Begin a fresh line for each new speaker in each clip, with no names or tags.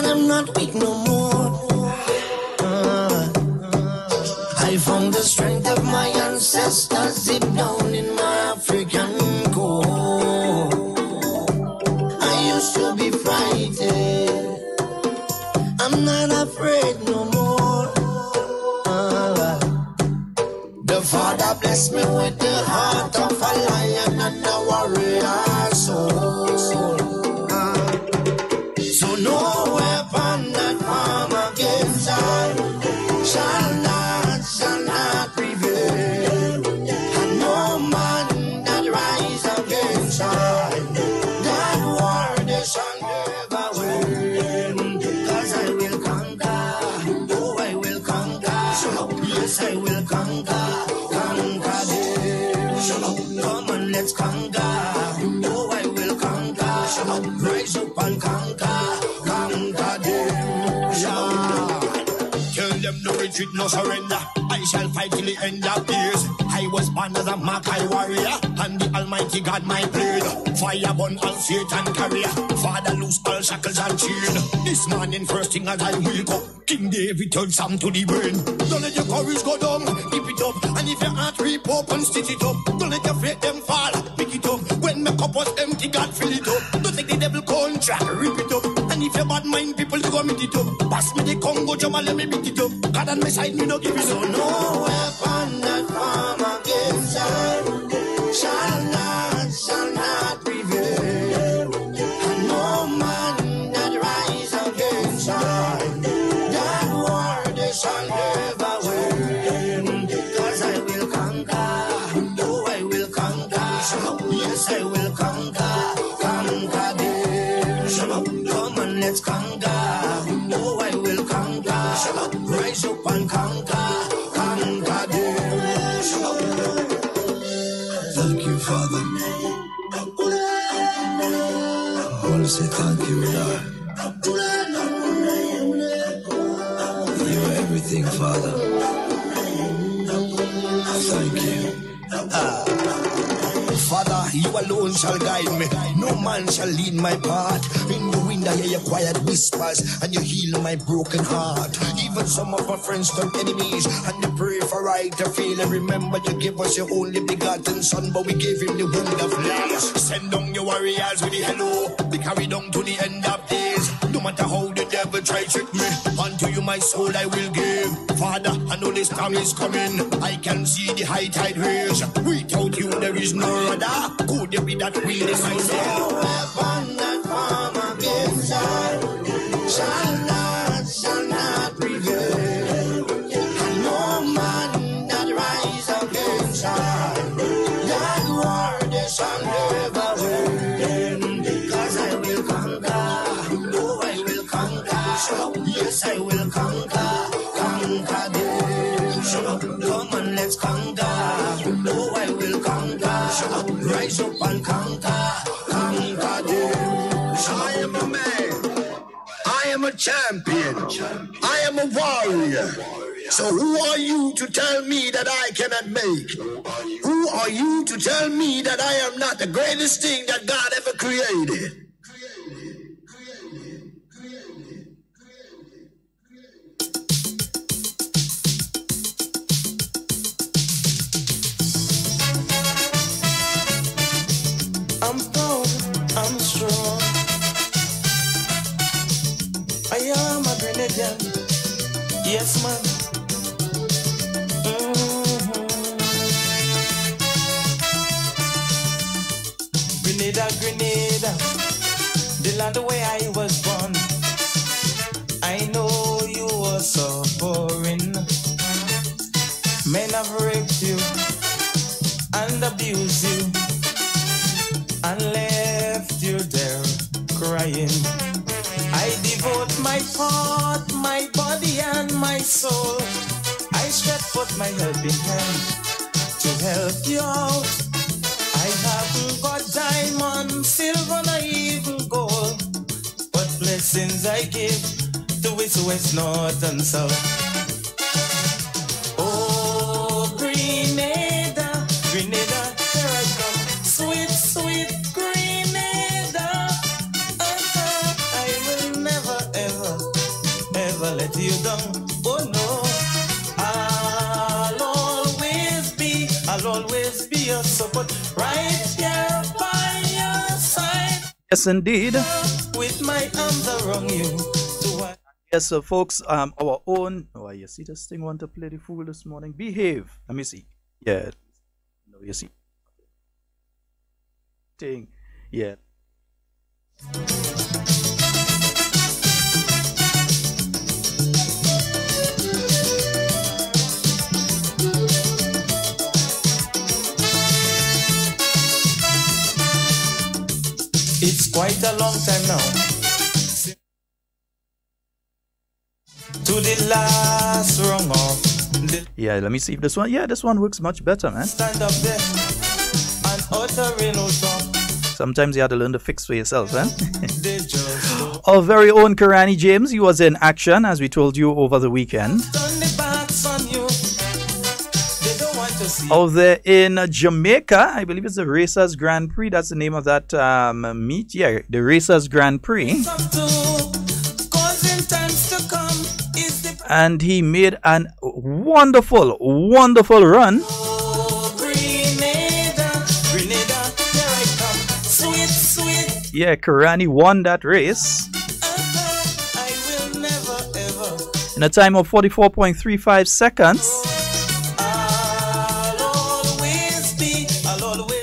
but I'm not weak no more. I found the strength of my ancestors deep down in my African core. I used to be frightened, I'm not afraid no more. The Father blessed me with the heart of a lion and a warrior soul. So no weapon that form against I shall not prevail. And no man that rise against I, that war they shall never win. 'Cause I will conquer, oh I will conquer, yes I will conquer, conquer them. Come on, let's conquer, oh I will conquer, rise up and conquer, conquer them. Tell them no retreat, no surrender. I shall fight till the end of days. I was born as a Makai warrior, and the Almighty God my blade. Fire burn all Satan career. Father loose all shackles and chain. This morning first thing as I wake up, King David turns Sam to the brain. Don't let your courage go down, keep it up. And if your heart rip up and stitch it up, don't let your faith them fall, pick it up. When my cup was empty, God fill it up. Don't take the devil contract, rip it up. And if your bad mind people to go meet it up, pass me the Congo, Jama, let me beat it up. God on my side, me no give it up. So no weapon that form against I shall not prevail. And no man that rise against I, that war they shall never win. 'Cause I will conquer, oh I will conquer, yes I will conquer, conquer them. Come on, let's conquer, oh I will conquer, rise up and conquer, conquer them. Thank you, Father. I want to say thank you, Lord. You are everything, Father. Thank you. Father, you alone shall guide me. No man shall lead my path. In the wind I hear your quiet whispers, and you heal my broken heart. Even some of my friends turn enemies, and they pray for right to feel. And remember you gave us your only begotten son, but we gave him the wound of life. Send down your warriors with the hello, be carried on to the end of days. No matter how the devil try trick me, unto you my soul I will give. Father, I know this time is coming. I can see the high tide raise. Without you there is no other. Could it be that we in myself? No weapon that form against I shall not prevail. And no man that rise against I, that war they shall never win. 'Cause I will conquer, oh I will conquer, yes I will conquer, conquer them. Come on, let's conquer, oh I will conquer, rise up and conquer, conquer them. I am a man, I am a champion, I am a warrior. So who are you to tell me that I cannot make? Who are you to tell me that I am not the greatest thing that God ever created? I'm strong, I'm strong. I am a Grenadian, yes man. Grenada, Grenada, the land where I was born. I know you were suffering. Men have raped you and abused you and left you there crying. I devote my heart, my body and my soul. I stretch forth my helping hand to help you out. I haven't got diamond, silver, nor even gold, but blessings I give to east, west, north and south. Oh, Grenada, Grenada, here I come, sweet, sweet Grenada. I will never ever
Yes, indeed.
With my arms around you.
Yes, so folks, our own. Oh, you see this thing want to play the fool this morning? Behave. Let me see. Yeah. No, you see. Thing. Yeah.
It's quite a long time now. To the last rung off.
Yeah, let me see if this one. Yeah, this one works much better, man.
Stand up there and utter no talk.
Sometimes you have to learn to fix for yourself, eh? Our very own Karani James, he was in action, as we told you over the weekend. Over there in Jamaica, I believe it's the Racers Grand Prix. That's the name of that meet. Yeah, the Racers Grand Prix. And he made an wonderful, wonderful run. Yeah, Karani won that race in a time of 44.35 seconds.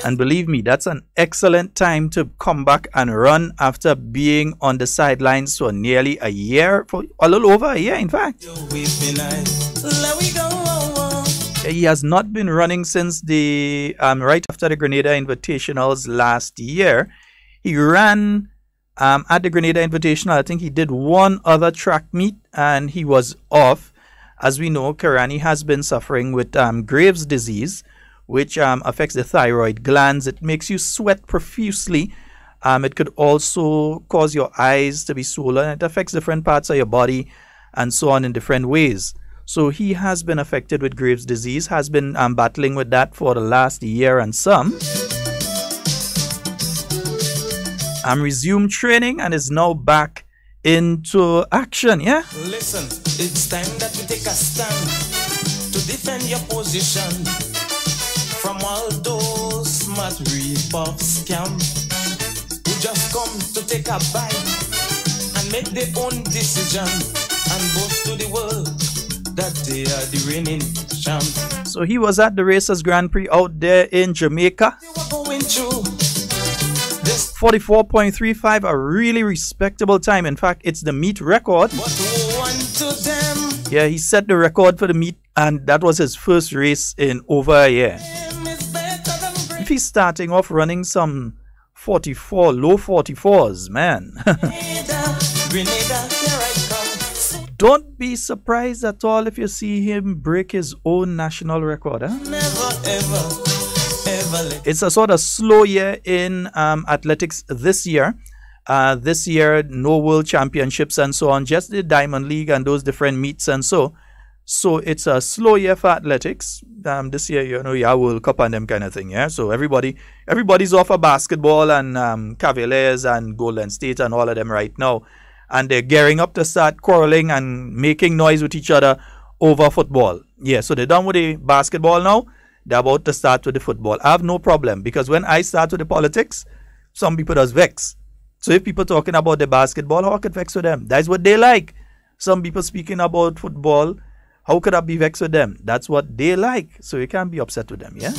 And believe me, that's an excellent time to come back and run after being on the sidelines for nearly a year, for a little over a year, in fact. He has not been running since the right after the Grenada Invitationals last year. He ran at the Grenada Invitational. I think he did one other track meet and he was off. As we know, Karani has been suffering with Graves' disease, which affects the thyroid glands. It makes you sweat profusely. It could also cause your eyes to be swollen. It affects different parts of your body and so on in different ways. So he has been affected with Graves' disease, has been battling with that for the last year and some. Resumed training and is now back into action, yeah?
Listen, it's time that we take a stand to defend your position from all those smart rip-off scams who just come to take a bite and make their own decision and boast to the world that they are the reigning champs.
So he was at the Racers Grand Prix out there in Jamaica. 44.35, a really respectable time. In fact, it's the meet record. Yeah, he set the record for the meet, and that was his first race in over a year. If he's starting off running some 44, low 44s, man. Don't be surprised at all if you see him break his own national record. Huh? It's a sort of slow year in athletics this year. This year, no world championships and so on, just the Diamond League and those different meets and so. So it's a slow year for athletics. This year, you know, yeah, World Cup and them kind of thing, yeah. So everybody's off of basketball and Cavaliers and Golden State and all of them right now. And they're gearing up to start quarreling and making noise with each other over football. Yeah, so they're done with the basketball now. They're about to start with the football. I have no problem because when I start with the politics, some people does vex. So if people talking about the basketball, how could vex with them? That's what they like. Some people speaking about football, how could I be vexed with them? That's what they like. So you can't be upset with them, yeah?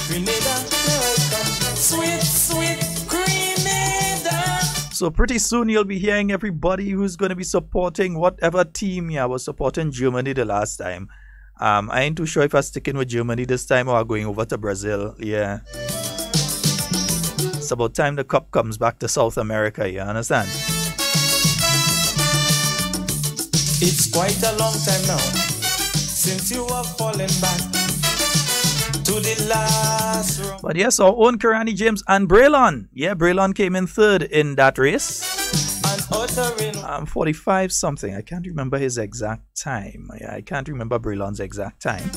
Sweet, sweet Grenada.
So pretty soon you'll be hearing everybody who's going to be supporting whatever team. Yeah, was supporting Germany the last time. I ain't too sure if I'm sticking with Germany this time or going over to Brazil. Yeah. It's about time the cup comes back to South America, you understand?
It's quite a long time now since you have fallen back to the last round.
But yes, our own Karani James and Braylon. Yeah, Braylon came in third in that race. 45 something. I can't remember his exact time. I can't remember Braylon's exact time.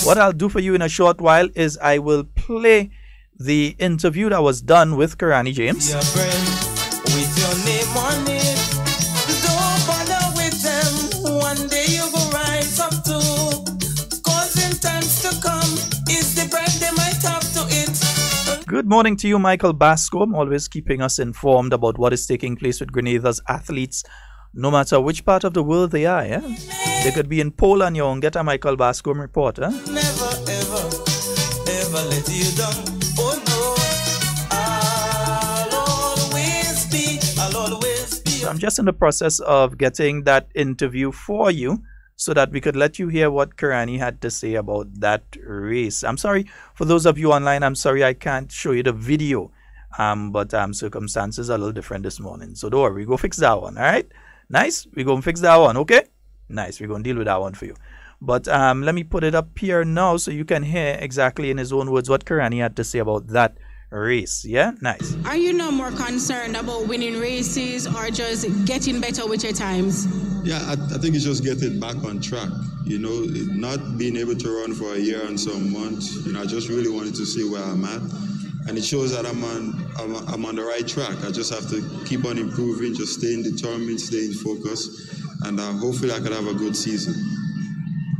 What I'll do for you in a short while is I will play the interview that was done with Karani James.
Your friend with your name on it. Don't bother with them. One day you will rise up too. Cause in times to come is the bread they might have to eat.
Good morning to you, Michael Bascom, always keeping us informed about what is taking place with Grenada's athletes, no matter which part of the world they are. Yeah? They could be in Poland, you won't get a Michael Bascom report. Huh?
Never, ever, ever let you down. Oh no, I'll always be.
So I'm just in the process of getting that interview for you, so that we could let you hear what Karani had to say about that race. I'm sorry, for those of you online, I'm sorry I can't show you the video. But circumstances are a little different this morning. So don't worry, we go fix that one, all right? Nice, we're going to fix that one, okay? Nice, we're going to deal with that one for you. But let me put it up here now so you can hear exactly in his own words what Karani had to say about that race. Yeah, nice.
Are you now more concerned about winning races or just getting better with your times?
Yeah, I think it's just getting back on track. You know, not being able to run for a year and some months. You know, I just really wanted to see where I'm at, and it shows that I'm on the right track. I just have to keep on improving, just staying determined, staying focused, and hopefully I could have a good season.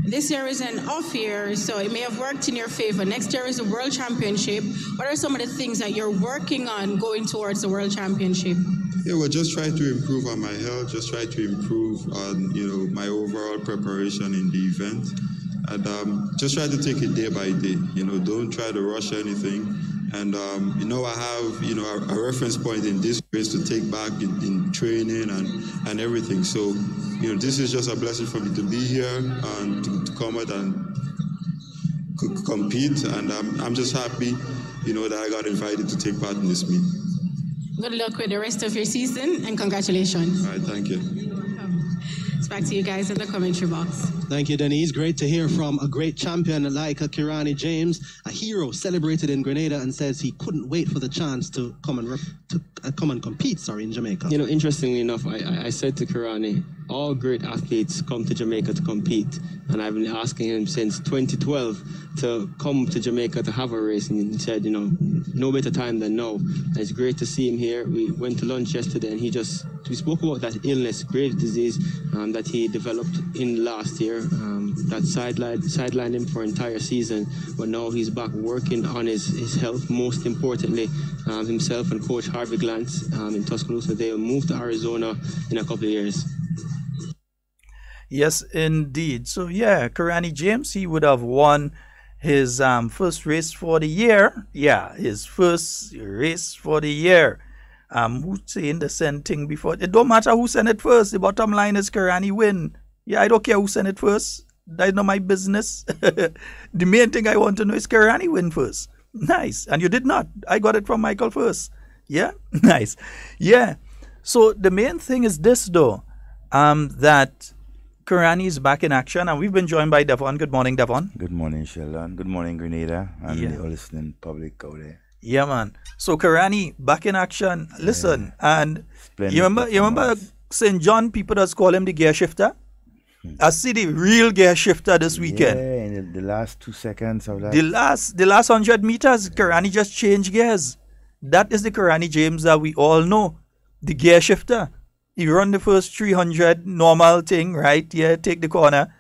This year is an off year, so it may have worked in your favor. Next year is the World Championship. What are some of the things that you're working on going towards the World Championship?
Yeah, we're just trying to improve on my health, just try to improve on, you know, my overall preparation in the event. And just try to take it day by day, you know, don't try to rush anything. And, you know, I have, you know, a reference point in this race to take back in training and everything. So, you know, this is just a blessing for me to be here and to come out and compete. And I'm just happy, you know, that I got invited to take part in this meet.
Good luck with the rest of your season and congratulations.
All right, thank you.
It's back to you guys in the commentary box.
Thank you, Denise. Great to hear from a great champion like Kirani James, a hero celebrated in Grenada, and says he couldn't wait for the chance to come and compete in Jamaica.
You know, interestingly enough, I said to Kirani, all great athletes come to Jamaica to compete, and I've been asking him since 2012 to come to Jamaica to have a race, and he said, you know, no better time than now. And it's great to see him here. We went to lunch yesterday, and we spoke about that illness, grave disease that he developed in last year, that sidelined him for an entire season, but now he's back working on his health. Most importantly, himself and Coach Harvey Glantz in Tuscaloosa, they will move to Arizona in a couple of years.
Yes, indeed. So, yeah, Karani James, he would have won his first race for the year. Yeah, his first race for the year. Who's saying the same thing before? It don't matter who sent it first. The bottom line is Karani win. Yeah, I don't care who sent it first. That's not my business. The main thing I want to know is Karani win first. Nice. And you did not. I got it from Michael first. Yeah, nice. Yeah. So the main thing is this, though, that Karani is back in action, and we've been joined by Devon. Good morning, Devon.
Good morning, Sheldon. Good morning, Grenada, and the listening public out there.
Yeah, man. So Karani back in action. Listen, and you remember St. John, people just call him the gear shifter? I see the real gear shifter this weekend.
Yeah, in the last 2 seconds of that.
The last 100 meters, Karani just changed gears. That is the Karani James that we all know, the gear shifter. He run the first 300 normal thing, right? Yeah, take the corner.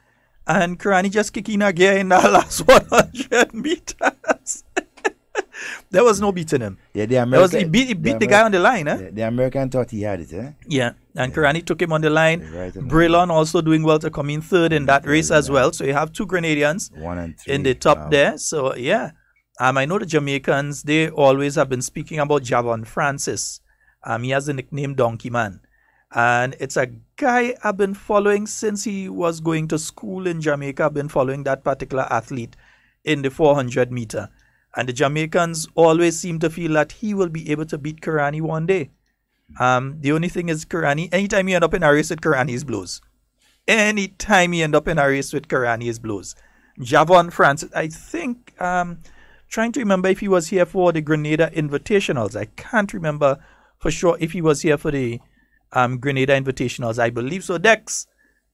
And Karani just kicking a gear in the last 100 meters. There was no beating him.
Yeah, he
beat the guy on the line.
The American thought he had it.
Yeah, and Karani took him on the line. Right, Braylon also doing well to come in third in that race as well. So you have two Grenadians
1 and 3
in the top there. So, yeah. I know the Jamaicans, they always have been speaking about Javon Francis. He has the nickname Donkey Man. And it's a guy I've been following since he was going to school in Jamaica. I've been following that particular athlete in the 400 meter. And the Jamaicans always seem to feel that he will be able to beat Karani one day. The only thing is Karani, anytime you end up in a race with Karani, is blows. Anytime you end up in a race with Karani, is blows. Javon Francis, I think, trying to remember if he was here for the Grenada Invitationals. I can't remember for sure if he was here for the Grenada Invitationals. I believe so. Dex,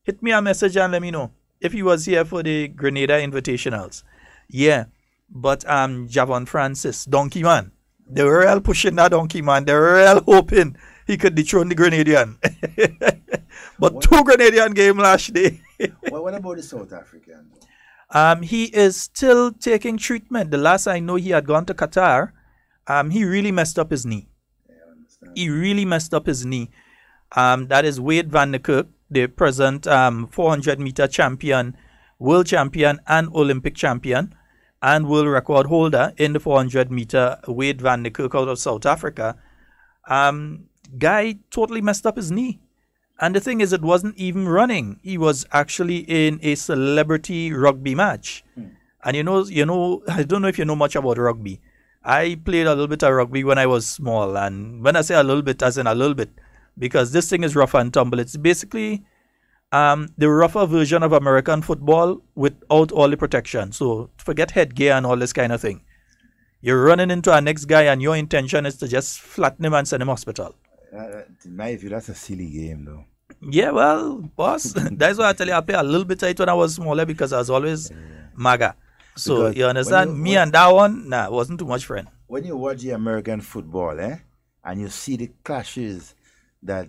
hit me a message and let me know if he was here for the Grenada Invitationals. Yeah. But Javon Francis, Donkey Man, they were real pushing that Donkey Man. They were real hoping he could dethrone the Grenadian. But two Grenadian game last day.
What about the South African?
He is still taking treatment. The last I know, he had gone to Qatar he really messed up his knee. He really messed up his knee. That is Wade van der Kerk, the present 400-meter champion, world champion and Olympic champion and world record holder in the 400-meter, Wade van der Kerk out of South Africa. Guy totally messed up his knee. And the thing is, it wasn't even running. He was actually in a celebrity rugby match. And you know, I don't know if you know much about rugby. I played a little bit of rugby when I was small. And when I say a little bit, as in a little bit, because this thing is rough and tumble. It's basically the rougher version of American football without all the protection. So forget headgear and all this kind of thing. You're running into our next guy and your intention is to just flatten him and send him hospital.
In my view, that's a silly game, though.
Yeah, well, boss, that's why I tell you I play a little bit of it when I was smaller because I was always MAGA. So,
Because
you understand? Me and that one, nah, wasn't too much friend.
When you watch the American football, and you see the clashes that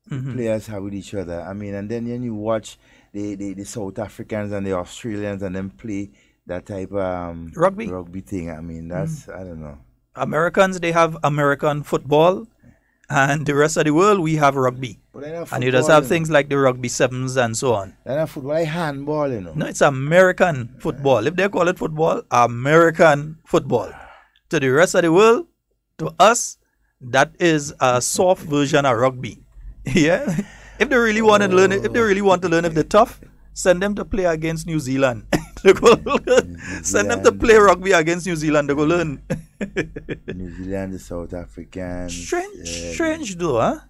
players have with each other, I mean, and then when you watch the South Africans and the Australians and them play that type of rugby thing, I mean, that's, I don't know.
Americans, they have American football, and the rest of the world, we have rugby. And you just have things like the rugby sevens and so on.
They're not football, like handball, you know.
No, it's American football. If they call it football, American football. To the rest of the world, to us, that is a soft version of rugby. Yeah. If they really want to learn it, if they're tough, send them to play against New Zealand. Send them to play rugby against New Zealand. They go learn.
New Zealand, the South Africans.
Strange though, huh?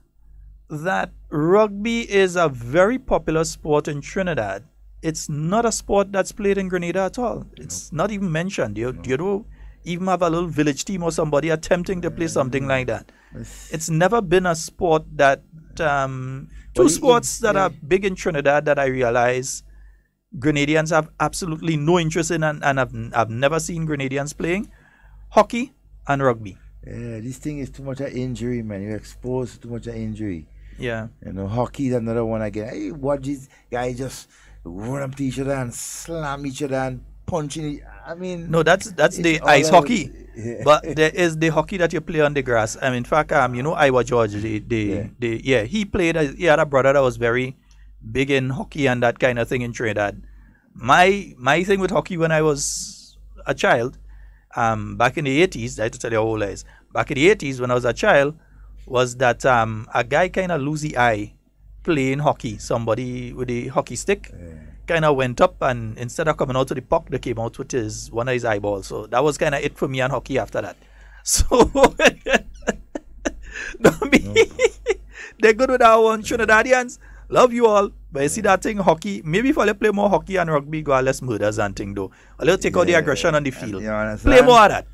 That rugby is a very popular sport in Trinidad. It's not a sport that's played in Grenada at all. It's not even mentioned. You don't even have a little village team or somebody attempting to play something like that. It's never been a sport that two sports that are big in Trinidad that I realize Grenadians have absolutely no interest in and I've never seen Grenadians playing: hockey and rugby.
Yeah, this thing is too much of injury, man. You're exposed to too much of injury.
Yeah.
You know, hockey is another one again. Hey, watch these guys just run up to each other and slam each other and punching each. I mean,
no, that's the ice hockey. Yeah. But there is the hockey that you play on the grass. I mean, in fact, you know, Iowa George, he played. He had a brother that was very big in hockey and that kind of thing in Trinidad. My thing with hockey when I was a child, back in the 80s, I have to tell you how old I is. Back in the 80s when I was a child, was that a guy kind of lose the eye playing hockey. Somebody with a hockey stick kind of went up and instead of coming out to the puck, they came out with one of his eyeballs. So that was kind of it for me on hockey after that. So they're good with our one Trinidadians. Love you all. But you see that thing, hockey, maybe if I play more hockey and rugby, go less murders and thing though. A little take out the aggression on the field. Play more of that.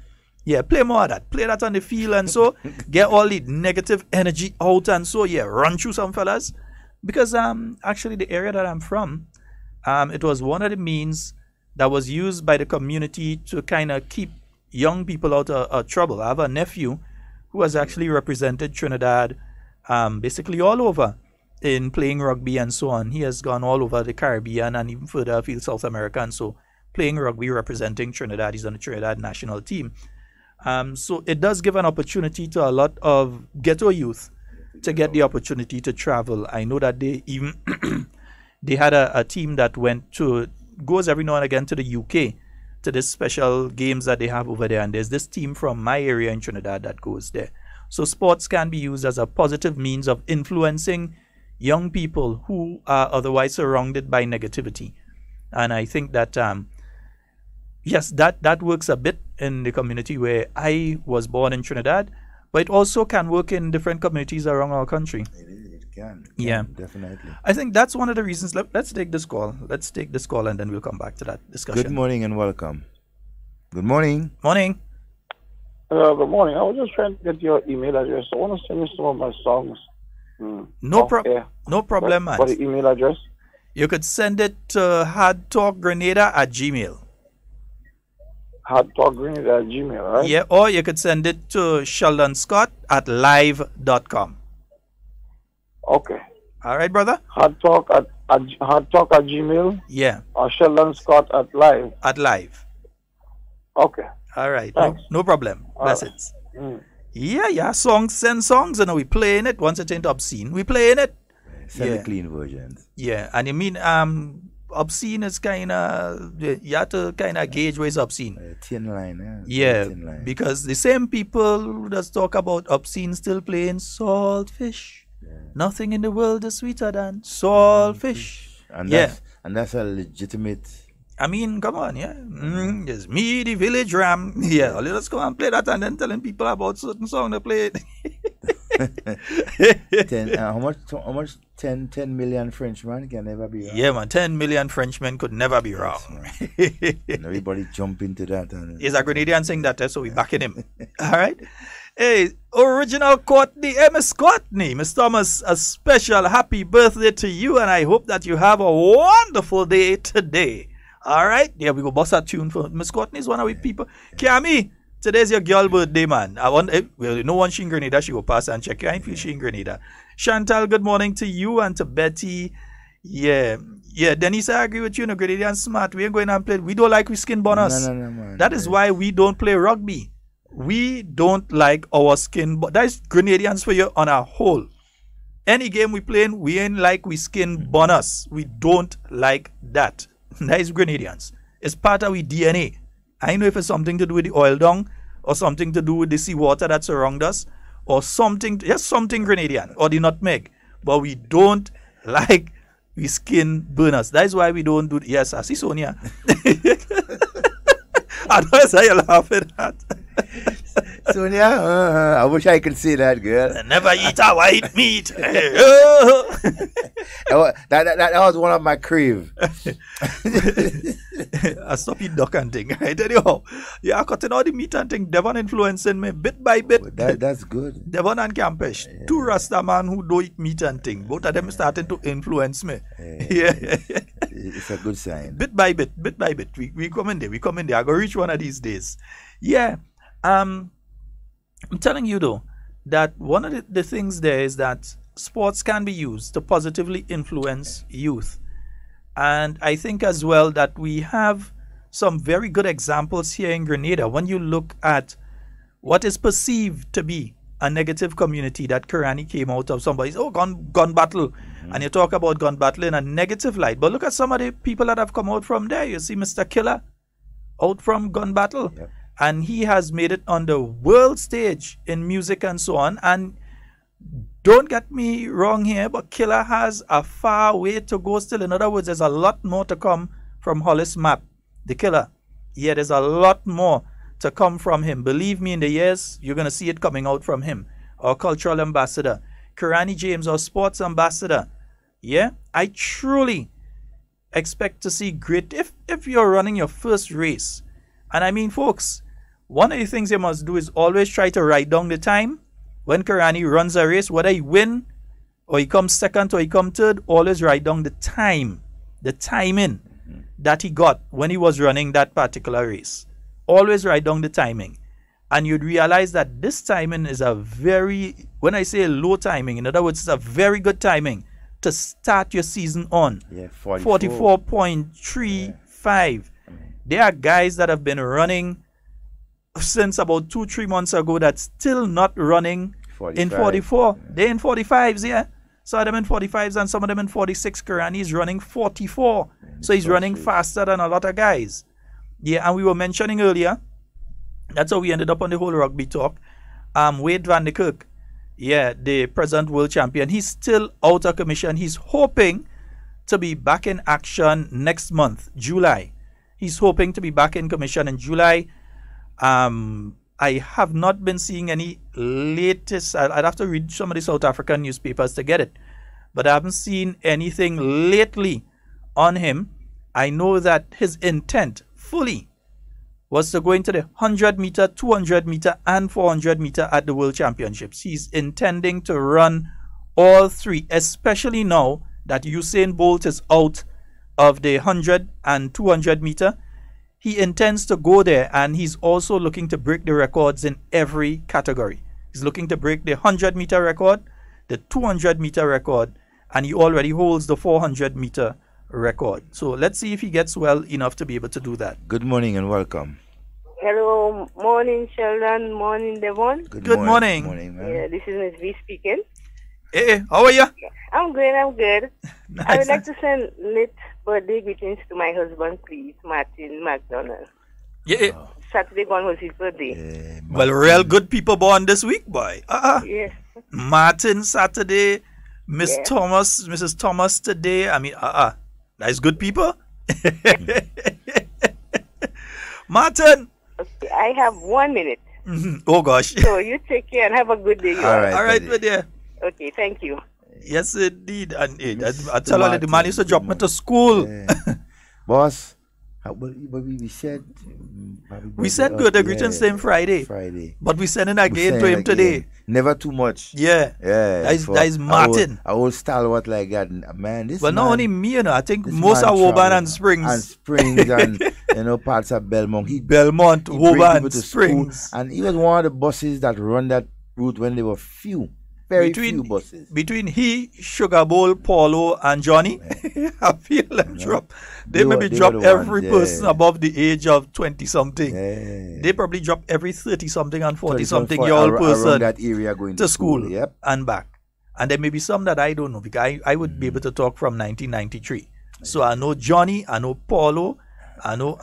Yeah, play more of that. Play that on the field and so get all the negative energy out and so run through some fellas. Because actually the area that I'm from, it was one of the means that was used by the community to kind of keep young people out of trouble. I have a nephew who has actually represented Trinidad basically all over in playing rugby and so on. He has gone all over the Caribbean and even further afield, South America, and so playing rugby representing Trinidad. He's on the Trinidad national team. So it does give an opportunity to a lot of ghetto youth to get the opportunity to travel. I know that they even they had a team that goes every now and again to the UK to this special games that they have over there, and there's this team from my area in Trinidad that goes there. So sports can be used as a positive means of influencing young people who are otherwise surrounded by negativity. And I think that yes, that works a bit in the community where I was born in Trinidad, but it also can work in different communities around our country.
It can.
Yeah,
definitely.
I think that's one of the reasons. Let's take this call. Let's take this call and then we'll come back to that discussion.
Good morning and welcome. Good morning.
Morning.
Good morning. I was just trying to get your email address. I want to send you some of my songs.
No problem, man.
What the email address?
You could send it to hardtalkgrenada@gmail.
Hardtalkgrenada@gmail, right?
Yeah, or you could send it to Sheldon Scott at live.com.
Okay.
All right, brother?
Hardtalk at Gmail?
Yeah.
Or Sheldon Scott at live?
At live.
Okay.
All right.
Thanks.
No problem.
All right.
Blessings. Yeah. Songs, send songs, and we playing it. Once it ain't obscene, we playing it.
Send
Yeah.
the clean versions.
Yeah, and you mean obscene is kind of, you have to kind of gauge what is obscene.
Thin line,
Yeah,
Thin line.
because the same people who does talk about obscene still playing saltfish. Nothing in the world is sweeter than saltfish.
And
Yeah.
that's a legitimate.
I mean, come on, yeah. It's me, the village ram. Yeah, let's go and play that and then telling people about certain song they play.
10, how much 10 million Frenchmen can never be wrong.
Yeah, man, 10 million Frenchmen could never be wrong.
And everybody jump into that. And,
He's a Grenadian saying that, so we backing him. All right. Hey, original Courtney, Miss Courtney, Miss Thomas, a special happy birthday to you, and I hope that you have a wonderful day today. All right. Yeah, we go bust a tune for Miss Courtney is one of we people. Kiami, today's your girl birthday, man. I want no one she in Grenada, she go pass and check. I ain't feel she in Grenada. Chantal, good morning to you and to Betty. Yeah, Denise, I agree with you. No, Grenadian smart. We ain't going and play. We don't like we skin bonus.
No, man.
That is why we don't play rugby. We don't like our skin. But that is Grenadians for you on a whole. Any game we playing, we ain't like we skin bonus. We don't like that. That is Grenadians. It's part of our DNA. I know if it's something to do with the oil dung or something to do with the seawater that surrounds us or something, just something Grenadian or the nutmeg. But we don't like we skin burners. That is why we don't do. Yes, I see Sonia. Otherwise, I laugh at that.
Sonia, I wish I could see that, girl.
Never eat a white meat.
that was one of my crave.
I stop eating duck and thing. I tell you how. Yeah, I cutting all the meat and thing. Devon influencing me bit by bit.
That's good.
Devon and Campesh. Yeah. Two Rasta man who don't eat meat and thing. Both of them starting to influence me. Yeah.
It's a good sign.
Bit by bit. We come in there. I go reach one of these days. Yeah. I'm telling you though, that one of the things there is that sports can be used to positively influence youth. And I think as well that we have some very good examples here in Grenada. When you look at what is perceived to be a negative community that Karani came out of, somebody's, gun battle. And you talk about gun battle in a negative light. But look at some of the people that have come out from there. You see Mr. Killer out from gun battle. Yep. And he has made it on the world stage in music and so on. And don't get me wrong here, but Killer has a far way to go still. In other words, there's a lot more to come from Hollis Map, the Killer. Yeah, there's a lot more to come from him. Believe me, in the years, you're going to see it coming out from him. Our cultural ambassador. Karani James, our sports ambassador. Yeah, I truly expect to see great... If you're running your first race, and I mean, folks, one of the things you must do is always try to write down the time. When Karani runs a race, whether he win or he comes second or he comes third, always write down the time, the timing that he got when he was running that particular race. Always write down the timing. And you'd realize that this timing is a very, when I say low timing, in other words, it's a very good timing to start your season on.
Yeah,
44.35. Yeah. There are guys that have been running since about 2-3 months ago that's still not running 45. In 44. Yeah. They're in 45s, yeah. Some of them in 45s and some of them in 46. Karani is running 44. So he's running faster than a lot of guys. Yeah, and we were mentioning earlier, that's how we ended up on the whole rugby talk. Wade van der Kirk, yeah, the present world champion, he's still out of commission. He's hoping to be back in action next month, July. He's hoping to be back in commission in July. I have not been seeing any latest. I'd have to read some of the South African newspapers to get it. But I haven't seen anything lately on him. I know that his intent fully was to go into the 100 meter, 200 meter, and 400 meter at the World Championships. He's intending to run all three, especially now that Usain Bolt is out of the 100 and 200 meter. He intends to go there, and he's also looking to break the records in every category. He's looking to break the 100 meter record, the 200 meter record, and he already holds the 400 meter record. So let's see if he gets well enough to be able to do that.
Good morning and welcome.
Hello, morning Sheldon, morning Devon.
Good morning.
Morning, man.
Yeah, this is Miss V speaking.
Hey, how are you?
I'm good.
Nice.
I would like to send late birthday greetings to my husband, please, Martin McDonald.
Yeah.
Saturday gone was his birthday.
Well, real good people born this week, boy.
Yes.
Martin Saturday, Mrs. Thomas today. I mean, that's good people. Martin.
Okay, I have 1 minute.
Oh gosh.
So you take care and have a good day.
All right,
my dear.
Okay, thank you.
Yes, indeed. And I tell you, the man used to drop me to school.
Boss, but we said...
We said good greetings to him Friday. But we sending again to him today.
Never too much.
Yeah. That is Martin.
I will stalwart like that. Man, this
But
man,
not only me, I think most of Woburn and Springs.
And Springs and, parts of Belmont.
Belmont, Woburn, Springs.
And he was one of the buses that run that route when there were few. Few buses.
Between he, Sugar Bowl, Paulo, and Johnny, I feel them drop. They maybe drop every person above the age of 20-something.
Yeah.
They probably drop every 30-something and 40-something year old person
that area going
to school
and
back. And there may be some that I don't know, because I would be able to talk from 1993. So I know Johnny, I know Paulo, I know,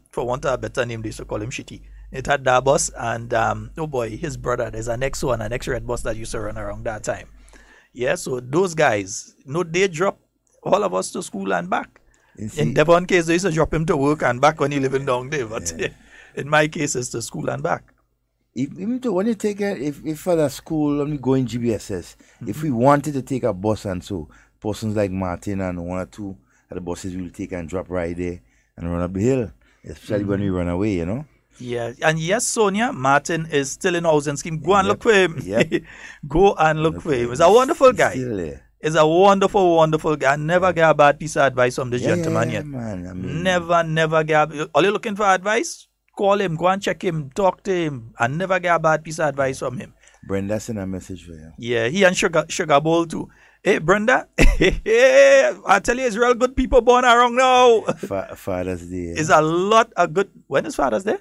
for want of a better name, they used to call him Shitty. It had that bus, and oh boy, his brother, there's an X1, an X-Red bus that used to run around that time. Yeah, so those guys, they drop all of us to school and back. In Devon case, they used to drop him to work and back when he living down there. But in my case, it's to school and back.
When you take if for the school, let me go in GBSS. If we wanted to take a bus and so, persons like Martin and one or two of the buses will take and drop right there and run up the hill, especially when we run away,
Yeah, and yes, Sonia, Martin is still in housing scheme. Go and look for him. Go and look for him. He's a wonderful guy. He's a wonderful, wonderful guy. I never get a bad piece of advice from this gentleman yet.
Man, I mean,
never get. Are you looking for advice? Call him, go and check him, talk to him. I never get a bad piece of advice from him.
Brenda sent a message for you.
Yeah, he and Sugar Bowl too. Hey, Brenda, I tell you, it's real good people born around now.
Father's Day.
It's a lot of good. When is Father's Day?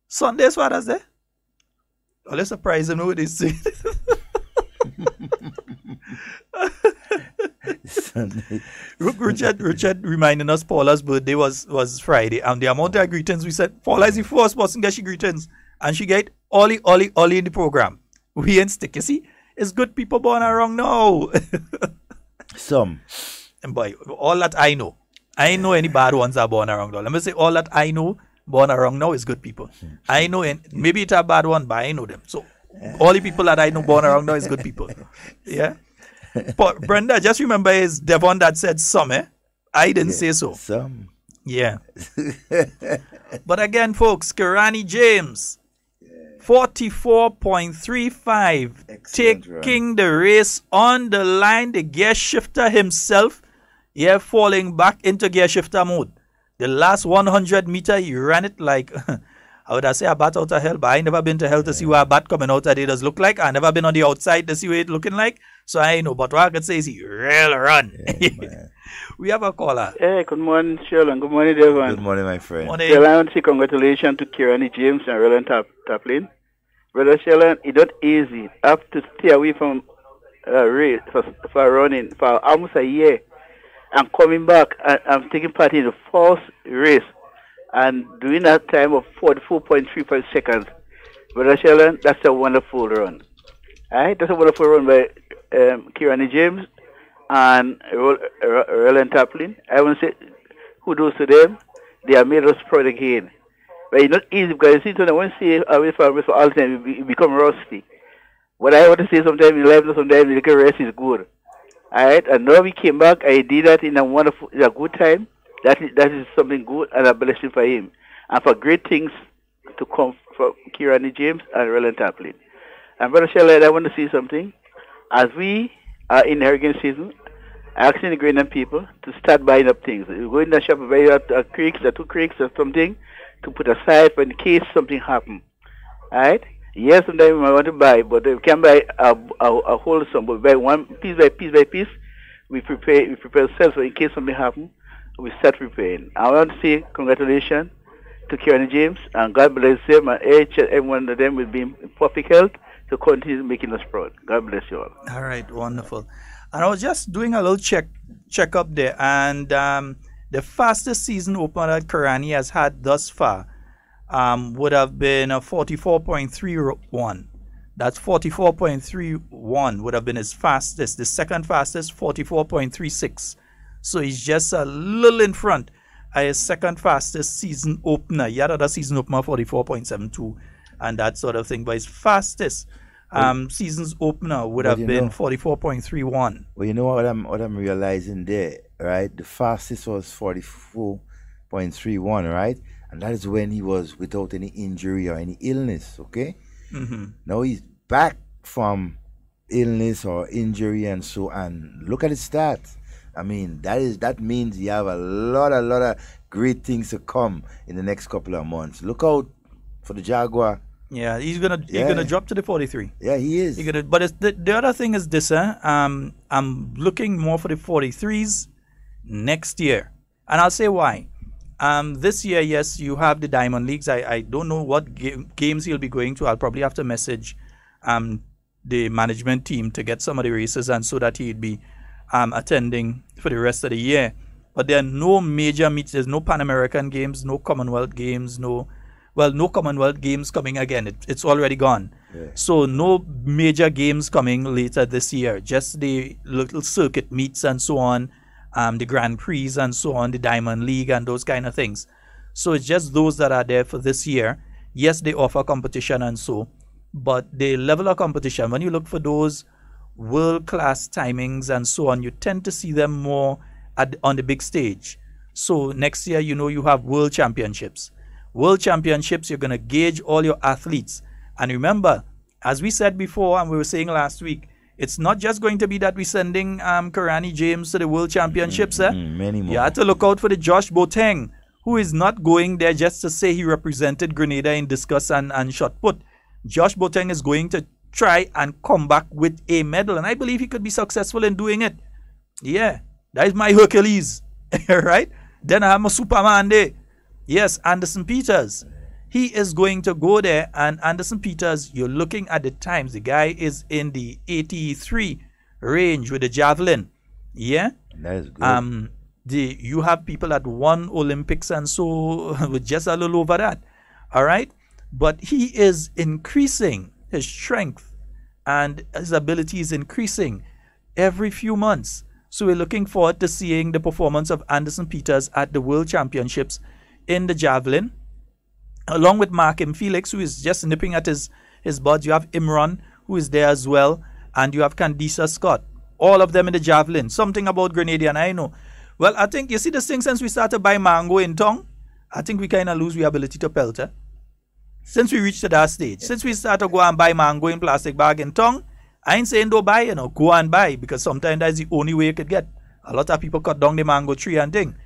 Sunday is Father's Day? Oh, let's surprise him with this thing. Richard reminding us Paula's birthday was Friday, and the amount of greetings we said, Paula is the first person get she greetings, and she get Ollie in the program. We ain't stick, you see? It's good people born around now.
Some.
And boy, all that I know any bad ones are born around now. Let me say all that I know born around now is good people. I know, and maybe it's a bad one, but I know them. So all the people that I know born around now is good people. Yeah. But Brenda, just remember it's Devon that said some, I didn't say so.
Some.
Yeah. But again, folks, Kirani James, 44.35, taking the race on the line. The gear shifter himself, falling back into gear shifter mode. The last 100 meter, he ran it like, I would say a bat out of hell, but I never been to hell to see what a bat coming out of it does look like. I never been on the outside to see what it looking like. So I know, but what I can say is he real run. We have a caller.
Hey, good morning, Sheldon. Good morning, Devon.
Good morning, my friend.
Sheldon, I want to say congratulations to Kirani James and Roland Taplin. Brother Sheldon, it's not easy. I have to stay away from race for running for almost a year. I'm coming back. I'm taking part in the first race and doing that time of 44.35 seconds. Brother Sheldon, that's a wonderful run. Alright, that's a wonderful run by Kirani James and Roland Taplin. I want to say kudos to them. They have made us proud again. But it's not easy because you see, when I see away from all the time, you become rusty. What I want to say sometimes in life, sometimes the little rest is good. Alright, and now we came back. I did that in a good time. That is something good and a blessing for him. And for great things to come from Kirani James and Roland Taplin. And Brother Sheldon, I want to say something. As we are in hurricane season, I'm asking the Grenadian people to start buying up things. We go in the shop and buy a creeks, or 2 creeks or something to put aside for in case something happens. Alright? Yes, sometimes we might want to buy, but we can buy a whole sum, but buy one piece by piece. We prepare ourselves for in case something happens. We start preparing. I want to say congratulations to Kieran James, and God bless them, and each and every one of them will be in perfect health to continue making us proud. God bless you all.
All right, wonderful. And I was just doing a little check up there, and the fastest season opener that Kirani has had thus far would have been a 44.31. That's 44.31 would have been his fastest. The second fastest, 44.36. So he's just a little in front at his second fastest season opener. He had other season opener 44.72 and that sort of thing. But his fastest season's opener would have been 44.31.
Well, you know what I'm realizing there, right? The fastest was 44.31, right? And that is when he was without any injury or any illness, okay?
Mm-hmm.
Now he's back from illness or injury and so on. Look at his stats. I mean, that means you have a lot of great things to come in the next couple of months. Look out for the Jaguar.
Yeah, he's gonna drop to the 43.
Yeah, he is.
But the other thing is this, I'm looking more for the 43s next year, and I'll say why. This year, yes, you have the Diamond Leagues. I don't know what games he'll be going to. I'll probably have to message the management team to get some of the races, and so that he'd be attending for the rest of the year. But there are no major meets. There's no Pan American games, no Commonwealth games, no Commonwealth games coming again. It's already gone.
Yeah.
So no major games coming later this year. Just the little circuit meets and so on, the Grand Prix and so on, the Diamond League and those kind of things. So it's just those that are there for this year. Yes, they offer competition and so, but the level of competition, when you look for those world-class timings and so on, you tend to see them more on the big stage. So next year, you have World Championships. World Championships, you're going to gauge all your athletes. And remember, as we said before and we were saying last week, it's not just going to be that we're sending Kirani James to the World Championships.
Many more.
You have to look out for the Josh Boateng, who is not going there just to say he represented Grenada in discus and shot put. Josh Boateng is going to try and come back with a medal, and I believe he could be successful in doing it. Yeah, that is my Hercules, right? Then I have my Superman there. Yes, Anderson Peters. He is going to go there, and Anderson Peters, you're looking at the times. The guy is in the 83 range with the javelin. Yeah?
That is good.
You have people that won Olympics and so with just a little over that. All right? But he is increasing his strength, and his ability is increasing every few months. So we're looking forward to seeing the performance of Anderson Peters at the World Championships in the javelin, along with Mark M. Felix, who is just nipping at his bud. You have Imran, who is there as well, and you have Candice Scott. All of them in the javelin. Something about Grenadian, I know. Well, I think, you see this thing, since we started buying mango in Tong, I think we kind of lose the ability to pelt. Since we reached to that stage. Since we started to go and buy mango in plastic bag in Tong, I ain't saying don't buy, go and buy, because sometimes that's the only way you could get. A lot of people cut down the mango tree and thing.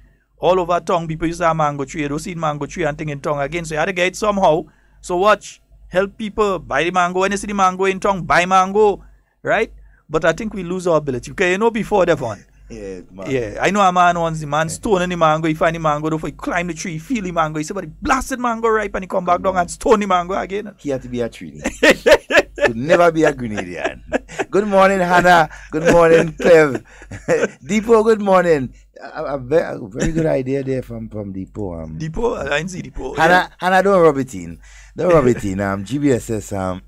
All over Tong, people used to have mango tree. You don't see mango tree and thing in Tong again. So you had to get it somehow. So watch. Help people buy the mango. When you see the mango in Tong, buy mango. Right? But I think we lose our ability. Okay, before Devon. Yeah, I know a man once, the man stoning the mango. He find the mango, he climb the tree, feel the mango. He said, but he blasted mango ripe, and he come back down and stone the mango again.
He had to be a tree. Could never be a Grenadian. Good morning, Hannah. Good morning, Clev. Depot, good morning. A very good idea there from Depot.
Depot? I didn't see Depot.
Hannah, don't rub it in. Don't rub it in. GBSS,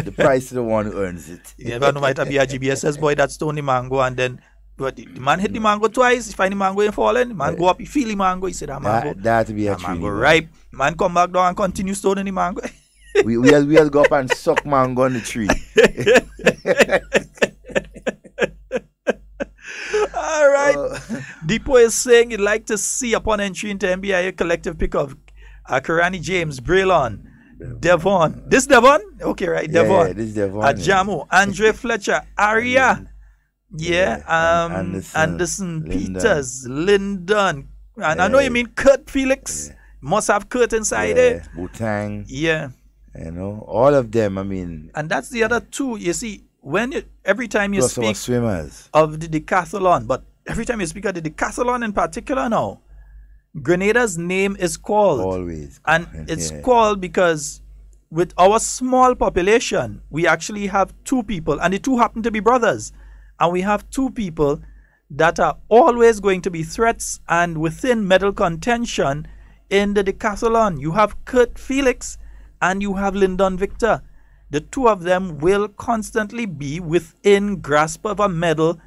the price to the one who earns it.
Yeah, but no might be a GBSS boy that stone the mango, and then but the man hit the mango twice. He find the mango in falling. The man go up, he feel the mango. He said,
that to be a tree.
Mango ripe. Man come back down and continue stoning the mango.
we have go up and suck mango on the tree.
All right. Depot is saying he'd like to see upon entry into NBA a collective pick of Kirani James, Braylon, Devon. This Devon? Okay, right. Devon.
Yeah, this Devon.
Ajamo, Andre Fletcher, Aria. Anderson Peters, Lyndon. And I know you mean Kurt Felix. Yeah. Must have Kurt inside it.
Boateng.
Yeah.
All of them, I mean.
And that's the other two. You see, every time you speak
swimmers
of the decathlon, but every time you speak of the decathlon in particular now, Grenada's name is called.
Always.
And it's called because with our small population, we actually have two people, and the two happen to be brothers. And we have two people that are always going to be threats and within medal contention in the decathlon. You have Kurt Felix and you have Lyndon Victor. The two of them will constantly be within grasp of a medal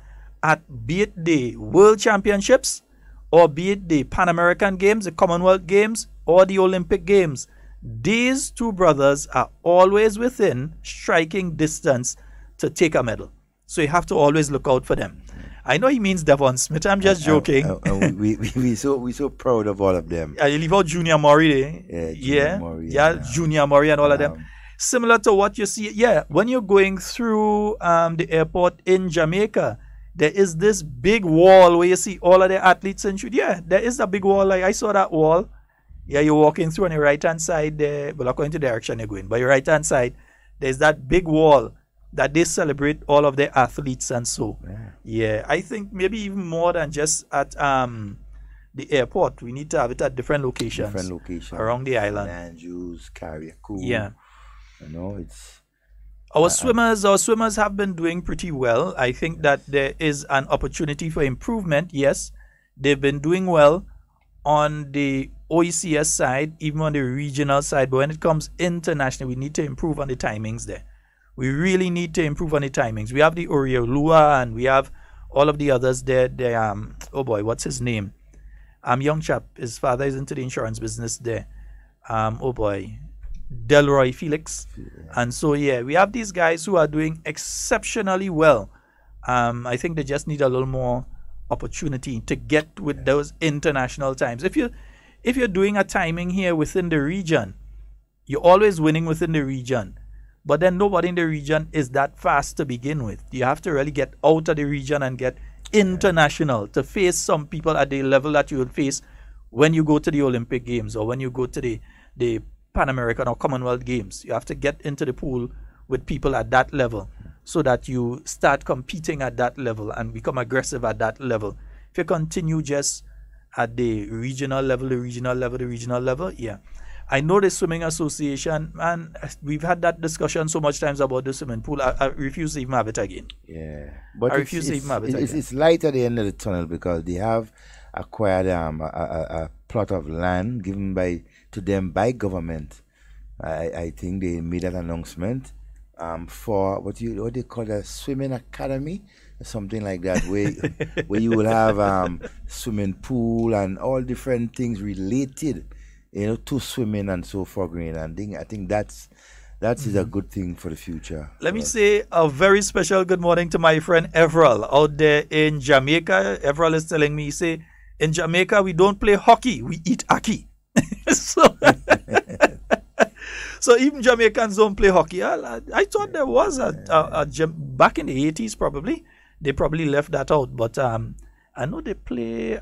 at be it the World Championships or be it the Pan American Games, the Commonwealth Games, or the Olympic Games. These two brothers are always within striking distance to take a medal. So you have to always look out for them. I know he means Devon Smith. I'm just joking.
We so proud of all of them.
You leave out Junior Murray there. Junior Murray and all of them. Similar to what you see, when you're going through the airport in Jamaica, there is this big wall where you see all of the athletes and shoot. Yeah, there is a big wall. Like I saw that wall. Yeah, you're walking through on the right-hand side there. Well, according to the direction you're going, but your right-hand side, there's that big wall that they celebrate all of their athletes and so. Yeah, I think maybe even more than just at the airport. We need to have it at different locations. Around the island.
Andrews, Carriacou.
Yeah.
You know, it's...
Our swimmers have been doing pretty well. I think that there is an opportunity for improvement. Yes, they've been doing well on the OECS side, even on the regional side. But when it comes international, we need to improve on the timings there. We really need to improve on the timings. We have the Oriolua and we have all of the others there. Oh boy, what's his name? Young chap. His father is into the insurance business there. Oh boy. Delroy Felix. And so we have these guys who are doing exceptionally well. I think they just need a little more opportunity to get with those international times. If you're doing a timing here within the region, you're always winning within the region. But then nobody in the region is that fast to begin with. You have to really get out of the region and get international to face some people at the level that you would face when you go to the Olympic Games or when you go to the Pan American or Commonwealth Games. You have to get into the pool with people at that level so that you start competing at that level and become aggressive at that level. If you continue just at the regional level, I know the Swimming Association, and we've had that discussion so much times about the swimming pool. I refuse to even have it again.
Yeah. But
I refuse to even have it again.
It's light at the end of the tunnel because they have acquired a plot of land given to them by government. I think they made that announcement for what they call a swimming academy or something like that, where you will have swimming pool and all different things related, to swimming and so forth. And I think that is a good thing for the future.
Let me say a very special good morning to my friend Everall out there in Jamaica. Everall is telling me, say, in Jamaica we don't play hockey, we eat ackee. So even Jamaicans don't play hockey. I thought there was a back in the 80s probably. They probably left that out, but I know they played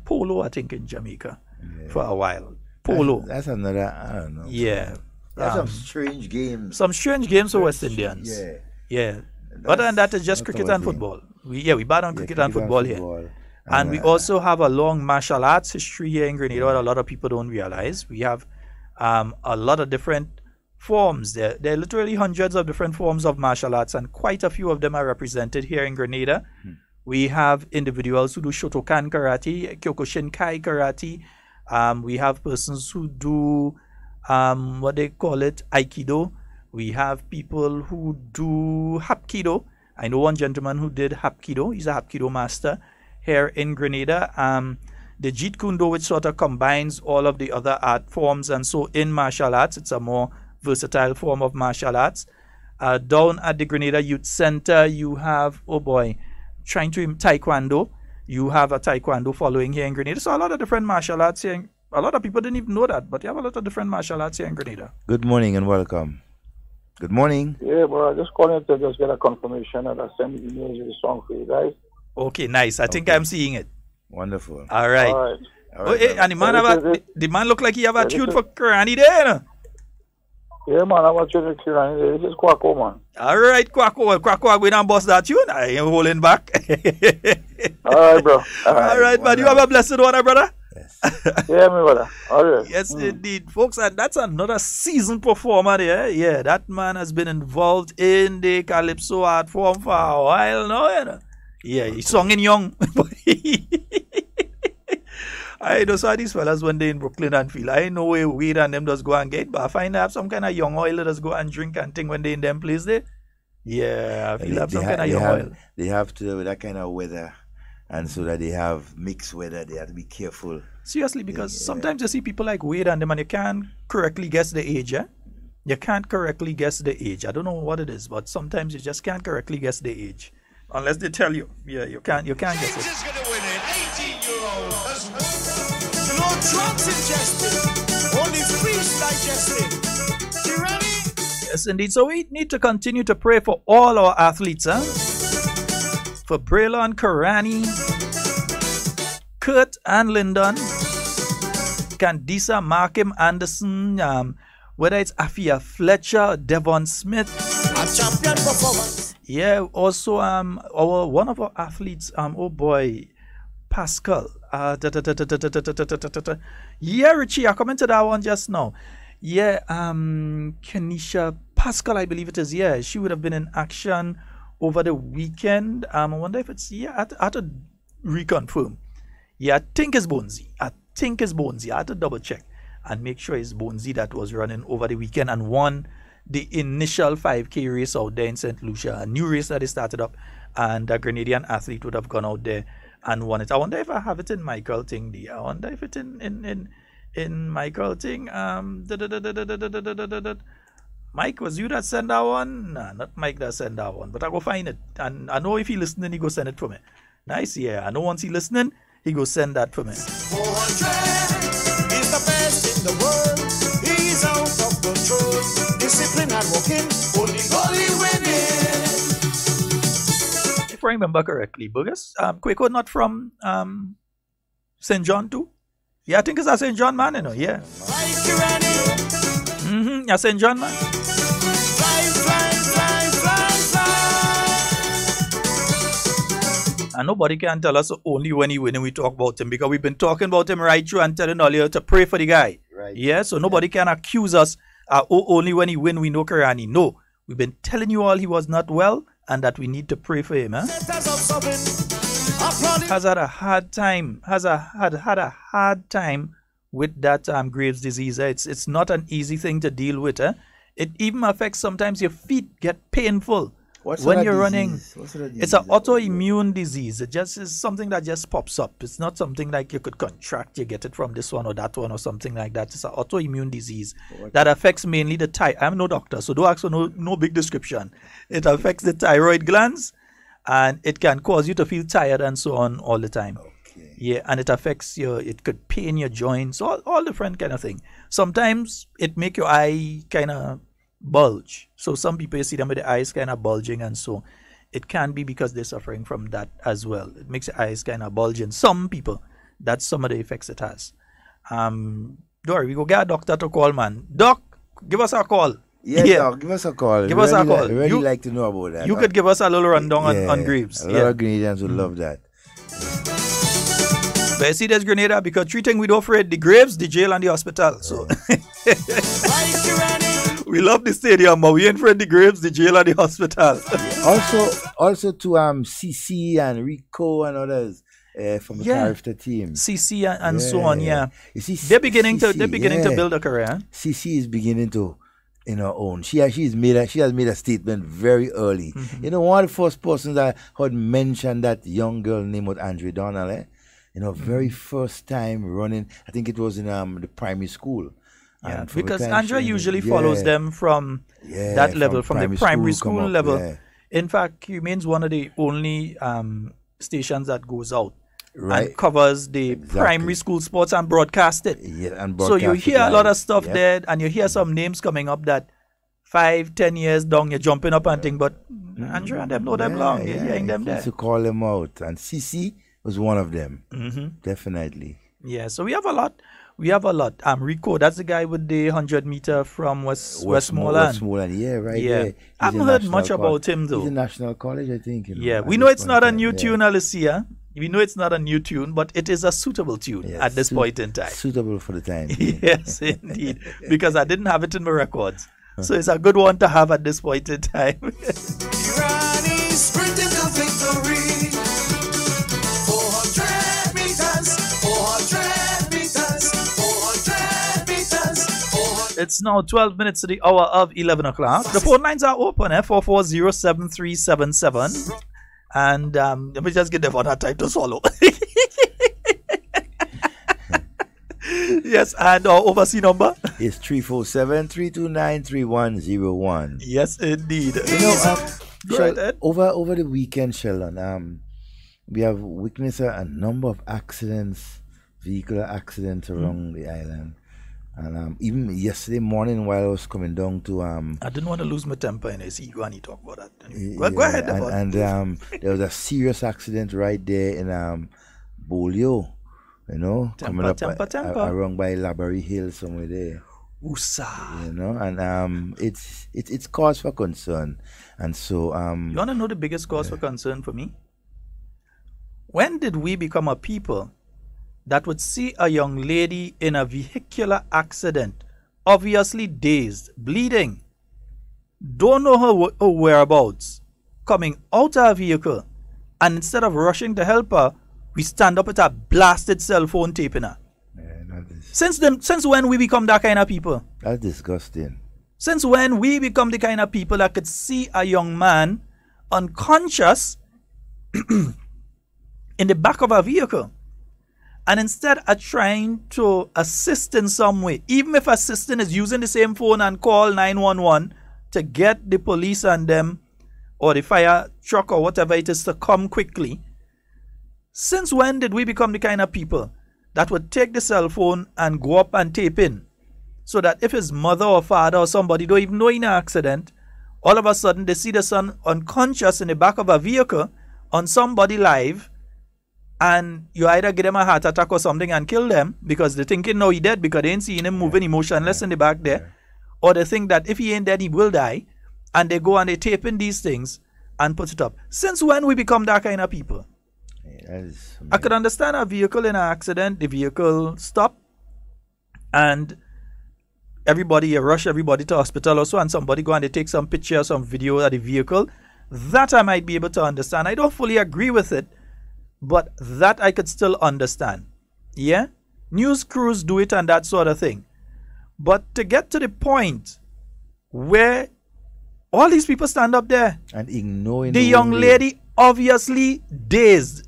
polo, I think, in Jamaica for a while. Polo.
That's another, I don't know.
Yeah.
There's some strange games.
Some strange games for West Indians. Yeah. Other than that, it's just cricket and football. We bad on cricket and football here. And we also have a long martial arts history here in Grenada, what a lot of people don't realize. We have a lot of different forms. There are literally hundreds of different forms of martial arts, and quite a few of them are represented here in Grenada. We have individuals who do Shotokan karate, Kyokushinkai karate. We have persons who do what they call it, Aikido. We have people who do Hapkido. I know one gentleman who did Hapkido. He's a Hapkido master here in Grenada. The Jeet Kune Do, which sort of combines all of the other art forms, and so in martial arts, it's a more versatile form of martial arts. Down at the Grenada Youth Center, you have, Taekwondo. You have a Taekwondo following here in Grenada. So a lot of different martial arts here. A lot of people didn't even know that, but you have a lot of different martial arts here in Grenada.
Good morning and welcome. Good morning.
Yeah, bro, I just calling to just get a confirmation that I send emails with the song for you guys.
Okay, nice. I think I'm seeing it.
Wonderful.
All right. And the man look like he have a tune for Kirani there, no?
Yeah, man, I'm a tune for Kirani. This is Kwako, man.
All right, Kwako. Kwako, I'm going to bust that tune. I ain't holding back.
All right, bro.
All right, man. You have a blessed one, brother.
Yes.
Yeah, my brother. All right.
Yes, indeed, folks, and that's another seasoned performer there. Yeah, that man has been involved in the calypso art form for a while now. You know? Yeah, he's singing young. I know some of these fellas when they in Brooklyn and feel I know where weed and them just go and get, but I find they have some kind of young oil that just go and drink and thing when they in them place there. Yeah, I feel have some kind of young oil.
They have to with that kind of weather, and so that they have mixed weather, they have to be careful.
Seriously, because sometimes you see people like Wade and them and you can't correctly guess the age, eh? You can't correctly guess the age. I don't know what it is, but sometimes you just can't correctly guess the age. Unless they tell you. Yeah, you can't guess it.
Is gonna win it. 18-year-old. No drugs ingested. Only fish digested. You ready?
Yes, indeed. So we need to continue to pray for all our athletes, huh? For Braylon Karani, Kurt and Lyndon, Candice Markham Anderson, whether it's Afia Fletcher, Devon Smith.
A champion performance.
Yeah, also one of our athletes, oh boy, Pascal. Yeah, Richie, I commented that one just now. Yeah, Kenisha Pascal, I believe it is. Yeah, she would have been in action over the weekend. I wonder if it's, I had to reconfirm. Yeah, I think it's Bonzi. I had to double check and make sure it's Bonzi that was running over the weekend and won the initial 5K race out there in St. Lucia, a new race that they started up, and a Grenadian athlete would have gone out there and won it. I wonder if I have it in Michael Ting. I wonder if it's in Michael Ting. Mike, was you that sent that one? Nah, not Mike that sent that one, but I go find it. And I know if he listening, he go send it for me. Nice, yeah. I know once he listening, he go send that for me.
400 is the best in the world. He's out of control. Discipline and walking, only winning.
If I remember correctly, Burgess, Quaco not from St. John too? Yeah, I think it's a St. John man, you know, yeah. Yeah, St. John man. And nobody can tell us only when he win and we talk about him, because we've been talking about him right through and telling earlier to pray for the guy.
Right.
Yeah, so nobody can accuse us only when he win we know Karani. No, we've been telling you all he was not well and that we need to pray for him. Has had a hard time. Had a hard time with that Graves' disease. It's not an easy thing to deal with. It even affects sometimes your feet get painful when you're running. It's an autoimmune disease. It just is something that just pops up. It's not something like you could contract. You get it from this one or that one or something like that. It's an autoimmune disease that affects mainly the thyroid. I'm no doctor, so don't ask for no big description. It affects the thyroid glands, and it can cause you to feel tired and so on all the time. Okay. Yeah, and it affects it could pain your joints, all different kind of thing. Sometimes it make your eye kind of bulge. So some people, you see them with the eyes kind of bulging, and so it can be because they're suffering from that as well. It makes the eyes kind of bulging. Some people, that's some of the effects it has. Don't worry, we go get a doctor to call, man. Doc, give us a call.
Yeah, Doc, give us a call.
Give us a call.
Really like to know about that.
You could give us a little rundown on Graves.
A lot of Grenadians would love that.
But you see, there's Grenada, because three things we don't afraid: the Graves, the jail, and the hospital. So we love the stadium, but we ain't afraid the Graves, the jail, and the hospital.
also to CC and Rico and others from the character team.
CC and so on. Yeah, you see, they're beginning to build a career.
CC is beginning to own. She has made a statement very early. Mm-hmm. One of the first persons I heard mention that young girl named was Andre Donald. Very first time running. I think it was in the primary school.
Yeah, because Andrea usually follows them from that level, from the primary school level. Yeah. In fact, he remains one of the only stations that goes out and covers the primary school sports and broadcast it.
Yeah, and
so you hear a lot of stuff there, and you hear some names coming up that 5-10 years down, you're jumping up and thing, but Andrea and them know them long. You're hearing them there.
To call them out, and CC was one of them. Definitely.
Yeah, so we have a lot. Rico, that's the guy with the 100 meter from Westmoreland.
Westmoreland, yeah, right.
Yeah. I haven't heard much about him though.
He's a national college, I think.
We know it's not a new tune, Alicia. We know it's not a new tune, but it is a suitable tune at this point in time.
Suitable for the time.
Yes, indeed. Because I didn't have it in my records. So it's a good one to have at this point in time.
Kirani sprinting to victory. 400 meters, 400 meters, 400 meters, 400.
It's now 12 minutes to the hour of 11 o'clock. The phone lines are open, 440-7377. And let me just give them that time to swallow. Yes, and our overseas number
is 347-329-3101.
Yes, indeed.
You know, over the weekend, Sheldon, we have witnessed a number of accidents, vehicular accidents around the island. And even yesterday morning while I was coming down to
I didn't want to lose my temper and I see you and you talk about that.
Go ahead. And there was a serious accident right there in Bolio, you know, coming up around by Labary Hill somewhere there.
Usa.
You know, and it's cause for concern. And so
you wanna know the biggest cause for concern for me? When did we become a people that would see a young lady in a vehicular accident, obviously dazed, bleeding, don't know her whereabouts, coming out of her vehicle, and instead of rushing to help her, we stand up with a blasted cell phone taping her? Since when we become that kind of people?
That's disgusting.
Since when we become the kind of people that could see a young man unconscious in the back of a vehicle, and instead of trying to assist in some way, even if assisting is using the same phone and call 911 to get the police and them or the fire truck or whatever it is to come quickly, since when did we become the kind of people that would take the cell phone and go up and tape in so that if his mother or father or somebody don't even know in an accident, all of a sudden they see the son unconscious in the back of a vehicle on somebody live, and you either give them a heart attack or something and kill them because they're thinking, no, he dead because they ain't seeing him moving emotionless in the back there. Or they think that if he ain't dead, he will die. And they go and they tape in these things and put it up. Since when we become that kind of people? I could understand a vehicle in an accident, the vehicle stopped, and everybody rush everybody to hospital or so, and somebody go and they take some picture, some video of the vehicle. That I might be able to understand. I don't fully agree with it, but that I could still understand. Yeah? News crews do it and that sort of thing. But to get to the point where all these people stand up there
and ignoring
the young lady, obviously dazed,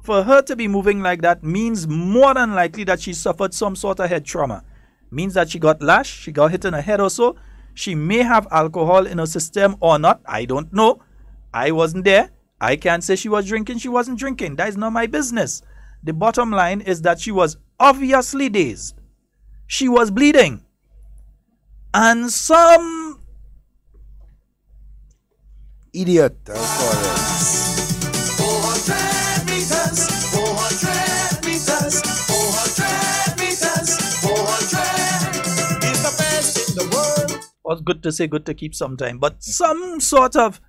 for her to be moving like that means more than likely that she suffered some sort of head trauma. Means that she got lashed, she got hit in her head or so. She may have alcohol in her system or not. I don't know. I wasn't there. I can't say she was drinking, she wasn't drinking. That is not my business. The bottom line is that she was obviously dazed. She was bleeding. And some
idiot,
400 meters, 400 meters, 400 meters, 400 is the best in the world.
Was good to say, good to keep some time, but some sort of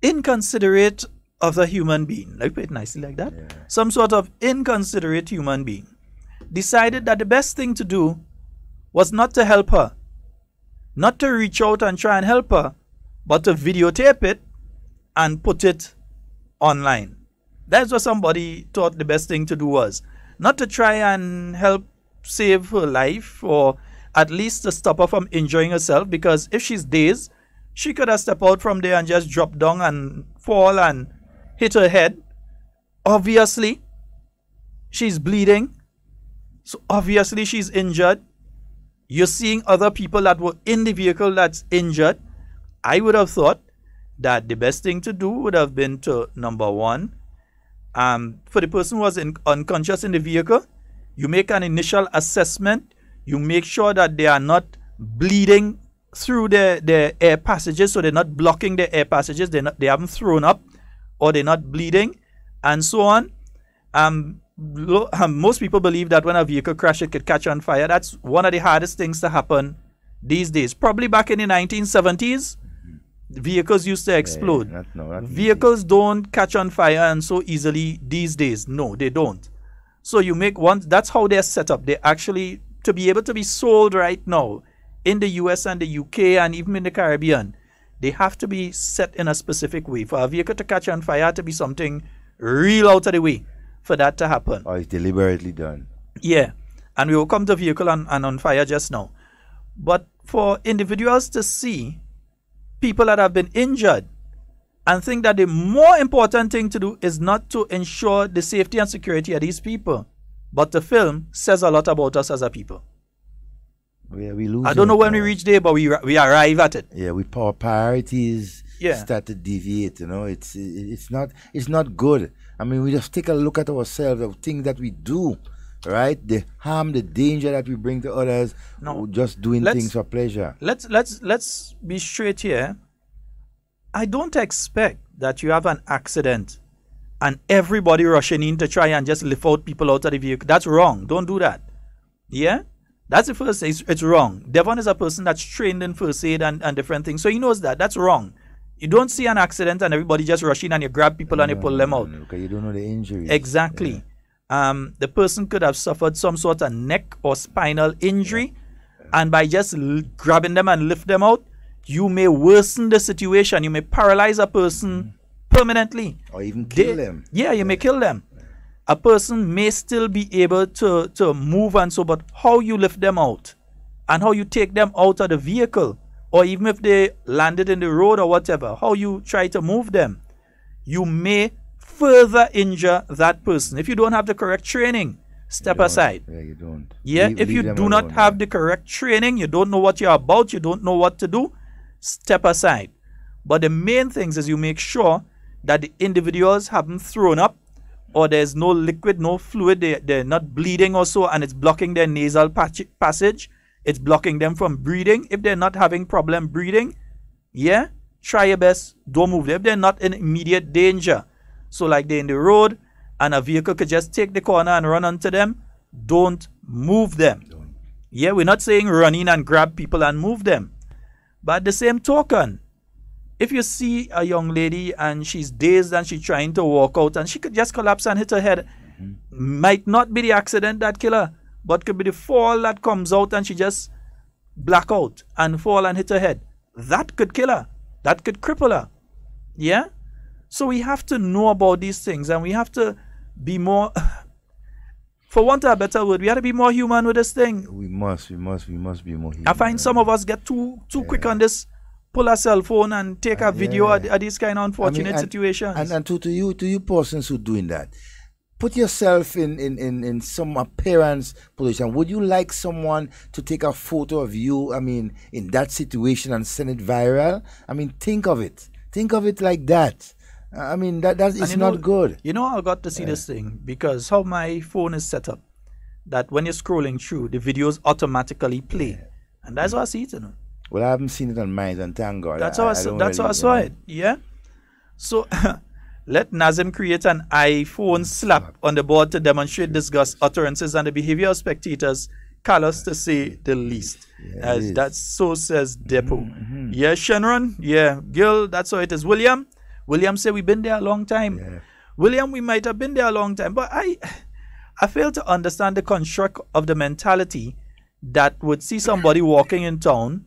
inconsiderate of the human being, like put it nicely like that, some sort of inconsiderate human being decided that the best thing to do was not to help her, not to reach out and try and help her, but to videotape it and put it online. That's what somebody thought the best thing to do was. Not to try and help save her life or at least to stop her from injuring herself, because if she's dazed, she could have stepped out from there and just dropped down and fall and hit her head. Obviously, she's bleeding. So obviously she's injured. You're seeing other people that were in the vehicle that's injured. I would have thought that the best thing to do would have been to, number one, for the person who was unconscious in the vehicle, you make an initial assessment. You make sure that they are not bleeding through the air passages, so they're not blocking the air passages, they haven't thrown up, or they're not bleeding, and so on. Most people believe that when a vehicle crashes, it could catch on fire. That's one of the hardest things to happen these days. Probably back in the 1970s, vehicles used to explode.
Not
Vehicles don't catch on fire and so easily these days. No, they don't. So you make one, that's how they're set up. They actually, to be able to be sold right now in the US and the UK and even in the Caribbean, they have to be set in a specific way. For a vehicle to catch on fire, to be something real out of the way for that to happen.
Or it's deliberately done.
Yeah. And we will come to vehicle and on fire just now. But for individuals to see people that have been injured and think that the more important thing to do is not to ensure the safety and security of these people, but the film says a lot about us as a people.
Yeah, we lose.
I don't know when we reach there, but we arrive at it.
Yeah, our priorities start to deviate. You know, it's not good. I mean, we just take a look at ourselves, of things that we do, right? The harm, the danger that we bring to others. No, just doing things for pleasure.
Let's be straight here. I don't expect that you have an accident and everybody rushing in to try and just lift out people out of the vehicle. That's wrong. Don't do that. Yeah? That's the first thing. It's wrong. Devon is a person that's trained in first aid and different things. So he knows that. That's wrong. You don't see an accident and everybody just rush in and you grab people and you pull them out.
Because you don't know the injury.
Exactly. Yeah. The person could have suffered some sort of neck or spinal injury. And by just grabbing them and lift them out, you may worsen the situation. You may paralyze a person permanently.
Or even kill them.
Yeah, you may kill them. A person may still be able to move and so, but how you lift them out and how you take them out of the vehicle, or even if they landed in the road or whatever, how you try to move them, you may further injure that person. If you don't have the correct training, step aside.
Yeah, you don't.
Yeah, if you do not have the correct training, you don't know what you're about, you don't know what to do, step aside. But the main things is you make sure that the individuals haven't thrown up, or there's no liquid, no fluid, they're not bleeding or so, and it's blocking their nasal passage. It's blocking them from breathing. If they're not having problem breathing, yeah, try your best, don't move them. If they're not in immediate danger, so like they're in the road and a vehicle could just take the corner and run onto them, don't move them. Yeah, we're not saying run in and grab people and move them. But at the same token, if you see a young lady and she's dazed and she's trying to walk out and she could just collapse and hit her head, might not be the accident that kill her, but could be the fall that comes out and she just black out and fall and hit her head. That could kill her. That could cripple her. Yeah? So we have to know about these things and we have to be more, for want of a better word, we have to be more human with this thing.
We must be more human.
I find some of us get too quick on this, pull a cell phone and take a video of these kind of unfortunate situations.
And to you persons who doing that, put yourself in some parent's position. Would you like someone to take a photo of you, I mean, in that situation and send it viral? I mean, think of it. Think of it like that. I mean, that is not good.
You know, I got to see this thing because how my phone is set up, that when you're scrolling through, the videos automatically play. And that's how I see it, you know.
Well, I haven't seen it on mine, and thank God.
That's how I saw it. Yeah. So let Nazim create an iPhone slap on the board to demonstrate disgust, utterances, and the behavior of spectators, callous to say the least.
Yeah,
that's so says Depo. Yeah, Shenron. Yeah, Gil. That's how it is. William said we've been there a long time.
Yeah.
William, we might have been there a long time, but I fail to understand the construct of the mentality that would see somebody walking in town,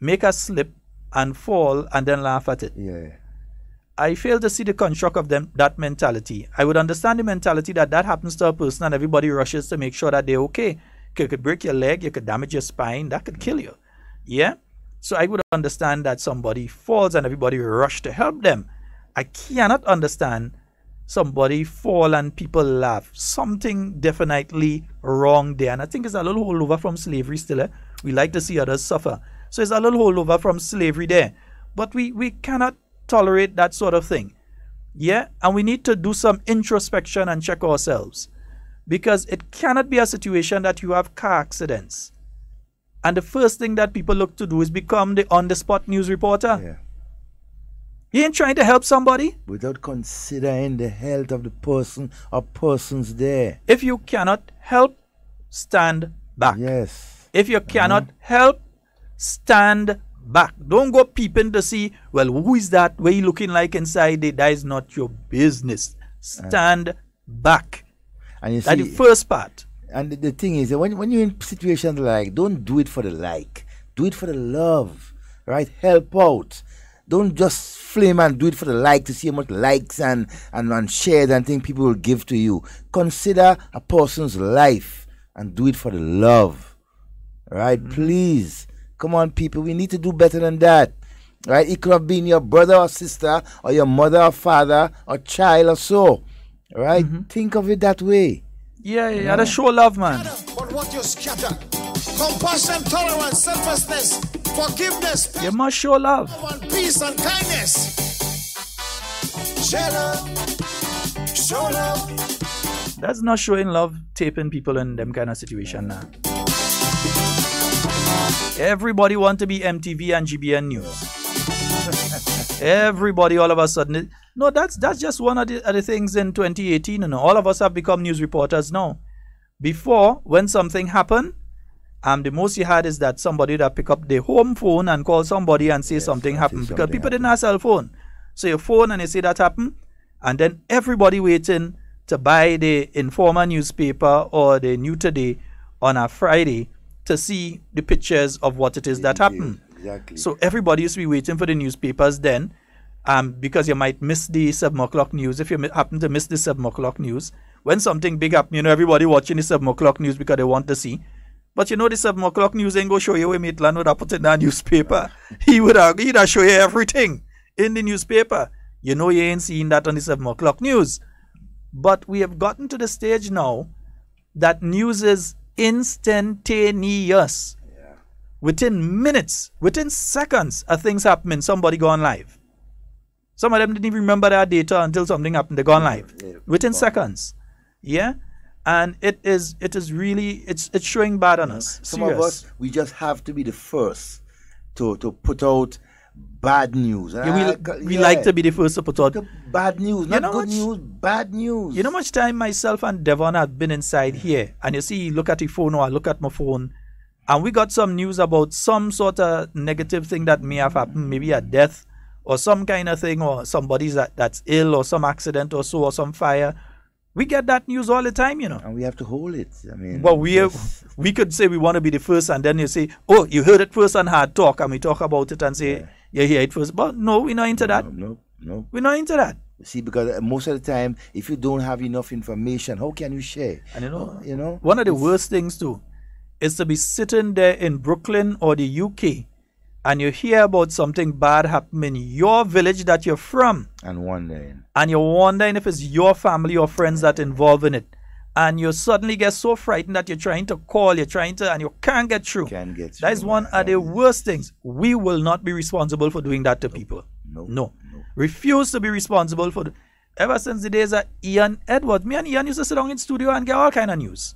make a slip and fall and then laugh at it.
Yeah.
I fail to see the construct of that mentality. I would understand the mentality that happens to a person and everybody rushes to make sure that they're okay. You could break your leg, you could damage your spine, that could kill you. Yeah? So I would understand that somebody falls and everybody rush to help them. I cannot understand somebody fall and people laugh. Something definitely wrong there. And I think it's a little holdover from slavery still. Eh? We like to see others suffer. So it's a little holdover from slavery there. But we cannot tolerate that sort of thing. Yeah? And we need to do some introspection and check ourselves. Because it cannot be a situation that you have car accidents. And the first thing that people look to do is become the on-the-spot news reporter.
Yeah.
You ain't trying to help somebody?
Without considering the health of the person or persons there.
If you cannot help, stand back.
Yes.
If you cannot help, stand back. Don't go peeping to see, well, who is that? What he looking like inside it? That is not your business. Stand back.
And you
that's
see,
the first part.
And the thing is, when you're in situations like, don't do it for the like. Do it for the love, right? Help out. Don't just flame and do it for the like to see how much likes and shares and things people will give to you. Consider a person's life and do it for the love, right? Please. Come on, people. We need to do better than that, right? It could have been your brother or sister or your mother or father or child or so, right? Think of it that way.
Yeah, gotta show love, man.
But what you scatter? Compassion, tolerance, selflessness, forgiveness,
you must show love.
Peace and kindness. Share love. Show love.
That's not showing love, taping people in them kind of situation now. Everybody want to be MTV and GBN News. Everybody all of a sudden. No, that's just one of the things in 2018. You know, all of us have become news reporters now. Before, when something happened, the most you had is that somebody that pick up the home phone and call somebody and say something happened. Because people didn't have cell phone. So you phone and you say that happened. And then everybody waiting to buy the Informer newspaper or the New Today on a Friday to see the pictures of what it is that happened.
Exactly.
So everybody used to be waiting for the newspapers then, because you might miss the 7 o'clock news. If you happen to miss the 7 o'clock news, when something big happens, you know, everybody watching the 7 o'clock news because they want to see. But you know, the 7 o'clock news ain't go show you where Maitland would have put in that newspaper. He'd have show you everything in the newspaper. You know, you ain't seeing that on the 7 o'clock news. But we have gotten to the stage now that news is instantaneous. Within minutes, within seconds, things happening, somebody gone live. Some of them didn't even remember their data until something happened. They gone live within seconds. Yeah, and it is really it's showing bad on us.
Some of us, we just have to be the first to put out bad news.
We like to be the first to put out
the bad news, not good news, bad news.
You know how much time myself and Devon have been inside here, and you see, look at your phone or I look at my phone, and we got some news about some sort of negative thing that may have happened, maybe a death or some kind of thing, or somebody that's ill or some accident or so, or some fire. We get that news all the time, you know.
And we have to hold it. I mean,
well, we could say we want to be the first, and then you say, oh, you heard it first on Hard Talk, and we talk about it and say, you hear it first. But no, we're not into that.
No.
We're not into that.
See, because most of the time, if you don't have enough information, how can you share?
And you know, one of the worst things too is to be sitting there in Brooklyn or the UK, and you hear about something bad happening in your village that you're from,
and wondering,
you're wondering if it's your family or friends that involved in it, and you suddenly get so frightened that you're trying to call, and you can't get through. That is one of the worst things. We will not be responsible for doing that to people. No. Refuse to be responsible for ever since the days of Ian Edwards. Me and Ian used to sit down in studio and get all kind of news.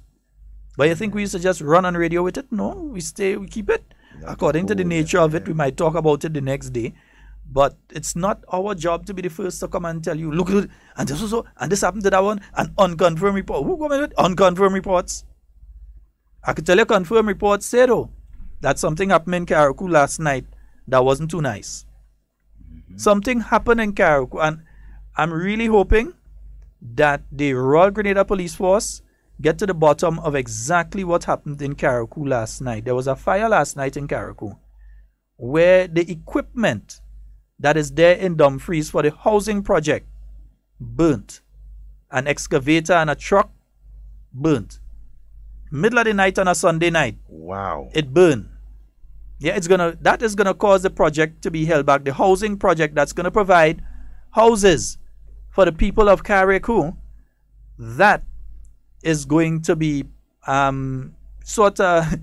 But you think we used to just run on radio with it? No, we keep it. According to the nature of it, we might talk about it the next day. But it's not our job to be the first to come and tell you, look, and this was so, and this happened to that one, and unconfirmed report. Who come with unconfirmed reports? I could tell you confirmed reports say though that something happened in Carriacou last night that wasn't too nice. Something happened in Carriacou, and I'm really hoping that the Royal Grenada Police Force get to the bottom of exactly what happened in Carriacou last night. There was a fire last night in Carriacou where the equipment that is there in Dumfries for the housing project burnt. An excavator and a truck burnt. Middle of the night on a Sunday night.
Wow.
It burned. Yeah, that is gonna cause the project to be held back. The housing project that's gonna provide houses for the people of Carriacou, that is going to be sort of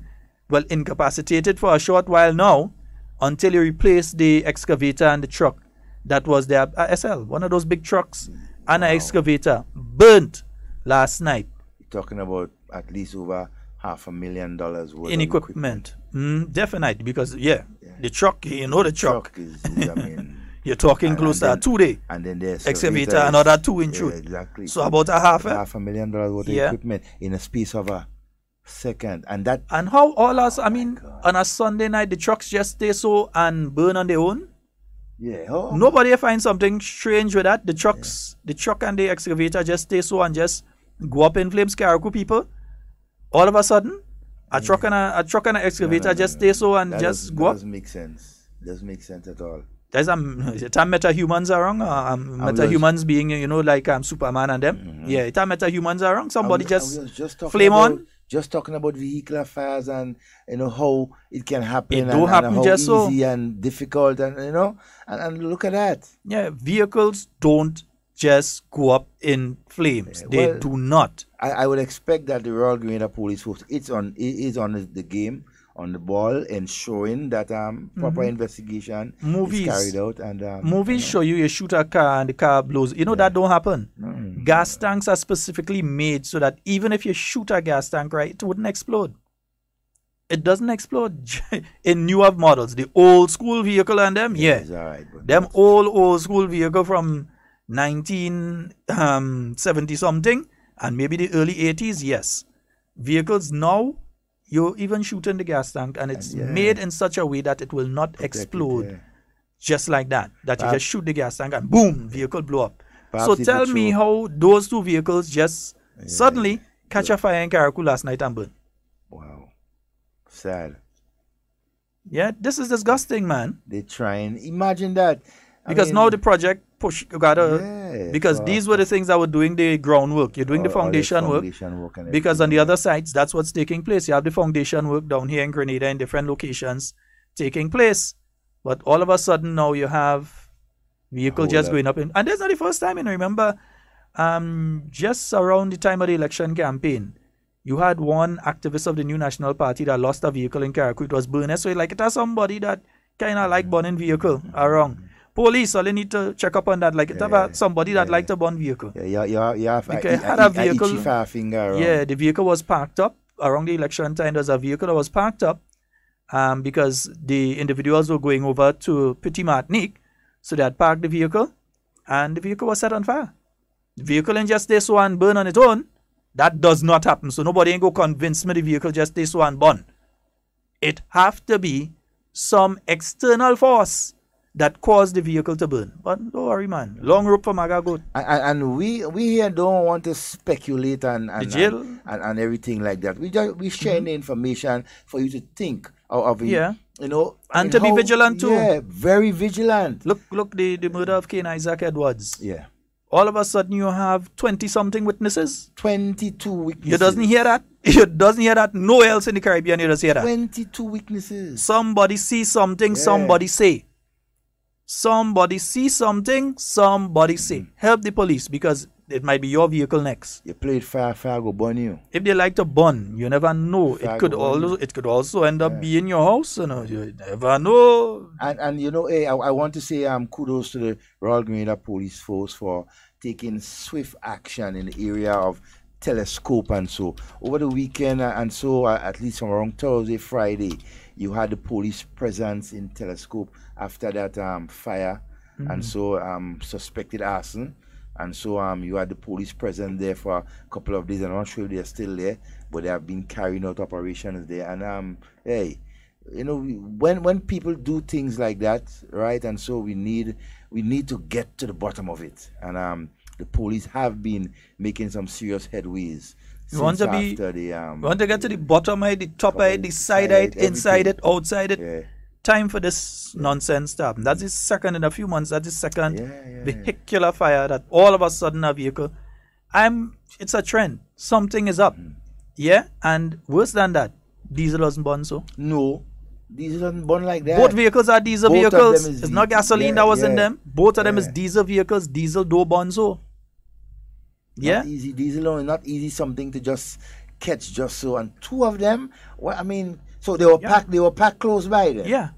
incapacitated for a short while now, until you replace the excavator and the truck that was there. SL, one of those big trucks, and an excavator burnt last night.
You're talking about at least over $500,000 worth
in
of
equipment. Definitely, because the truck, the truck
is, I mean,
you're talking close to 2 days.
And then there's
excavator, another 2 inch.
Exactly.
So about $500,000
worth of equipment in a space of Second, and that.
And how all us, I mean, on a Sunday night, the trucks just stay so and burn on their own.
Yeah.
Nobody finds something strange with that. The truck and the excavator just stay so and just go up in flames. Karaku people, all of a sudden, a truck and an excavator just stay so and just go up.
Doesn't make sense. Doesn't make sense at all.
There's meta-humans are wrong. Meta-humans being, like Superman and them. Yeah, meta-humans are wrong. Somebody just flame on.
Just talking about vehicular fires and how it can happen.
It do happen
how
just
easy
so.
and difficult and and look at that.
Yeah, vehicles don't just go up in flames. They do not.
I would expect that the Royal Grenada Police Force is on the game, on the ball, ensuring that proper investigation is carried out. And
movies show you shoot a car and the car blows. That don't happen. Gas tanks are specifically made so that even if you shoot a gas tank, right, it wouldn't explode. It doesn't explode in newer models. The old school vehicle and them, them old school vehicle from 1970 something and maybe the early 80s, yes. Vehicles now, you're even shooting the gas tank and it's made in such a way that it will not explode just like that. That you just shoot the gas tank and boom, vehicle blow up. So tell me how those two vehicles just suddenly catch a fire in Karaku last night and burn.
Wow. Sad.
Yeah, this is disgusting, man.
They try and imagine that.
Because now the project because these were the things that were doing the groundwork. You're doing the foundation work because on the other sides, that's what's taking place. You have the foundation work down here in Grenada in different locations taking place. But all of a sudden now you have vehicle just going up and that's not the first time. And remember, just around the time of the election campaign, you had one activist of the New National Party that lost a vehicle in Karaku. It was burned. So it has somebody that kind of like burning vehicle around. Police, all they need to check up on that. Like it have somebody that like to burn vehicle. Had a vehicle. The vehicle was parked up around the election time. There's a vehicle that was parked up because the individuals were going over to Petit Martinique. So they had parked the vehicle and the vehicle was set on fire. The vehicle ain't just stay so and burn on its own. That does not happen. So nobody ain't go convince me the vehicle just stay so and burn. It have to be some external force that caused the vehicle to burn. But don't worry, man. Long rope for Maga goat.
And we here don't want to speculate and everything like that. We sharing the information for you to think of it.
And to be vigilant too.
Yeah, very vigilant.
Look, the murder of Cain Isaac Edwards.
Yeah.
All of a sudden you have 20-something witnesses.
22 witnesses.
You doesn't hear that? You doesn't hear that? Nowhere else in the Caribbean you just hear that.
22 witnesses.
Somebody see something, somebody say. Somebody see something, somebody say. Help the police because it might be your vehicle next.
You played fire go burn you.
If they like to burn, you never know. It could also end up being your house. You never know.
And I want to say kudos to the Royal Grenada Police Force for taking swift action in the area of Telescope and so over the weekend and so at least from around Thursday, Friday, you had the police presence in Telescope after that fire and so suspected arson. And so you had the police present there for a couple of days. I'm not sure if they're still there, but they have been carrying out operations there. And when people do things like that, right? And so we need to get to the bottom of it. And the police have been making some serious headways.
You want to get to the bottom, the top, the side, inside it, outside it.
Yeah.
Time for this nonsense to happen. That's the second in a few months. That's the second vehicular fire that all of a sudden a vehicle. It's a trend. Something is up. Yeah, and worse than that, diesel doesn't burn so.
No, diesel doesn't burn like that.
Both vehicles are diesel vehicles. It's not gasoline that was in them. Both of them is diesel vehicles. Diesel do burn so. Yeah,
not easy diesel. Not easy something to just catch just so. And two of them. Well, I mean. So they were packed. They were packed close by then.
Yeah.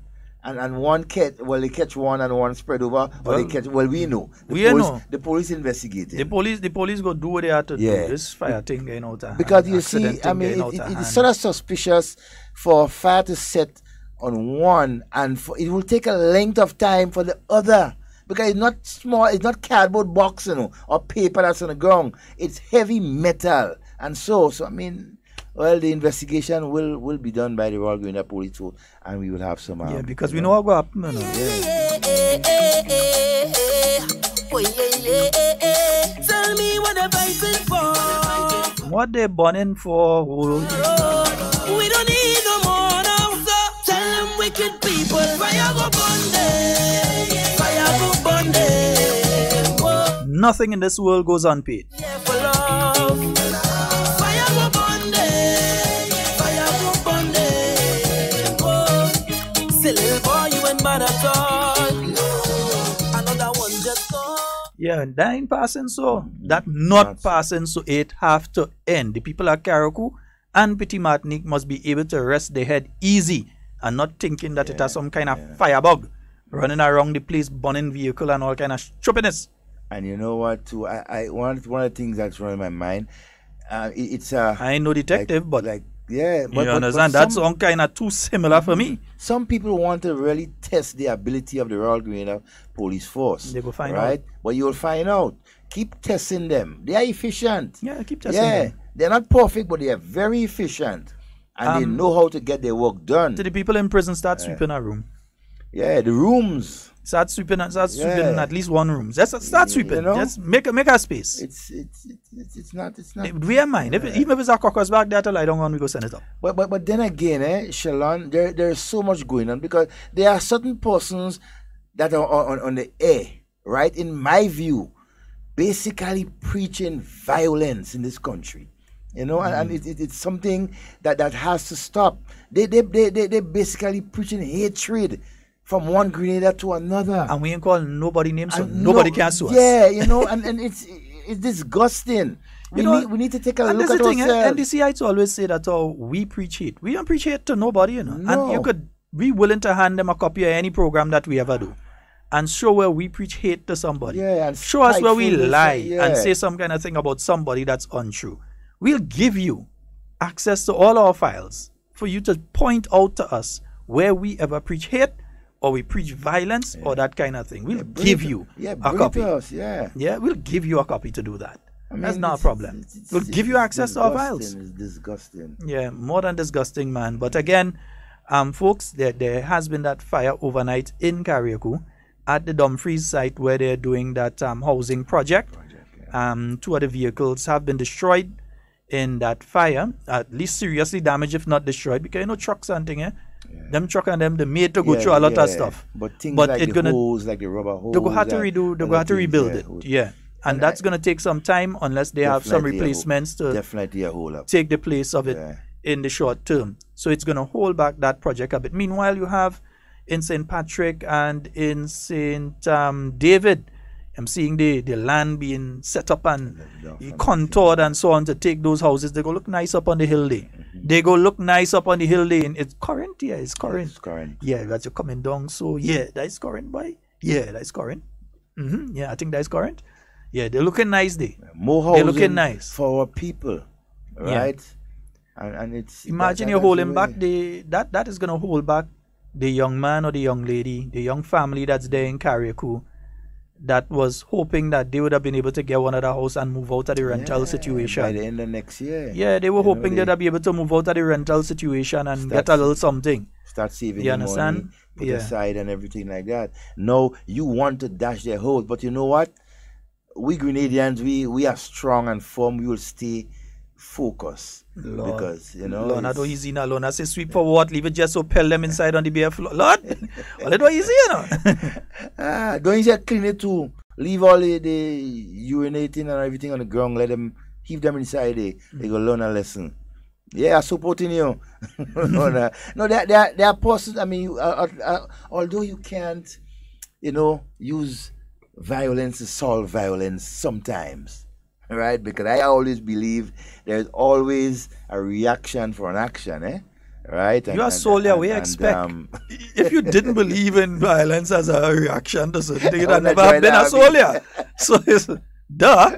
And one catch. Well, they catch one and one spread over. Or they catch. Well, we know. The police investigated.
The police go do what they have to do. This fire thing going out.
Because you see, I mean, it's sort of suspicious for a fire to set on one, and it will take a length of time for the other. Because it's not small. It's not cardboard box, or paper that's on the ground. It's heavy metal, and so I mean. well, the investigation will be done by the Royal Grenada Police Force, and we will have some.
Yeah, because we know what will happen. You know.
Tell me what they're fighting for.
What they're burning for?
We don't need no more now. So tell them wicked people, fire go burn them. Fire go burn them. Whoa.
Nothing in this world goes unpaid.
Yeah, for love. Fire go burn them. Fire go burn them. Whoa. Say little boy, you ain't mad at all. Another one just gone.
Yeah, that ain't passing so. That not passing so. It have to end. The people at Carriacou and Petit Martinique must be able to rest their head easy and not thinking that it has some kind of firebug running around the place, burning vehicle and all kind of stupidness.
And you know what? Too, I one of the things that's running my mind. It's
I ain't no detective, but
yeah,
you understand? That's some kind of too similar for me.
Some people want to really test the ability of the Royal Grenada Police Force.
They will find
right?
out.
But you'll find out. Keep testing them. They are efficient.
Yeah, keep testing them.
They're not perfect, but they are very efficient. And they know how to get their work done.
To the people in prison, start sweeping a room.
Yeah, the rooms.
Start sweeping at least one room. Just start sweeping. You know? Just make a space.
It's not.
We are mine. Even if it's a cockroach back there to lie down on, we go send it up.
But then again, Sheldon, there's so much going on because there are certain persons that are on the air, right? In my view, basically preaching violence in this country. You know, and it's something that has to stop. They basically preaching hatred from one Grenada to another.
And we ain't calling nobody names, so nobody can sue us.
Yeah, you know, and it's disgusting. We need to take a look at ourselves.
NDCItes always say that we preach hate. We don't preach hate to nobody, you know. No. And you could be willing to hand them a copy of any program that we ever do and show where we preach hate to somebody.
Yeah, and
show us where we lie and say some kind of thing about somebody that's untrue. We'll give you access to all our files for you to point out to us where we ever preach hate or we preach violence or that kind of thing. We'll give you a copy. Yeah, we'll give you a copy to do that. I mean, that's not a problem. We'll give you access to our files.
It's disgusting.
Yeah, more than disgusting, man. But again, folks, there has been that fire overnight in Carriacou at the Dumfries site where they're doing that housing project. Two of the vehicles have been destroyed in that fire, at least seriously damaged, if not destroyed, because you know trucks and thing, them truck and them, they made to go through a lot of stuff.
But things like the hose, like the rubber hose,
they go have to redo, they go have to rebuild it. Yeah. And that's going to take some time unless they have some replacements to take the place of it in the short term. So it's going to hold back that project a bit. Meanwhile, you have in St. Patrick and in St. David, I'm seeing the land being set up and contoured and so on to take those houses. They go look nice up on the hill there. They go look nice up on the hill there. And it's current, it's current.
It's current.
Yeah, that's coming down. So that's current, boy. Yeah, that's current. Yeah, I think that's current. Yeah, they're looking nice there.
More housing they're looking nice for our people, right? Yeah. And it's
imagine you're holding back that is gonna hold back the young man or the young lady, the young family that's there in Carriacou that was hoping that they would have been able to get one of the house and move out of the rental situation
by the end of next year.
Yeah, they were hoping they'd be able to move out of the rental situation and get a little something.
Start saving money, put aside and everything like that. No, you want to dash their house, but you know what? We Grenadians, we are strong and firm. We will stay focused.
Lord.
Because, you know.
Lord, not easy now, Lord. I say sweep for what? Leave it just so pell them inside on the bare floor. Lord, well, it was easy, you know.
Don't you just clean it too. Leave all the urinating and everything on the ground. Let them, keep them inside there. They go learn a lesson. Yeah, supporting you. No, there are persons, I mean, although you can't, you know, use violence to solve violence sometimes, right? Because I always believe there's always a reaction for an action, right?
You are solely away, expect. If you didn't believe in violence as a reaction to something, you'd have never have been a soldier. So it's duh.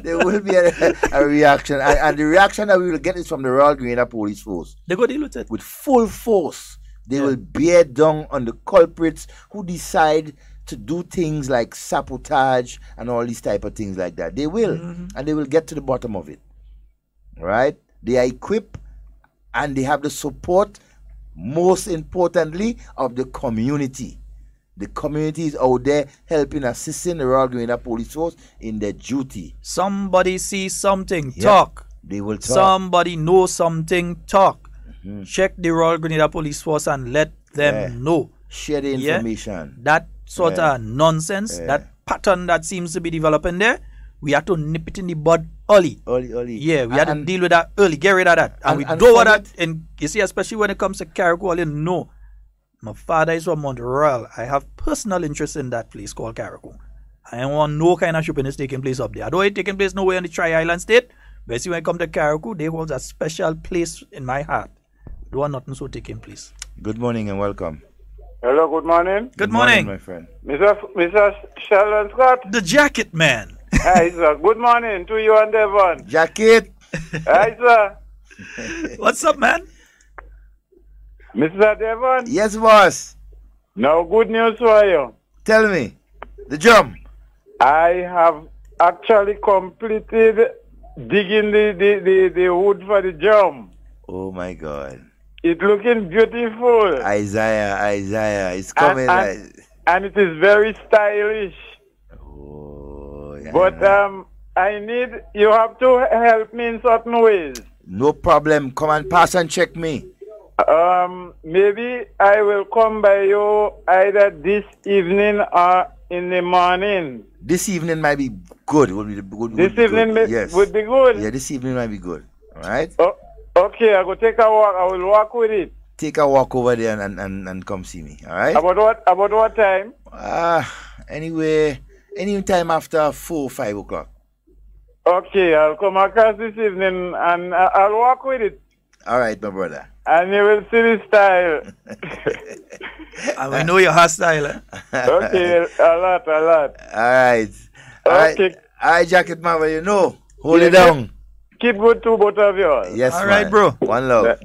There will be a reaction, and the reaction that we will get is from the Royal Grenada Police Force.
They go deal with it
with full force. They will bear down on the culprits who decide to do things like sabotage and all these type of things like that. They will, and they will get to the bottom of it. right? They are equipped and they have the support, most importantly, of the community. The community is out there helping, assisting the Royal Grenada Police Force in their duty.
Somebody see something, talk.
They will talk.
Somebody know something, talk. Check the Royal Grenada Police Force and let them know.
Share the information.
That sort of nonsense, that pattern that seems to be developing there, we have to nip it in the bud early.
Early.
Yeah, we have to deal with that early. Get rid of that. And we don't want that. And you see, especially when it comes to Carriacou, you know, my father is from Montreal. I have personal interest in that place called Carriacou. I don't want no kind of shopping is taking place up there. Although it's taking place nowhere in the Tri-Island state, but see, when it comes to Carriacou, they hold a special place in my heart. Don't want nothing so taking place.
Good morning and welcome.
Hello, good morning.
Good morning,
my friend.
Mr. Sheldon Scott.
The Jacket Man.
Hi, sir. Good morning to you and Devon.
Jacket.
Hi, sir.
What's up, man?
Mr. Devon?
Yes, boss.
Now, good news for you.
Tell me. The jump.
I have actually completed digging the wood for the jump.
Oh, my God.
It's looking beautiful.
Isaiah. It's coming.
And it is very stylish.
Oh, yeah.
But you have to help me in certain ways.
No problem. Come and pass and check me.
Maybe I will come by you either this evening or in the morning.
This evening might be good.
This evening would be good.
Yeah, this evening might be good. All right?
Oh, okay, I go take a walk. I will walk with it.
Take a walk over there and come see me. All right?
About what time?
Anyway, any time after 4 or 5 o'clock.
Okay, I'll come across this evening and I'll walk with it.
All right, my brother.
And you will see the style.
And we know your hairstyle.
Okay, a lot.
All right.
Okay.
All right, Jacket man, well, you know. Hold it down.
Keep good to both of you.
Yes,
all right, bro.
One love.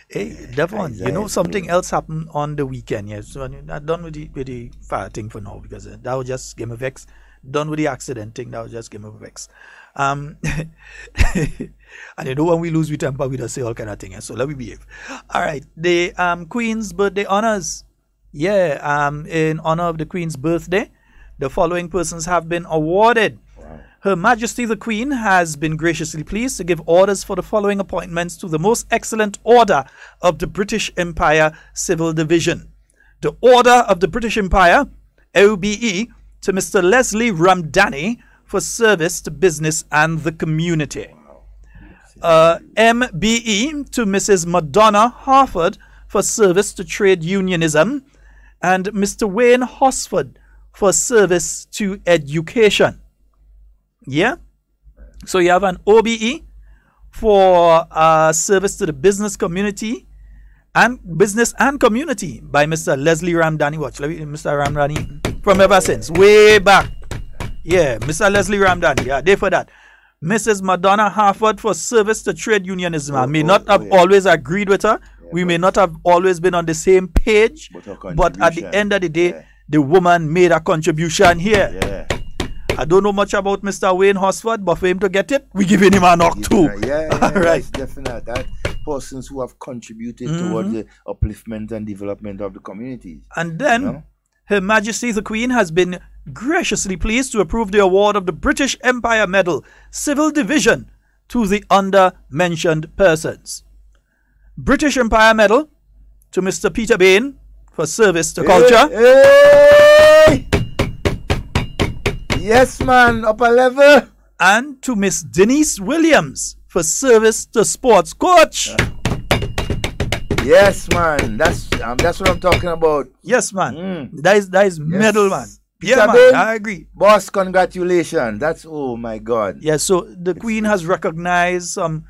Hey, Devon, you know something else happened on the weekend. Yes, so I'm not done with the fire thing for now because that was just game of vex. Done with the accident thing, that was just game of vex. And you know when we lose we temper, we just say all kind of things. So let me behave. All right, the Queen's birthday honors. Yeah, in honor of the Queen's birthday, the following persons have been awarded. Her Majesty the Queen has been graciously pleased to give orders for the following appointments to the Most Excellent Order of the British Empire Civil Division. The Order of the British Empire, OBE, to Mr. Leslie Ramdani for service to business and the community. MBE to Mrs. Madonna Harford for service to trade unionism, and Mr. Wayne Hosford for service to education. Yeah? So you have an OBE for service to the business community and business and community by Mr. Leslie Ramdani. Watch, Mr. Ramdani from ever since, way back. Yeah, Mr. Leslie Ramdani. Yeah, there for that. Mrs. Madonna Harford for service to trade unionism. I may not have always agreed with her. We may not have always been on the same page. But at the end of the day, the woman made a contribution here.
Yeah.
I don't know much about Mr. Wayne Hosford, but for him to get it, we giving him a knock too.
All right. Definitely. That persons who have contributed towards the upliftment and development of the communities.
And then, Her Majesty the Queen has been graciously pleased to approve the award of the British Empire Medal, Civil Division, to the under-mentioned persons. British Empire Medal to Mr. Peter Bain for service to culture.
Hey! Yes, man, upper level.
And to Miss Denise Williams for service to sports coach.
Yes, man. That's what I'm talking about.
Yes, man. That is medal, man.
Peter
Yeah, man.
Bain,
I agree.
Boss, congratulations. That's, oh my God.
Yeah, so the Queen has recognized some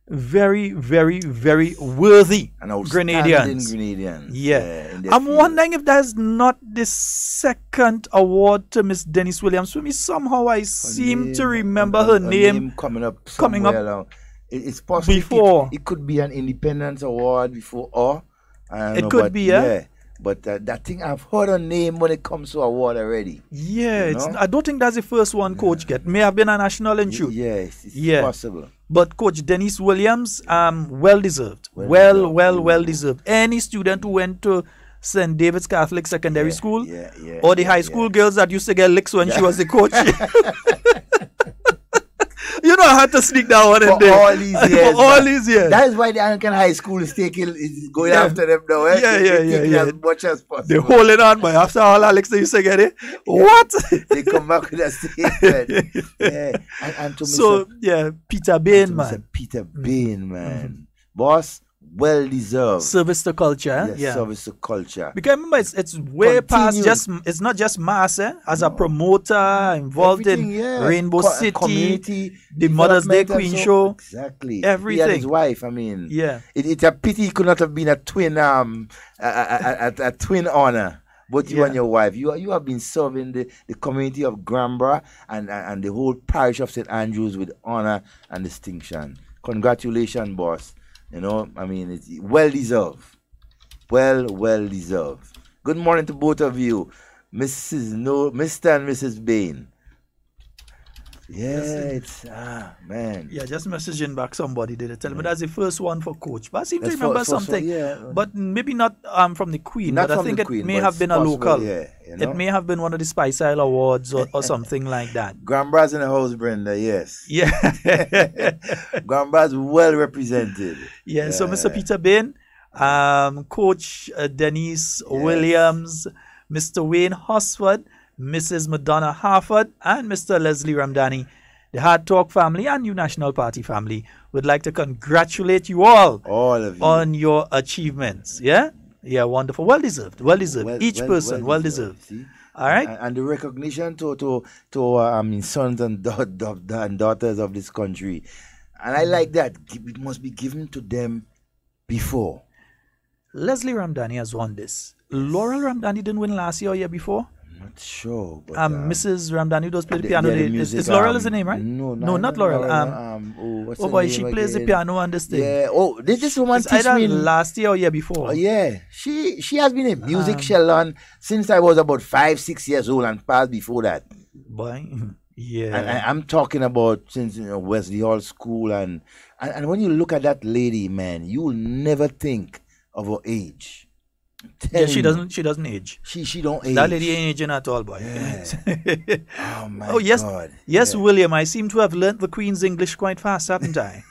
very, very, very worthy Grenadians. Yeah. I'm wondering if that's not the second award to Miss Denise Williams. For me, somehow I seem to remember her name
coming up.
Along.
It's possible.
Before.
It could be an Independence Award before, or
it could be, yeah.
But that thing, I've heard her name when it comes to award already.
Yeah, I don't think that's the first one coach get. May have been a national issue.
Yes, it's possible.
But Coach Dennis Williams, well deserved. Well deserved. Any student who went to St. David's Catholic Secondary School or the high school girls that used to get licks when she was the coach. You know, I had to sneak that one in there.
All these years.
For all these years.
That is why the Anglican High School is going after them now. Eh?
Yeah.
As much as possible.
They're holding on, but after all Alex they used to get it, what?
They come back with a statement. And to
so, Peter Bain, man.
Peter Bain, man. Boss, well deserved.
Service to culture.
Yes, service to culture.
Because remember, it's way past it's not just mass, as a promoter involved in Rainbow City,
community,
the Mother's Day Queen show.
Exactly.
Everything.
He and his wife, I mean. Yeah. It's a pity he could not have been a twin a twin honor. Both you and your wife. You have been serving the community of Granborough and the whole parish of St. Andrews with honor and distinction. Congratulations, boss. You know, I mean, it's well deserved. Well deserved. Good morning to both of you, Mr. and Mrs. Bain. Man.
Yeah, just messaging back somebody did tell me that's the first one for coach. But I seem to remember something. But maybe not from the Queen. But I think it may have been a local. It may have been one of the Spice Isle Awards or something like that.
Granborough's in the house, Brenda, yes.
Yeah.
Granborough's well represented.
Yeah, so Mr. Peter Bain, Coach Denise Williams, Mr. Wayne Hosford, Mrs. Madonna Harford, and Mr. Leslie Ramdani, the Hard Talk family and New National Party family would like to congratulate you all
of you,
on your achievements. Yeah, wonderful, well deserved. Each person well deserved. All right,
and the recognition to sons and daughters of this country, and I like that. It must be given to them before.
Leslie Ramdani has won this. Laurel Ramdani didn't win last year or year before.
Not sure, but
Mrs. Ramdani does play the piano. It's Laurel is the name, right?
No,
not Laurel. She plays the piano on this thing.
Yeah. Oh, this woman
teach me last year or year before.
Oh, yeah. She has been in music, Sheldon, since I was about 5-6 years old and past before that.
Boy, yeah.
And I'm talking about since Wesley Hall School and when you look at that lady, man, you will never think of her age.
Yeah, she doesn't age.
She don't age.
That lady ain't aging at all, boy.
Yeah. Oh my
yes,
God.
Yes, yeah. William, I seem to have learnt the Queen's English quite fast, haven't I?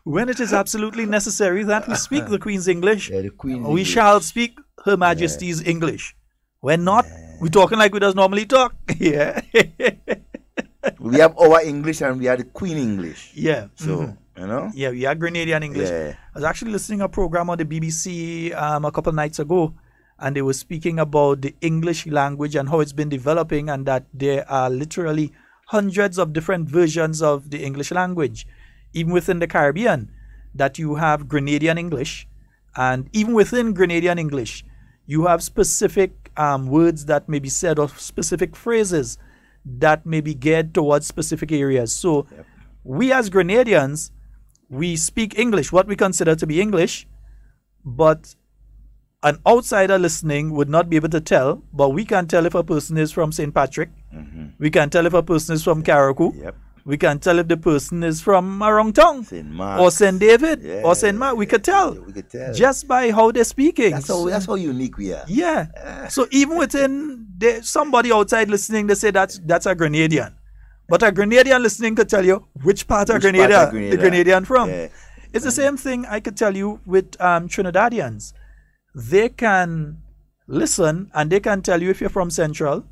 When it is absolutely necessary that we speak the Queen's English, we shall speak Her Majesty's English. When not, we're talking like we does normally talk. Yeah.
We have our English and we have the Queen English.
Yeah.
So, you know?
Yeah, we are Grenadian English.
Yeah.
I was actually listening to a program on the BBC a couple nights ago, and they were speaking about the English language and how it's been developing, and that there are literally hundreds of different versions of the English language. Even within the Caribbean, that you have Grenadian English, and even within Grenadian English, you have specific words that may be said, or specific phrases that may be geared towards specific areas. So we as Grenadians, we speak English, what we consider to be English, but an outsider listening would not be able to tell, but we can tell if a person is from St. Patrick. Mm-hmm. We can tell if a person is from Carriacou.
Yep.
We can tell if the person is from Marongtong or St. David or St. Mark. We could tell.
We could tell
just by how they're speaking.
That's how unique we are.
Yeah. So even within somebody outside listening, they say that's a Grenadian. But a Grenadian listening could tell you which part of Grenada the Grenadian from. Yeah. It's the same thing I could tell you with Trinidadians. They can listen and they can tell you if you're from Central,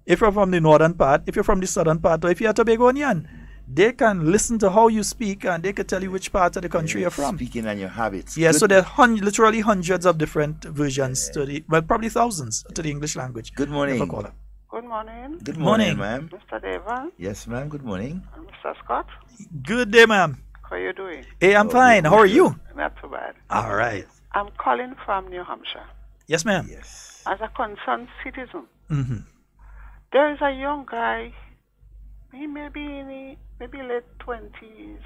if you're from the northern part, if you're from the southern part, or if you're Tobagonian. They can listen to how you speak and they can tell you which part of the country you're from.
Speaking and your habits.
Yeah, so there are literally hundreds of different versions probably thousands to the English language.
Good morning.
Good morning.
Good morning, ma'am.
Mr. Devon.
Yes, ma'am. Good morning.
And Mr. Scott.
Good day, ma'am.
How are you doing?
Hey, I'm fine. How are you?
Not too bad.
All right.
I'm calling from New Hampshire.
Yes, ma'am.
Yes.
As a concerned citizen.
Mm-hmm.
There is a young guy, he may be in maybe late 20s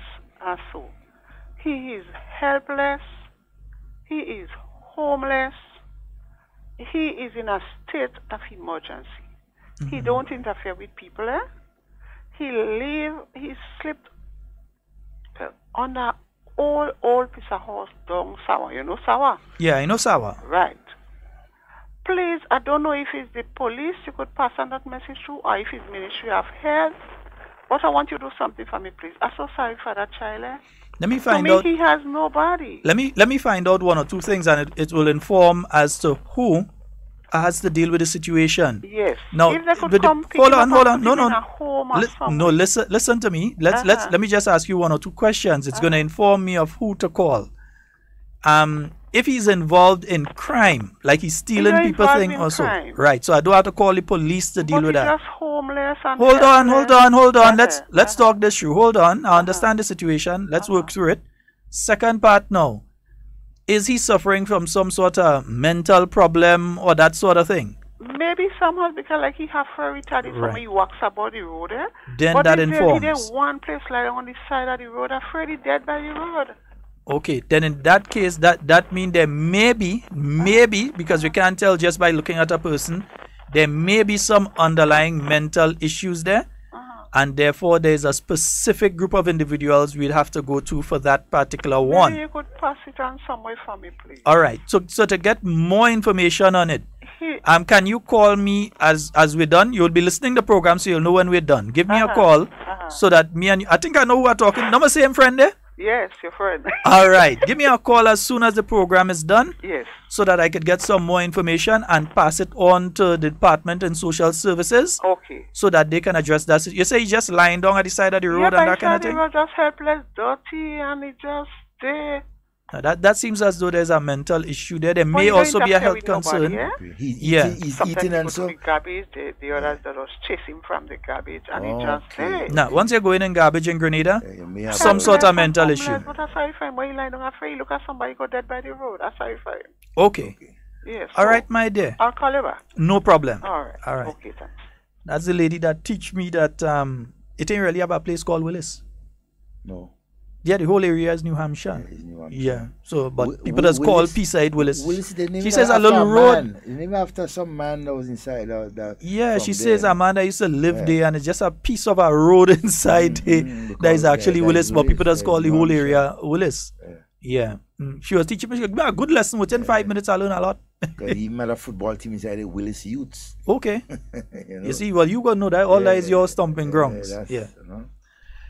or so. He is helpless. He is homeless. He is in a state of emergency. Mm-hmm. He don't interfere with people. he slipped on a old piece of horse down Sawa. You know Sawa?
Yeah, I know Sawa.
Right. Please, I don't know if it's the police, you could pass on that message through, or if it's Ministry of Health. But I want you to do something for me, please. I'm so sorry for that child.
Let me find
to me,
out.
he has nobody.
Let me find out one or two things, and it will inform as to who has to deal with the situation.
Yes.
Now,
if they could
with
come
hold on. No,
in a home or
no. Listen to me. Let me just ask you one or two questions. It's going to inform me of who to call. If he's involved in crime, like he's stealing people thing or so, right? So I don't have to call the police to deal with that.
Just homeless and
hold on. Let's talk this through. Hold on. I understand the situation. Let's work through it. Second part now. Is he suffering from some sort of mental problem or that sort of thing?
Maybe somehow because like he have furry taddy, right. He walks about the road.
Then
but
that informs.
There's one place like on the side of the road, afraid he dead by the road.
Okay, then in that case, that means there may be, because we can't tell just by looking at a person, there may be some underlying mental issues there, and therefore there's a specific group of individuals we'd have to go to for that particular one.
Maybe you could pass it on somewhere for me, please.
All right, so to get more information on it, can you call me as we're done? You'll be listening to the program, so you'll know when we're done. Give me a call so that me and you, I think I know who are talking. Number same friend there?
Yes, your friend.
All right. Give me a call as soon as the program is done.
Yes.
So that I could get some more information and pass it on to the Department in Social Services.
Okay.
So that they can address that. You say he's just lying down at the side of the road and that kind of thing?
Yeah, he was just helpless, dirty, and he just there.
That seems as though there's a mental issue there. There may also be a health concern.
He's
sometimes
eating and so.
The garbage, the others that was chasing from the garbage, and he just there.
Now, once you're going in garbage in Grenada, some sort of mental issue.
But I'm sorry for him. When he lying down afraid, look at somebody go dead by the road. I'm sorry for him.
Okay.
Yes.
All right, my dear.
I'll call you back.
No problem.
All right.
Okay, thanks. That's the lady that teach me that it ain't really about a place called Willis.
No.
Yeah, the whole area is New Hampshire. Yeah. So, but people just call Peaside Willis. She says a little road.
The name after some man that was inside.
Yeah, she says a man that used to live there, and it's just a piece of a road inside there that is actually Willis, but people just call the whole area Willis. Yeah. She was teaching me a good lesson. Within 5 minutes, I learned a lot.
Even had a football team inside the Willis Youths.
Okay. You see, well, you got to know that all that is your stomping grounds. Yeah.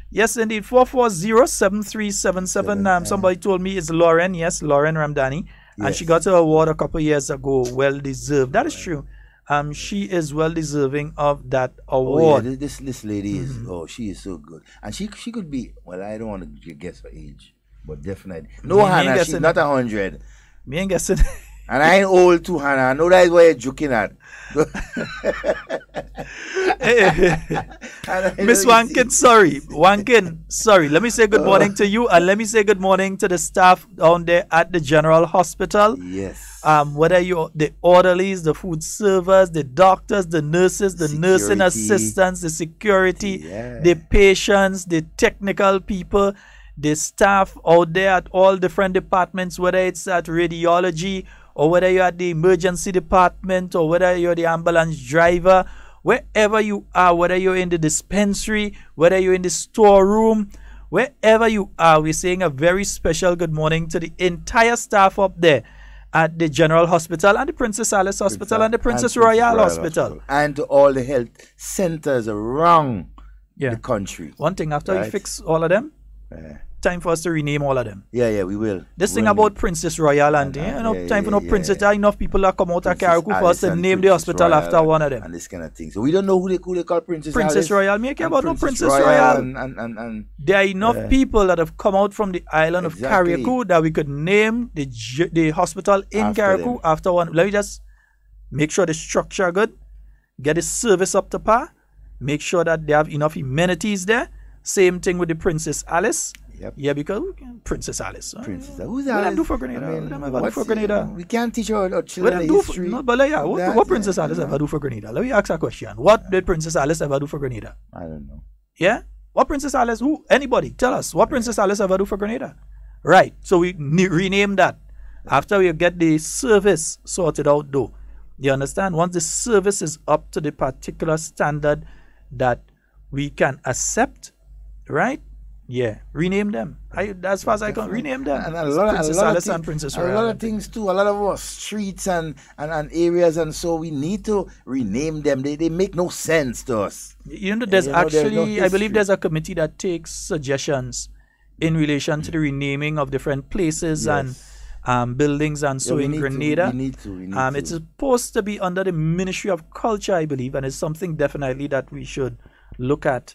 Yes, indeed. 440-7377. Somebody told me it's Lauren. Yes, Lauren Ramdani. And she got her award a couple years ago. Well deserved. That is true. She is well deserving of that award.
Oh, yeah. This lady is, she is so good. And she could be, well, I don't want to guess her age, but definitely. No, Hannah, she's not 100.
Me ain't guessing.
And I ain't old too, Hannah. I know that's what you're joking at.
Miss Wankin, sorry. Let me say good morning to you, and let me say good morning to the staff down there at the General Hospital.
Yes.
Whether you're the orderlies, the food servers, the doctors, the nurses, the nursing assistants, the security, the patients, the technical people, the staff out there at all different departments, whether it's at radiology, or whether you're at the emergency department, or whether you're the ambulance driver, wherever you are, whether you're in the dispensary, whether you're in the storeroom, wherever you are, we're saying a very special good morning to the entire staff up there at the General Hospital and the Princess Alice Hospital and the Princess Royal Hospital.
And to all the health centers around the country.
One thing, after we fix all of them, time for us to rename all of them.
Yeah, we will.
This thing about Princess Royal and time for no princess. There are enough people that come out of Carriacou for us to name the hospital after one of them.
And this kind of thing. So we don't know who they call Princess
Royal. Me care about no Princess Royal. And there are enough people that have come out from the island of Carriacou that we could name the hospital in Carriacou after one. Let me just make sure the structure good, get the service up to par, make sure that they have enough amenities there. Same thing with the Princess Alice.
Yep.
Yeah, because Princess Alice.
Who's
Alice? What do for Grenada? Do for Grenada?
We can't teach our children history.
What Princess Alice ever do for Grenada? Let me ask a question. What did Princess Alice ever do for Grenada?
I don't know.
Yeah? What Princess Alice? Who? Anybody? Tell us. What Princess Alice ever do for Grenada? Right. So we rename that. After we get the service sorted out though. You understand? Once the service is up to the particular standard that we can accept, right? Yeah, rename them. As far as I can, rename them.
And a lot
Princess
of
Alice
things,
and Princess
a
Royal.
lot of things too. A lot of our streets and areas, and so we need to rename them. They make no sense to us.
You know, there's
You know, there's no
actually, I believe
history.
there's a committee that takes suggestions in relation to the renaming of different places and buildings and so
we
in
need to,
Grenada.
we need to.
It's supposed to be under the Ministry of Culture, I believe, and it's something definitely that we should look at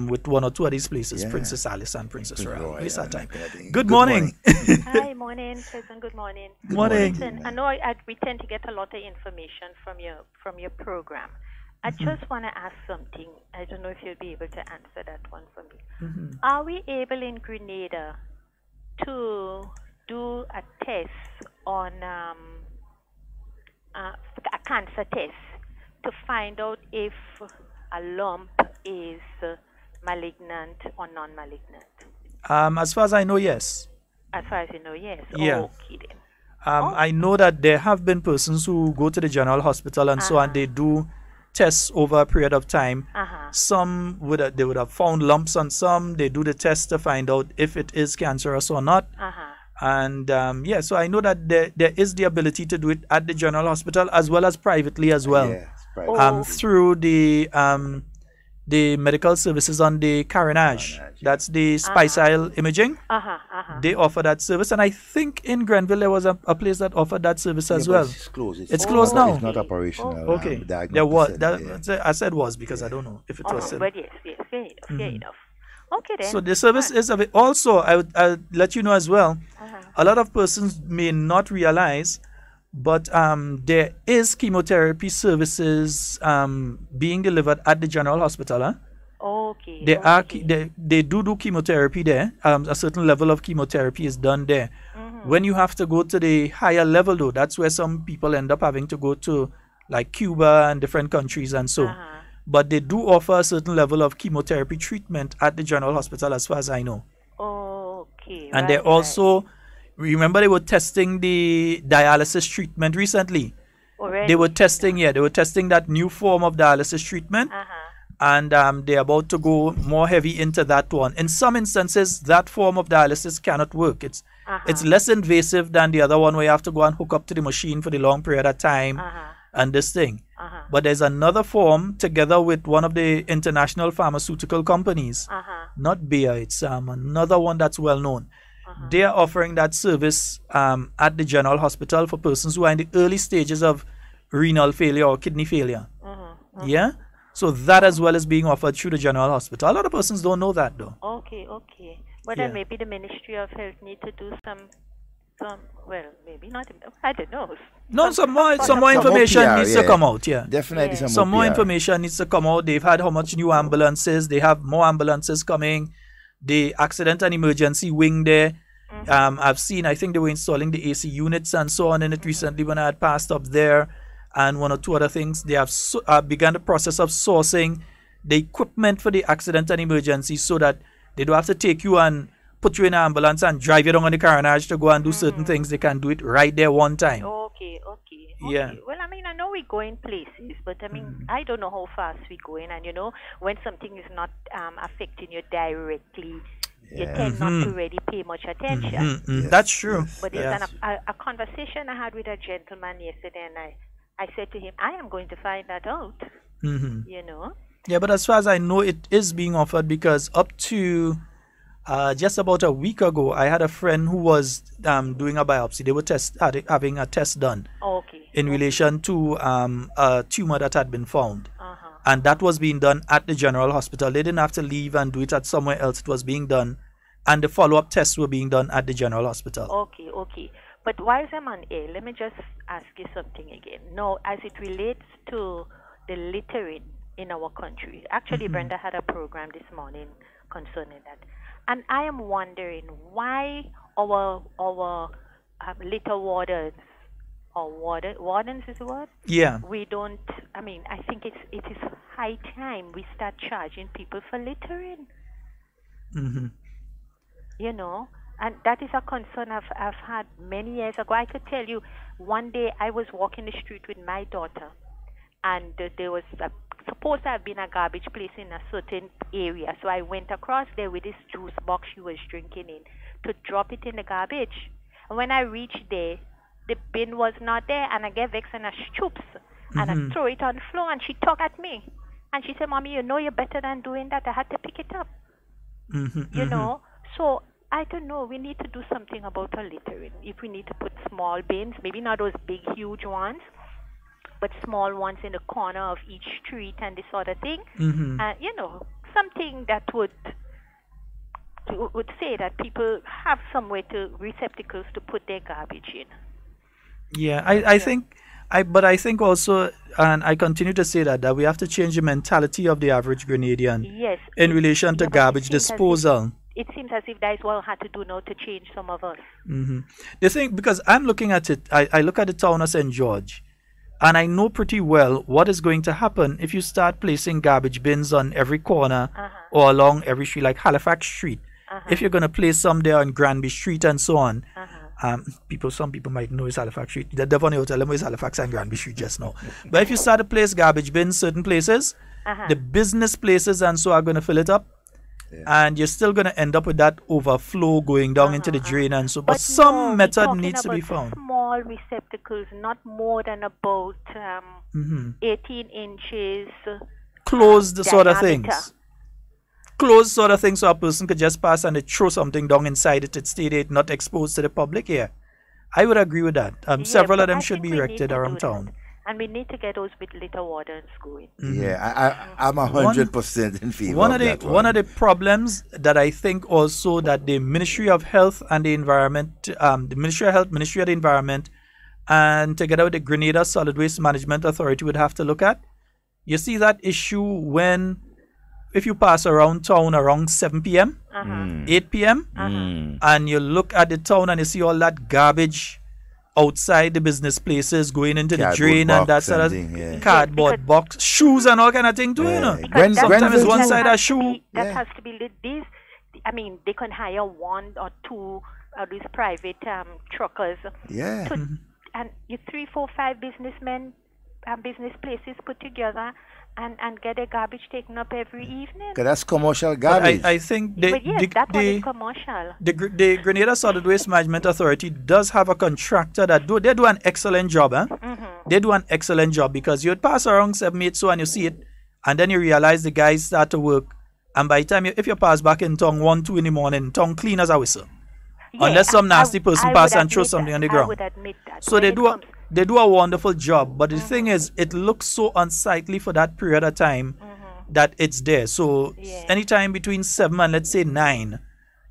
with one or two of these places, Princess Alice and Princess Royal. Waste our time. Good morning.
Hi, morning, President. Good morning.
Morning.
Listen, I know we tend to get a lot of information from your program. I just want to ask something. I don't know if you'll be able to answer that one for me. Are we able in Grenada to do a test on a cancer test to find out if a lump is malignant or non-malignant?
As far as I know, yes.
As far as you know, yes.
Yeah.
Okay then.
I know that there have been persons who go to the general hospital and so on. They do tests over a period of time. Some they would have found lumps on some. They do the test to find out if it is cancerous or not. And so I know that there is the ability to do it at the general hospital as well as privately as well. Through the medical services on the Carenage. That's the Spicile Imaging. They offer that service, and I think in Grenville there was a place that offered that service as well.
It's closed.
It's closed now.
It's not operational.
Okay. There was I said was because I don't know if it was.
But yes, fair enough. Okay then.
So the service is also. I'll let you know as well. A lot of persons may not realize, but there is chemotherapy services being delivered at the general hospital.
Okay.
They do chemotherapy there. A certain level of chemotherapy is done there. When you have to go to the higher level, though, that's where some people end up having to go to, like Cuba and different countries and so. But they do offer a certain level of chemotherapy treatment at the general hospital, as far as I know.
Okay.
And they also, remember, they were testing the dialysis treatment recently.
Already?
They were testing that new form of dialysis treatment. And they're about to go more heavy into that one. In some instances, that form of dialysis cannot work. It's less invasive than the other one where you have to go and hook up to the machine for the long period of time and this thing. But there's another form together with one of the international pharmaceutical companies, not Bayer, it's another one that's well known. They are offering that service at the general hospital for persons who are in the early stages of renal failure or kidney failure. Yeah? So that as well is being offered through the general hospital. A lot of persons don't know that though.
Okay. But then maybe the Ministry of Health need to do some well, maybe not, I don't know.
No, some more information needs to come out,
Definitely
some more information needs to come out. They've had how much new ambulances, they have more ambulances coming. The accident and emergency wing there. I've seen, I think they were installing the AC units and so on in it recently when I had passed up there. And one or two other things. They have begun the process of sourcing the equipment for the accident and emergency so that they don't have to take you and put you in an ambulance and drive you down on the Carenage to go and do certain things. They can do it right there one time.
Okay.
Yeah.
Well, I mean, I know we're going places, but I mean, I don't know how fast we're going. And, you know, when something is not affecting you directly, you tend not to really pay much attention.
That's true.
But there's a conversation I had with a gentleman yesterday, and I said to him, I am going to find that out, you know.
Yeah, but as far as I know, it is being offered because up to just about a week ago, I had a friend who was doing a biopsy. They were having a test done in relation to a tumor that had been found. And that was being done at the general hospital. They didn't have to leave and do it at somewhere else. It was being done. And the follow-up tests were being done at the general hospital.
Okay. But while I'm on air, let me just ask you something again. Now, as it relates to the littering in our country, actually, Brenda had a program this morning concerning that. And I am wondering why our litter wardens, or wardens is the word?
Yeah.
We don't, I mean, I think it is high time we start charging people for littering. You know? And that is a concern I've had many years ago. I could tell you, one day I was walking the street with my daughter, and there was a supposed to have been a garbage place in a certain area. So I went across there with this juice box she was drinking in to drop it in the garbage. And when I reached there, the bin was not there, and I get vexed and I stoops and I throw it on the floor, and she talked at me. And she said, Mommy, you know you're better than doing that. I had to pick it up. You know? So I don't know. We need to do something about our littering. If we need to put small bins, maybe not those big, huge ones, but small ones in the corner of each street and this sort of thing. You know, something that would say that people have somewhere to receptacles to put their garbage in.
Yeah, I think also, and I continue to say that we have to change the mentality of the average Grenadian in relation to garbage disposal.
It seems as if that is what we had to do now to change some of us.
The thing, because I'm looking at it, I look at the town of St. George, and I know pretty well what is going to happen if you start placing garbage bins on every corner or along every street, like Halifax Street. If you're going to place some there on Granby Street and so on, some people might know it's Halifax Street. The Devon Hotel is Halifax and Granby Street just now. But if you start to place garbage bins certain places, the business places and so are going to fill it up. And you're still going to end up with that overflow going down into the drain and so. But some method needs to be found.
Small receptacles, not more than about 18 inches.
Closed sort of things. Closed sort of things, so a person could just pass and they throw something down inside it. It stay there, not exposed to the public here. I would agree with that. Several of them should be erected around town.
And we need to get those with litter wardens going.
Yeah, I'm 100% in favor
of
that.
One of the problems that I think also that the Ministry of Health and the Environment, the Ministry of Health, Ministry of the Environment, and together with the Grenada Solid Waste Management Authority would have to look at. You see that issue if you pass around town around 7 p.m., 8 p.m., and you look at the town and you see all that garbage outside the business places going into the drain and that sort of cardboard box, shoes and all kind of thing too, you know. Sometimes it's one side a shoe.
That has to be these. I mean, they can hire one or two of these private truckers. And you 3, 4, 5 businessmen and business places put together and get their garbage taken up every evening.
Because that's commercial garbage.
I think
that one is commercial.
The Grenada Solid Waste Management Authority does have a contractor that they do an excellent job. They do an excellent job because you'd pass around 7, 8 so and you see it, and then you realize the guys start to work, and by the time if you pass back in town 1, 2 in the morning, town clean as a whistle. Unless some nasty person pass and throw something on the ground.
I would admit that.
So they do a wonderful job, but the thing is, it looks so unsightly for that period of time that it's there. So anytime between 7 and let's say 9,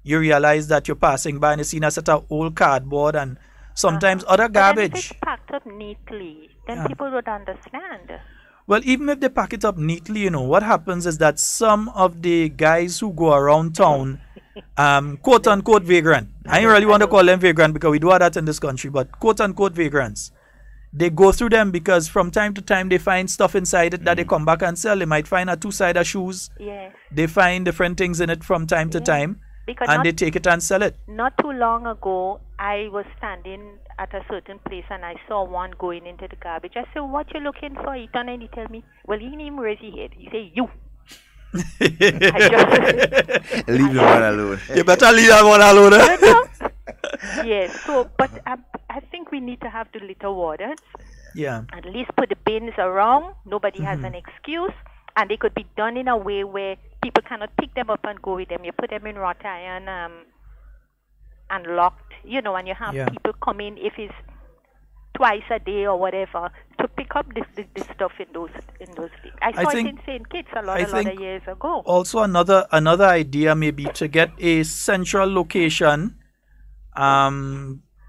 you realize that you're passing by and you see a set of old cardboard and sometimes other garbage.
But if it's packed up neatly, then people would understand.
Well, even if they pack it up neatly, you know, what happens is that some of the guys who go around town, quote unquote vagrant. I don't really want to call them vagrant because we do that in this country, but quote unquote vagrants. They go through them because from time to time they find stuff inside it that they come back and sell. They might find a 2-sided shoes. They find different things in it from time to time. And they take it and sell it.
Not too long ago, I was standing at a certain place and I saw one going into the garbage. I said, "What you looking for?" He turned and he tell me, "Well, he didn't even raise his head. He said, you."
Leave the one alone.
You better leave that one alone.
Yes, so, but I think we need to have the litter wardens. At least put the bins around. Nobody has an excuse. And they could be done in a way where people cannot pick them up and go with them. You put them in wrought iron and locked, you know, and you have people come in if it's twice a day or whatever to pick up this stuff in those things. I saw it in St. Kitts a lot of years ago.
Also another idea may be to get a central location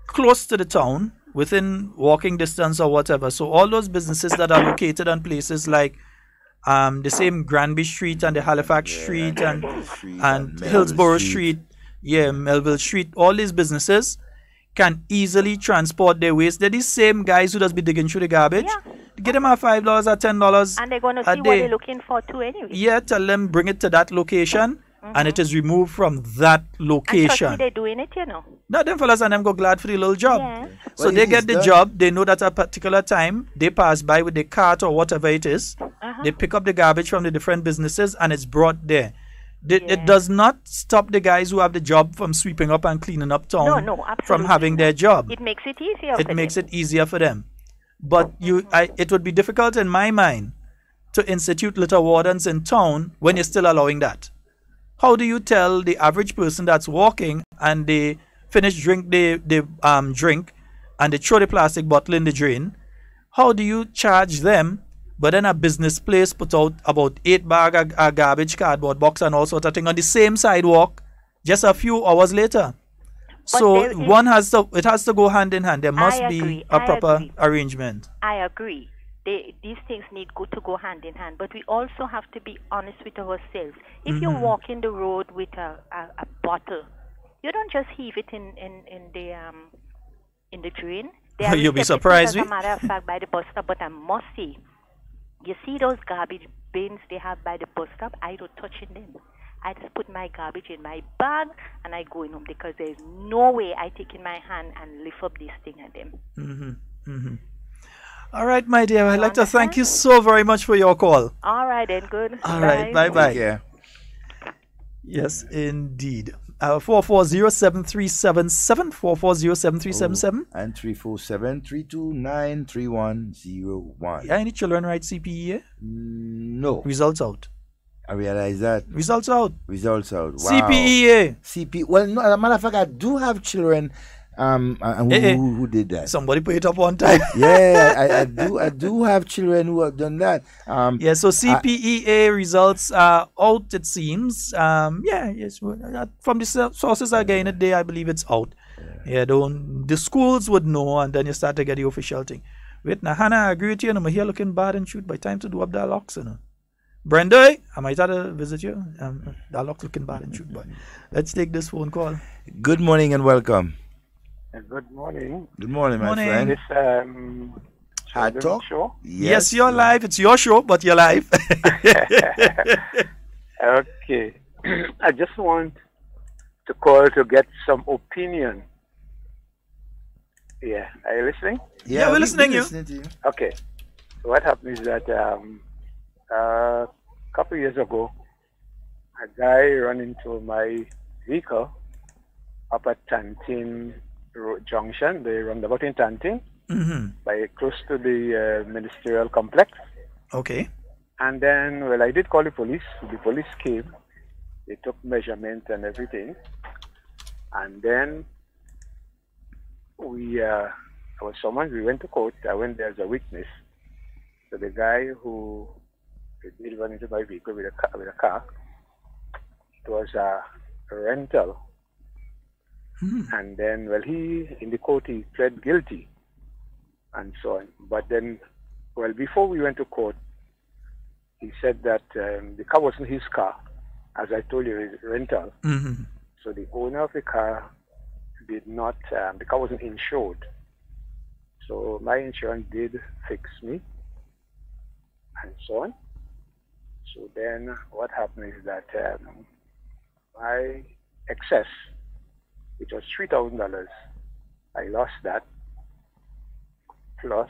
close to the town, within walking distance or whatever. So all those businesses that are located on places like the same Granby Street and the Halifax Street and Hillsborough Street, Melville Street, all these businesses can easily transport their waste. They're the same guys who just be digging through the garbage. Get them at $5 or $10
and they're going to see what they're looking for too anyway.
Tell them bring it to that location and it is removed from that
And
location.
trust me, they're doing it, you know.
Now them fellas and them go glad for the little job.
Yeah.
So
Well,
they
it
get
is
the
done.
job. They know that at a particular time they pass by with the cart or whatever it is. They pick up the garbage from the different businesses and it's brought there. It does not stop the guys who have the job from sweeping up and cleaning up town
No,
from
absolutely
having their job.
It makes it easier.
It makes it easier for them. But it would be difficult in my mind to institute litter wardens in town when you're still allowing that. How do you tell the average person that's walking and they finish drink drink and they throw the plastic bottle in the drain? How do you charge them? But then a business place put out about 8 bag of garbage cardboard box and all sort of thing on the same sidewalk just a few hours later. So it has to go hand in hand. There must be a proper arrangement.
I agree. These things need to go hand in hand. But we also have to be honest with ourselves. If you walk in the road with a bottle, you don't just heave it in the drain.
You'll be surprised.
As a matter of fact, by the bus stop, but I must say, you see those garbage bins they have by the bus stop? I don't touch in them. I just put my garbage in my bag and I go in home because there's no way I take in my hand and lift up this thing at them.
All right, my dear. I'd like to thank you so very much for your call.
All right, then. Good.
All right. Bye-bye.
Yeah.
Yes, indeed. 440-7377, 440-7377.
And 347-329-3101.
Yeah, any children write CPEA?
No.
Results out.
I realize that.
Results out.
Results out. Wow.
CPEA.
Well, no, as a matter of fact, I do have children who did that.
Somebody put it up one time.
Yeah, I do have children who have done that.
So CPEA results are out, it seems. Yes. From the sources I gained it there, I believe it's out. The schools would know, and then you start to get the official thing. Wait, now Hannah, I agree with you. I'm here looking bad and shoot by time to do up that locks, you know. Brenda, I might have to visit you. That lock's looking bad and shoot, but let's take this phone call.
Good morning and welcome.
Good morning.
Good morning, my friend.
This
Hard Talk
show?
Yes, you're live. It's your show, but you're live.
Okay. I just want to call to get some opinion. Yeah. Are you listening?
Yeah, we're listening to
you.
Okay. So what happened is that a couple of years ago, a guy ran into my vehicle up at Tantin Junction, the roundabout in Tantin, by close to the ministerial complex.
Okay.
And then, I did call the police. The police came. They took measurement and everything. And then I was summoned. We went to court. I went there as a witness. So the guy who did run into my vehicle with a car, it was a rental. And then, he, in the court, he pled guilty and so on. But then, before we went to court, he said that the car wasn't his car. As I told you, it's rental. So the owner of the car did not, the car wasn't insured. So my insurance did fix me and so on. So then what happened is that my excess, which was $3,000, I lost that. Plus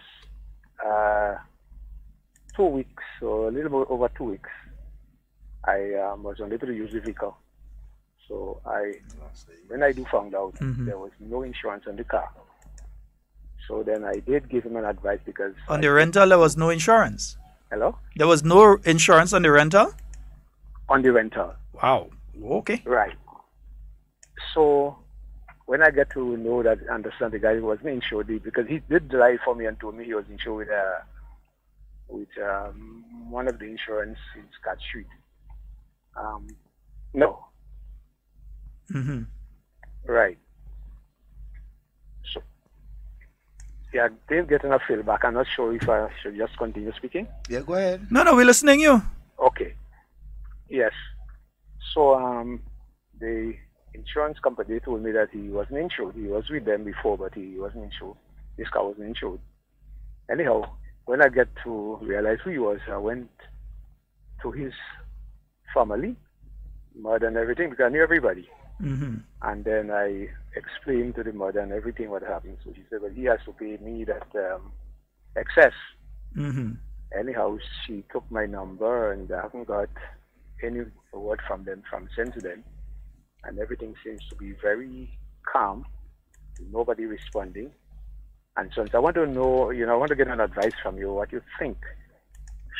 2 weeks, or a little bit over 2 weeks, I was unable to use the vehicle. So when I found out, there was no insurance on the car. So then I did give him an advice because...
On the rental, there was no insurance?
Hello?
There was no insurance on the rental?
On the rental.
Wow. Okay.
Right. So when I get to know that, understand the guy wasn't insured, because he did lie for me and told me he was insured with one of the insurance in Scott Street. No. Right. So, yeah, Dave getting a feedback. I'm not sure if I should just continue speaking.
Yeah, go ahead.
No, we're listening to you.
Okay. Yes. So, the insurance company told me that he wasn't insured. He was with them before, but he wasn't insured. His car wasn't insured. Anyhow, when I get to realize who he was, I went to his family mother and everything because I knew everybody.
Mm-hmm.
And then I explained to the mother and everything what happened. So she said, well, he has to pay me that excess.
Mm-hmm.
Anyhow, she took my number and I haven't got any word from them from since then. And everything seems to be very calm. Nobody responding. And so I want to know, I want to get an advice from you, what you think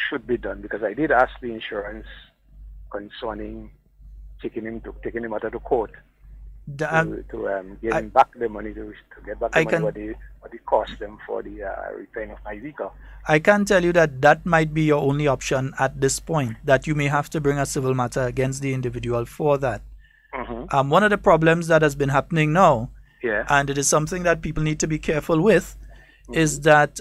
should be done. Because I did ask the insurance concerning taking him out of the court to get him back the money, to get back the money what it cost them for the repairing of my vehicle.
I can tell you that might be your only option at this point, that you may have to bring a civil matter against the individual for that.
Mm-hmm.
One of the problems that has been happening now,
yeah,
and it is something that people need to be careful with, is that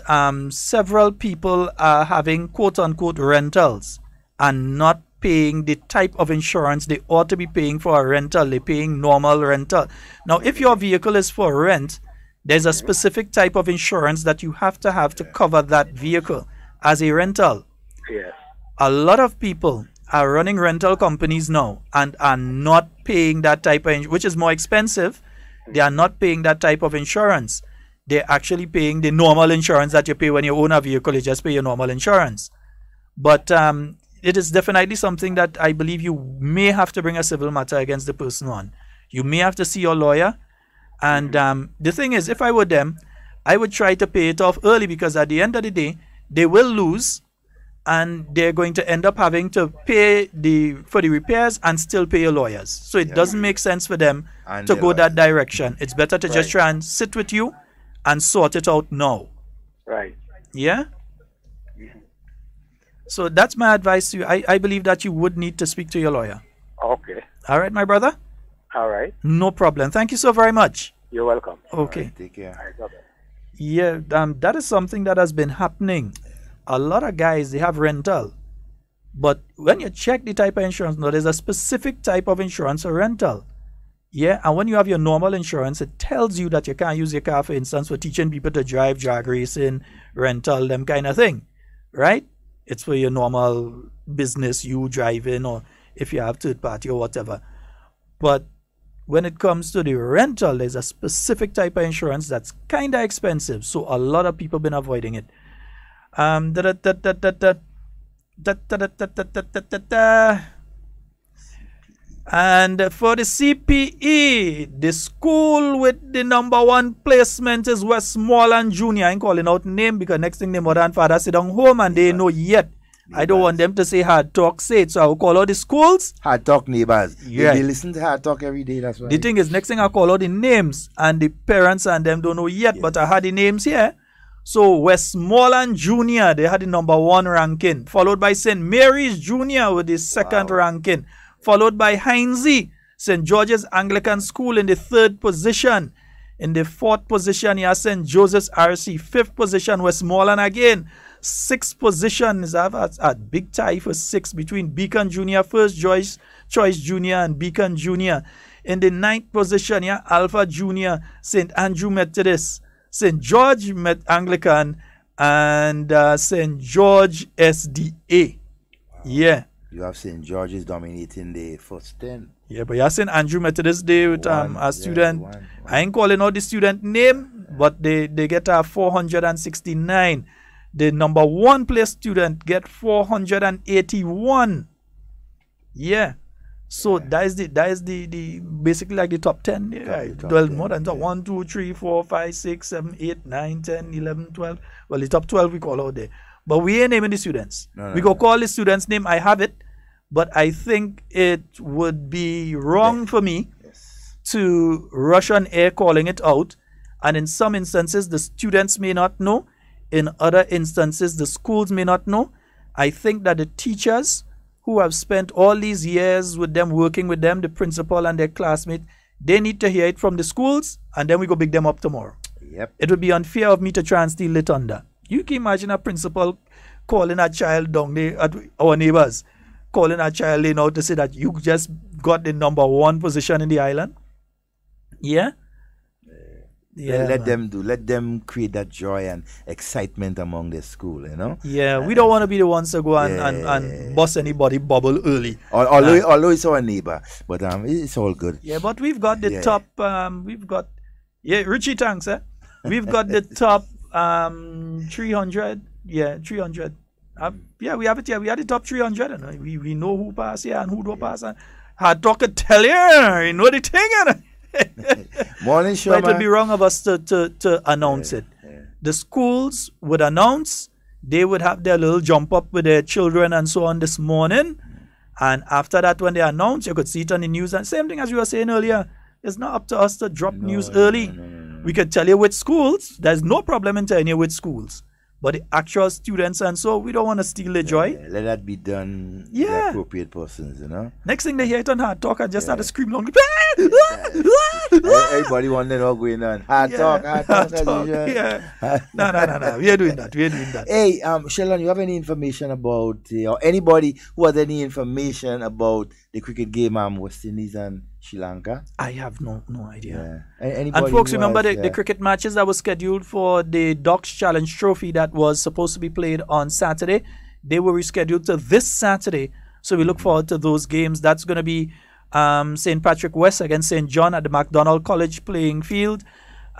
several people are having quote-unquote rentals and not paying the type of insurance they ought to be paying for a rental. They're paying normal rental. Now, if your vehicle is for rent, there's a specific type of insurance that you have to cover that vehicle as a rental.
Yes.
A lot of people are running rental companies now and are not paying that type of which is more expensive. They are not paying that type of insurance. They're actually paying the normal insurance that you pay when you own a vehicle. You just pay your normal insurance. But it is definitely something that I believe you may have to bring a civil matter against the person on. You may have to see your lawyer. And the thing is, if I were them, I would try to pay it off early, because at the end of the day, they will lose and they're going to end up having to pay for the repairs and still pay your lawyers. So it doesn't make sense for them to go that direction. It's better to just try and sit with you and sort it out now.
Right.
Yeah? So that's my advice to you. I believe that you would need to speak to your lawyer.
Okay.
All right, my brother?
All right.
No problem. Thank you so very much.
You're welcome.
Okay.
Right, take care.
All right, okay.
Yeah, that is something that has been happening. A lot of guys, they have rental. But when you check the type of insurance, no, there's a specific type of insurance for rental. Yeah, and when you have your normal insurance, it tells you that you can't use your car, for instance, for teaching people to drive, drag racing, rental, them kind of thing. Right? It's for your normal business, you driving, or if you have third party or whatever. But when it comes to the rental, there's a specific type of insurance that's kind of expensive. So a lot of people have been avoiding it. And for the CPE, the school with the #1 placement is Westmoreland Junior. I ain't calling out name because next thing the mother and father sit down home and they know yet. I don't want them to say Hard Talk say it, so I will call out the schools.
Hard Talk neighbors.
Yeah.
They listen to Hard Talk every day, that's why.
The thing is, next thing I call out the names, and the parents and them don't know yet, but I had the names here. So Westmoreland Junior, they had the #1 ranking, followed by St. Mary's Junior with the second ranking, followed by Heinze, St. George's Anglican School in the 3rd position. In the 4th position, you have St. Joseph's RC. 5th position, Westmoreland again. 6th position is a big tie for 6 between Beacon Junior, First Choice Junior, and Beacon Junior. In the 9th position, yeah, Alpha Junior, St. Andrew Methodist, St. George Anglican, and St. George SDA.
Wow.
Yeah.
You have St. George's dominating the first 10.
Yeah, but you have St. Andrew Methodist Day with a student. One. I ain't calling out the student name, but they get a 469. The #1 place student get 481. Yeah. So that is the basically like the top 10. Yeah. Well, more than 1, 2, 3, 4, 5, 6, 7, 8, 9, 10, 11, 12. Well, the top 12 we call out there. But we ain't naming the students. We go call the students' name. I have it. But I think it would be wrong for me to rush on air calling it out. And in some instances, the students may not know. In other instances, the schools may not know. I think that the teachers who have spent all these years with them, working with them, the principal and their classmates, they need to hear it from the schools, and then we go big them up tomorrow.
Yep.
It would be unfair of me to try and steal it under. You can imagine a principal calling a child down there at our neighbors, calling a child to say that you just got the #1 position in the island. Yeah? Yeah,
let them do. Let them create that joy and excitement among the school, you know.
Yeah, we don't want to be the ones to go and bust anybody bubble early.
Although it's our neighbor, but it's all good.
Yeah, but we've got the top. Richie Tanks, eh? We've got the top 300. Yeah, 300. We have it here. We are the top 300. And we know who pass here and who don't pass. Hard Talk could tell you know the thing.
Morning, show.
But it would be wrong of us to announce it. The schools would announce. They would have their little jump up with their children and so on this morning. And after that, when they announce, you could see it on the news. And same thing as you were saying earlier. It's not up to us to drop news early. We could tell you which schools. There's no problem in telling you which schools. But the actual students and so, we don't want to steal the joy.
Let that be done with the appropriate persons, you know.
Next thing they hear it on Hard Talk, I just start to scream long.
Everybody wondering what's going on. Hard Talk.
Yeah. No. We are doing that.
Hey, Sheldon, you have any information about, or anybody who has any information about the cricket game West Indies and Sri Lanka?
I have no idea.
Yeah.
And folks, remember the cricket matches that were scheduled for the Docks Challenge Trophy that was supposed to be played on Saturday. They were rescheduled to this Saturday. So we look forward to those games. That's going to be St. Patrick West against St. John at the MacDonald College playing field.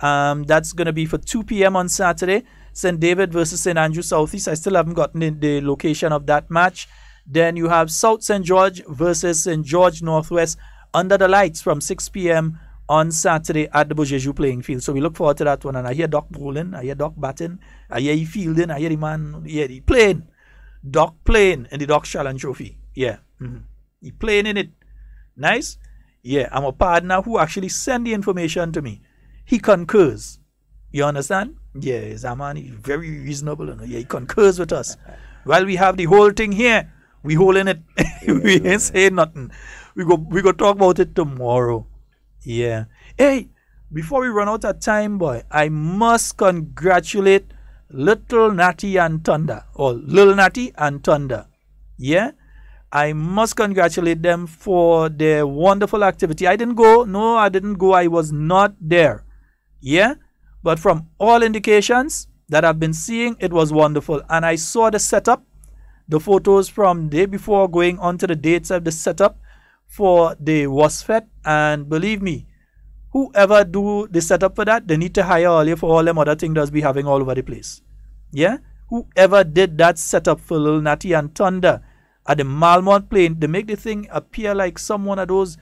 That's going to be for 2 p.m. on Saturday. St. David versus St. Andrew Southeast. I still haven't gotten the location of that match. Then you have South St. George versus St. George Northwest under the lights from 6 p.m. on Saturday at the Bojeju playing field. So we look forward to that one. And I hear Doc bowling, I hear Doc batting, I hear he fielding, I hear the man, he playing. Doc playing in the Doc Challenge Trophy. Yeah. He playing in it. Nice. Yeah, I'm a partner who actually sent the information to me. He concurs. You understand? Yeah, Zaman is very reasonable. Yeah, he concurs with us. While we have the whole thing here, we holding it. We ain't saying nothing. We go talk about it tomorrow. Yeah. Hey, before we run out of time, boy, I must congratulate Little Natty and Thunder, or Lil Natty and Thunder. Yeah. I must congratulate them for their wonderful activity. I didn't go. No, I didn't go. I was not there. Yeah. But from all indications that I've been seeing, it was wonderful. And I saw the setup, the photos from the day before going on to the dates of the setup for the WASFET. And believe me, whoever do the setup for that, they need to hire earlier for all them other things that's be having all over the place. Yeah? Whoever did that setup for Lil Natty and Thunder at the Malmont Plain, they make the thing appear like some one of those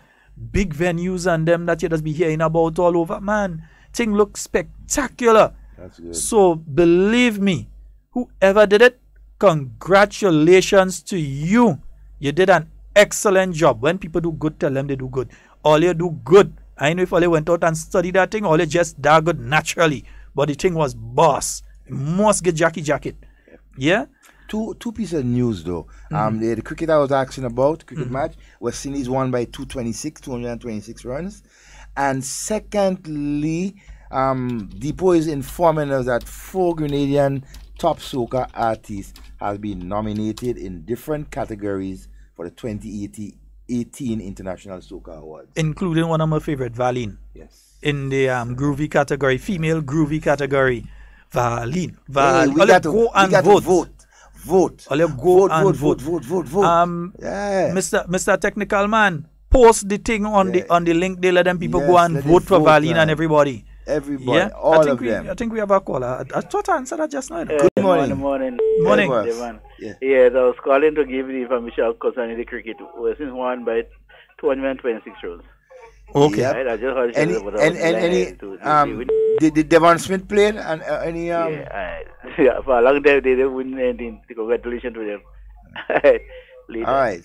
big venues and them that you just be hearing about all over. Man, thing looks spectacular.
That's good.
So believe me, whoever did it, congratulations to you. You did an excellent job. When people do good, tell them they do good. All you do good. I know if all you went out and studied that thing, all you just that good naturally. But the thing was boss. You must get jacket. Yeah?
Two pieces of news though. The cricket I was asking about, cricket match, West Indies won by 226 runs. And secondly, Depot is informing us that 4 Grenadian top soca artists have been nominated in different categories for the 2018 International Soca Awards.
Including one of my favorite, Valine.
Yes.
In the groovy category, female groovy category. Valine.
Hey, we got to vote. Vote.
All you go and vote.
Yeah.
Mr. Technical Man, post the thing on the link. They let them people go and vote for Valine and everybody.
Everybody, yeah? All of them.
I think we have a caller. I thought I answered that just now.
Good morning.
Morning.
Yeah.
Yes, I was calling to give the information concerning the cricket. West Indies won by 226 runs.
Okay.
Yeah. Right, I just heard
did Devon Smith play and any
Yeah, for a long time they didn't win anything. Congratulations to them.
All right.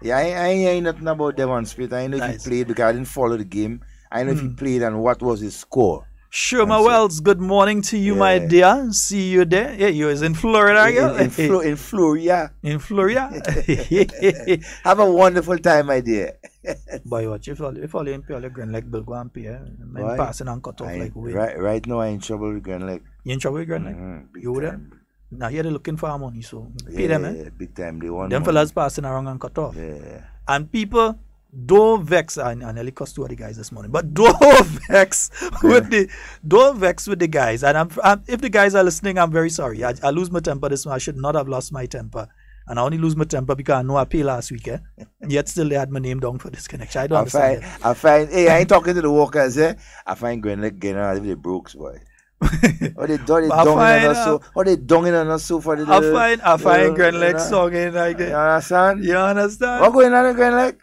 Yeah, I ain't nothing about Devon Smith. I know if he played because I didn't follow the game. I know if he played and what was his score.
Sherma Wells, good morning to you, my dear. See you there. Yeah, you was in Florida,
in Florida.
In Florida.
Have a wonderful time, my dear.
Boy, watch if all you pay all your grand leg bill go and pay. I'm passing and cut off like way.
Right now, I'm in trouble with grand leg.
You in trouble with grand leg? You there? Now here they're looking for our money, so pay them,
big time. They want
them fellas passing around and cut off.
Yeah.
And people, don't vex. I nearly cussed two of the guys this morning, but don't vex with the guys. And if the guys are listening, I'm very sorry. I lose my temper this morning. I should not have lost my temper. And I only lose my temper because I know I paid last week, Yet still they had my name down for this connection. I don't understand.
Hey, I ain't talking to the workers, I find Grenada getting out of the Brooks, boy. They donging on us so for the
I find Grenada songing like that.
You understand?
You understand?
What going on in Grenada?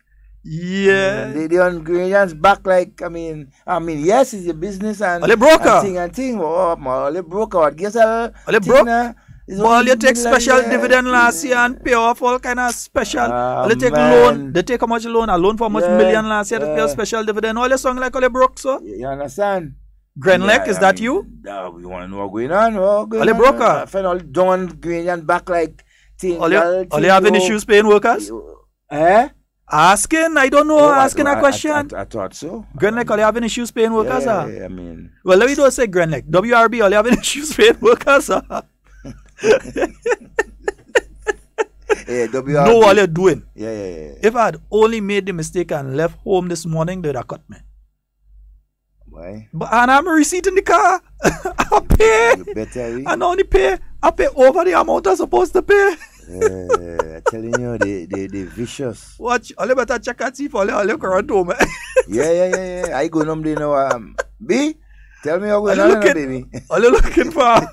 Yeah.
They on Grenada's back like, I mean, yes, it's your business and thing. Oh, my, broker. Guess
broker. Well, you take special dividend last year and pay off all kind of special. They take loan. They take how much loan? A loan for how much million last year to pay a special dividend. All your song like all the broke, so.
You understand?
Grenlek, is that you?
We want to know what's going on. All
the broker.
I find all down Grenadian back like thing.
All you having issues paying workers? Asking? I don't know. Asking a question.
I thought so.
Grenlek, all you having issues paying workers?
Yeah, I mean.
Well, let me don't say Grenlek. WRB, all you having issues paying workers? Know what you're doing.
Yeah.
If I had only made the mistake and left home this morning, they'd have cut me.
Why?
And I'm a receipt in the car. I pay.
You better.
I not only pay, I pay over the amount I'm supposed to pay.
I'm telling you, they vicious.
Watch, all you better check and see for all you current home.
Yeah. I go normally now. B, tell me how going on, baby.
All you looking for?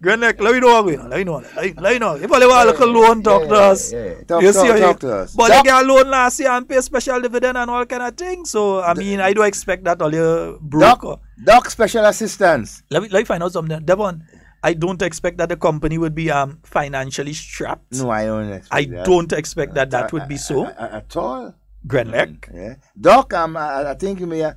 Grenlek, let me know what going on. Let me know. If all you want a loan, talk to us.
Talk to us.
But they get a loan last year and pay special dividend and all kind of things. So, I mean, I do expect that all you broke.
Doc special assistance.
Let me find out something. Devon, I don't expect that the company would be financially strapped.
No, I don't expect that.
Don't expect that would be so.
At all.
Grenlek.
Yeah. Doc, I think you may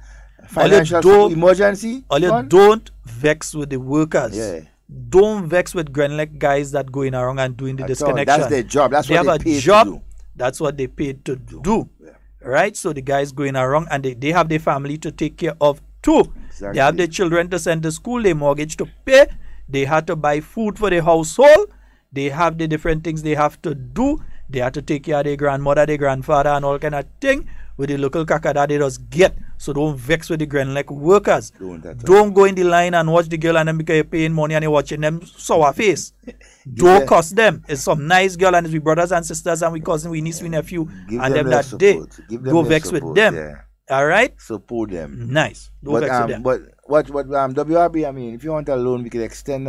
financial emergency.
All you don't vex with the workers.
Yeah.
Don't vex with Grenlek guys that going around and doing the disconnection.
That's their job. That's
they
what
have
they paid
a job.
to do.
That's what they paid to do. Yeah. Right? So the guys going around and they have their family to take care of too. Exactly. They have their children to send to school, their mortgage to pay. They had to buy food for the household. They have the different things they have to do. They have to take care of their grandmother, their grandfather, and all kind of thing with the local kaka that they just get. So don't vex with the Grenlek workers. Don't go in the line and watch the girl and then because you're paying money and you're watching them sour face. Don't cuss them. It's some nice girl and it's we brothers and sisters and we cousin, we niece, we nephew, and them that day. Go vex with them. Yeah. All right?
Support them.
Nice. Don't vex with them.
But what WRB, I mean, if you want a loan, we can extend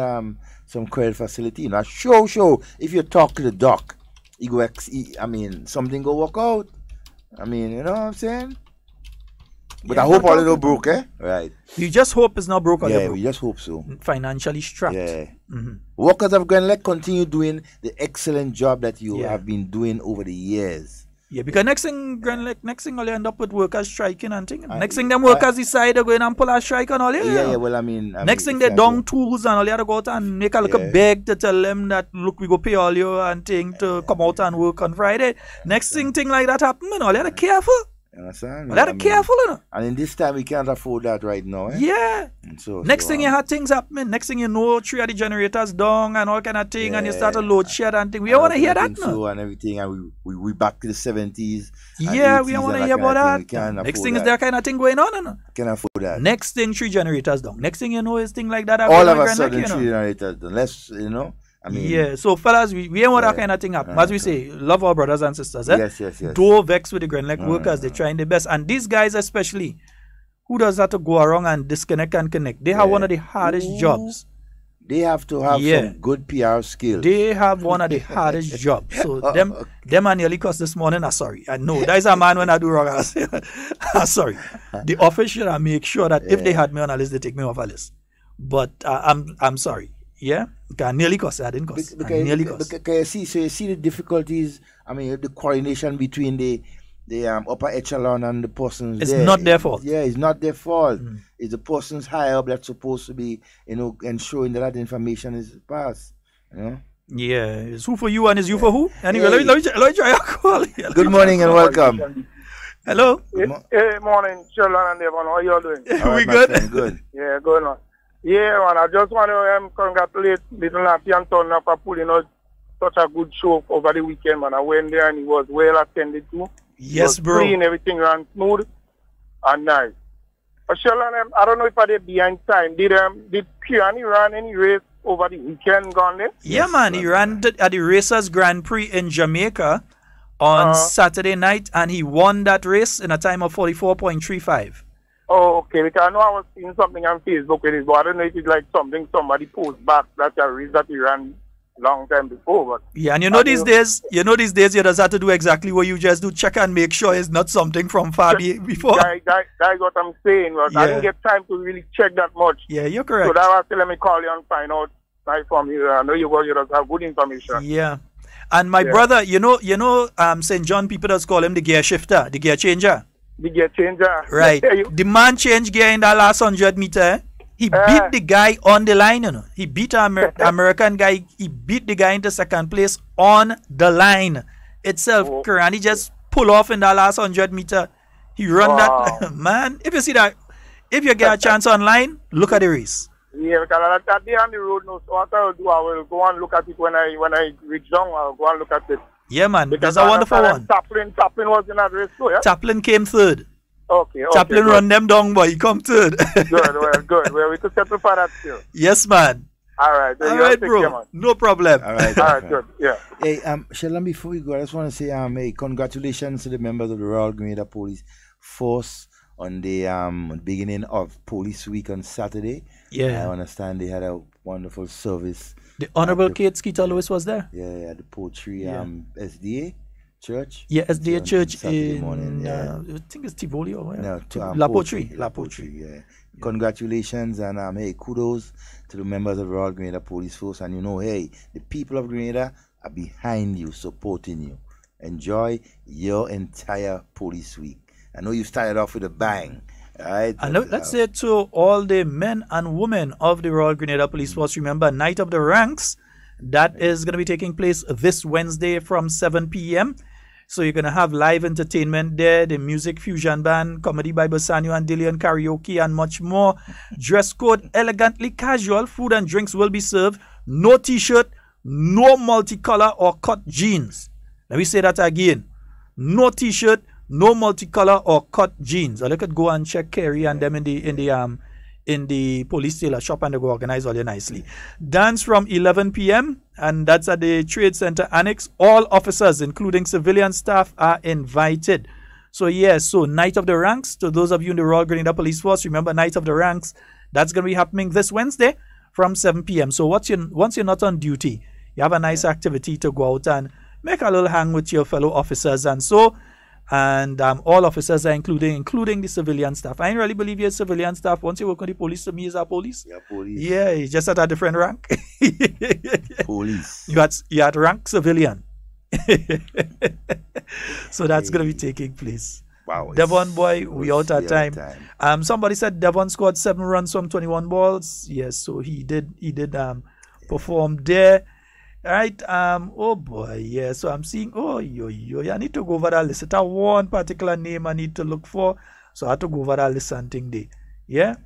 some credit facility. You know, sure. If you talk to the doc, he go something go work out. I mean, you know what I'm saying? But I hope all it not broke, Right.
You just hope it's not broke.
Yeah, we just hope so.
Financially strapped.
Yeah. Workers of Grenlek continue doing the excellent job that you have been doing over the years.
Yeah, because next thing all you end up with workers striking and things. Next thing them workers decide they're going and pull a strike and all.
Yeah, well, I mean
next thing they down tools and all you have to go out and make a little beg to tell them that look, we go pay all you and thing to come out and work on Friday. Next thing like that happen, all you have to careful.
You understand?
All you have to careful, you know.
And in this time we can't afford that right now,
Yeah. Next thing you have things happening. Next thing you know, 3 of the generators down and all kind of thing, and you start to load shed and thing. We don't want to hear that, no.
And everything, and we back to the 70s.
Yeah, we don't want to hear about that. Next thing is that kind of thing going on, no.
Can't afford that.
Next thing, 3 generators down. Next thing you know is thing like that.
All of a sudden, 3 generators down. Let's, you know. I mean,
yeah, so fellas, we ain't want that kind of thing happen. As we say, love our brothers and sisters.
Yes.
Don't vex with the Grenlek workers. They're trying their best. And these guys especially, who does have to go around and disconnect and connect? They have one of the hardest jobs.
They have to have some good PR skills.
They have one of the hardest jobs. So them and nearly cost this morning. Sorry. I know. That is a man when I do wrong. Sorry. The office should make sure that if they had me on a list, they take me off a list. But I'm sorry. Yeah, nearly cost. I didn't cost.
Because you see the difficulties. I mean, the coordination between the upper echelon and the persons.
It's not their fault.
Yeah, it's not their fault. It's the persons higher up that's supposed to be, ensuring that information is passed. You know.
Yeah, it's who for you and it's you for who. Anyway, let me try a call.
Good morning and welcome.
Hello.
Hey, morning, Sheldon and Devon. How you doing?
We good?
Good.
Yeah, good man. Yeah, man, I just want to congratulate Little Nappy and for pulling out such a good show over the weekend, man. I went there and it was well attended to.
Yes, bro.
Clean, everything ran smooth and nice. But Sheldon, I don't know if I did behind time. Did Kiani run any race over the weekend gone there?
Yeah, man. He ran at the Racers Grand Prix in Jamaica on Saturday night, and he won that race in a time of 44.35.
Oh, okay. Because I know I was seeing something on Facebook with it, but I don't know if it's like something somebody posted back. That's a race that he ran long time before. But
yeah, and these days, you just have to do exactly what you just do. Check and make sure it's not something from far before.
That's what I'm saying. But I didn't get time to really check that much.
Yeah, you're correct.
So that was let me call you and find out from you. I know you just have good information.
Yeah. And my brother, St. John people just call him the gear shifter, the gear changer.
The gear changer.
Right. The man changed gear in that last 100 meter. He beat the guy on the line, He beat an American guy. He beat the guy into second place on the line itself. Kirani just pull off in that last 100 meter. He run that. Man, if you see that, if you get a chance online, look at the race.
Yeah, because that day on the road, so what I will do, I will go and look at it when I reach down. I'll go and look at it.
Yeah, man. That's a wonderful one.
Taplin was in that race too, yeah?
Taplin came third.
Okay.
Taplin run them down, boy. He come third.
Good. Well, we could settle for that still.
Yes, man.
All right.
All right, bro. Care, no problem.
All right.
All right, good. Yeah.
Hey, Sheldon, before we go, I just want to say, hey, congratulations to the members of the Royal Grenada Police Force on the beginning of Police Week on Saturday.
Yeah.
I understand they had a wonderful service.
The Honorable Kate Skeeter Lewis was there.
Yeah, the Poetry SDA Church.
Yeah, SDA Church
Saturday
in
morning,
I think it's Tivoli or where?
No,
La Poetry.
Yeah. Congratulations and hey, kudos to the members of the Royal Grenada Police Force. And hey, the people of Grenada are behind you, supporting you. Enjoy your entire Police Week. I know you started off with a bang. All right.
And let's say to all the men and women of the Royal Grenada Police Force, remember, Night of the Ranks, that is going to be taking place this Wednesday from 7 p.m. So you're going to have live entertainment there, the music fusion band, comedy by Bassanio and Dillian, karaoke, and much more. Dress code elegantly casual. Food and drinks will be served. No t-shirt, no multicolor or cut jeans. Let me say that again. No t-shirt, no multicolor or cut jeans. Or you could go and check Kerry and them in the police tailor shop, and they go organize all you nicely. Dance from 11 p.m. and that's at the Trade Center Annex. All officers, including civilian staff, are invited. So yes, so Night of the Ranks, to those of you in the Royal Grenada Police Force, remember Night of the Ranks, that's going to be happening this Wednesday from 7 p.m. So once you're not on duty, you have a nice activity to go out and make a little hang with your fellow officers and so. And all officers are including the civilian staff. I really believe you're civilian staff. Once you work on the police, to me is a police.
Yeah, police.
Yeah, you just at a different rank.
Police.
You had rank civilian. So that's going to be taking place.
Wow.
Devon boy, we out at time. Somebody said Devon scored 7 runs from 21 balls. Yes, so he did perform there. All right, oh boy, yeah, so I'm seeing, I need to go over that list. It's one particular name I need to look for, so I have to go over that list and thing day. Yeah,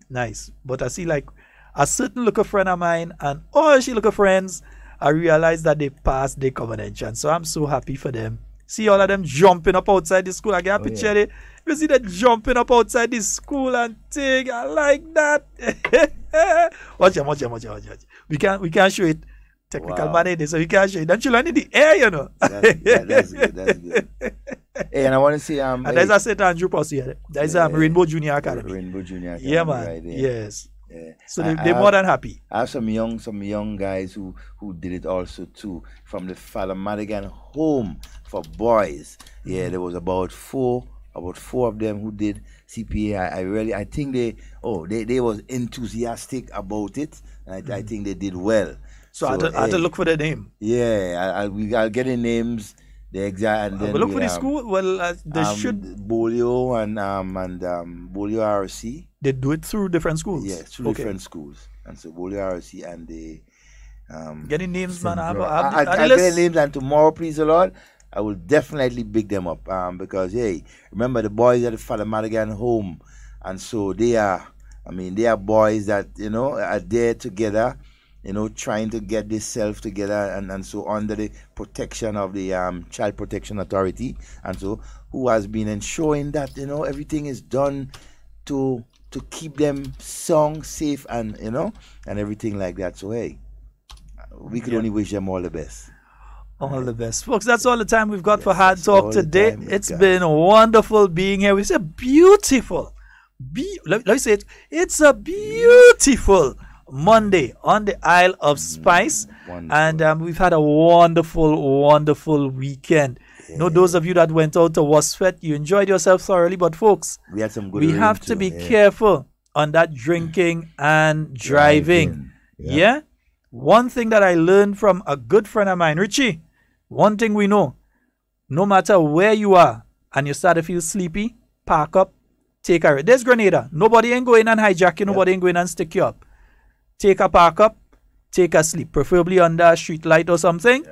nice. But I see like a certain local friend of mine and all she local friends, I realized that they passed their common entrance, so I'm so happy for them. See all of them jumping up outside the school. I get a picture there. You see them jumping up outside the school and thing. I like that. Watch it. We can't show it. Technical man, so you can't show it. Don't you learn in the air,
That's good. Hey, and I want to see
and there's a St. Andrew Posse here. There's Rainbow Junior Academy.
Rainbow Junior Academy.
Yeah, man.
Right there.
Yes.
Yeah.
So they're more than happy.
I have some young guys who did it also too, from the Father Madigan Home for Boys. Yeah, there was about four of them who did CPA. I think they was enthusiastic about it, and I think they did well.
So I had to look for the name.
Yeah, I'll get the names, the exact, and then
we'll look for the school. Well, they should
Bolio and Bolio RC.
They do it through different schools.
Yeah, through different schools, and so Bolio RC and the
getting names, man.
I'll get the names, and tomorrow, please the Lord, I will definitely big them up. Because hey, remember the boys at the Father Madigan Home, and so they are boys that are there together. trying to get this self together and so under the protection of the Child Protection Authority, and so who has been ensuring that everything is done to keep them safe and and everything like that. So hey, we could only wish them all the best.
All the best, folks. That's all the time we've got for Hard Talk today. It's been wonderful being here. It's a beautiful, let me say it. It's a beautiful Monday on the Isle of Spice, and we've had a wonderful, wonderful weekend. Those of you that went out to Wasfet, you enjoyed yourself thoroughly. But folks,
we had some good.
We have to be careful on that drinking and driving. Yeah. One thing that I learned from a good friend of mine, Richie. One thing we know, no matter where you are and you start to feel sleepy, park up, take a rest. There's Grenada. Nobody ain't going and hijack you. Nobody ain't going and stick you up. Take a park up, take a sleep, preferably under a street light or something.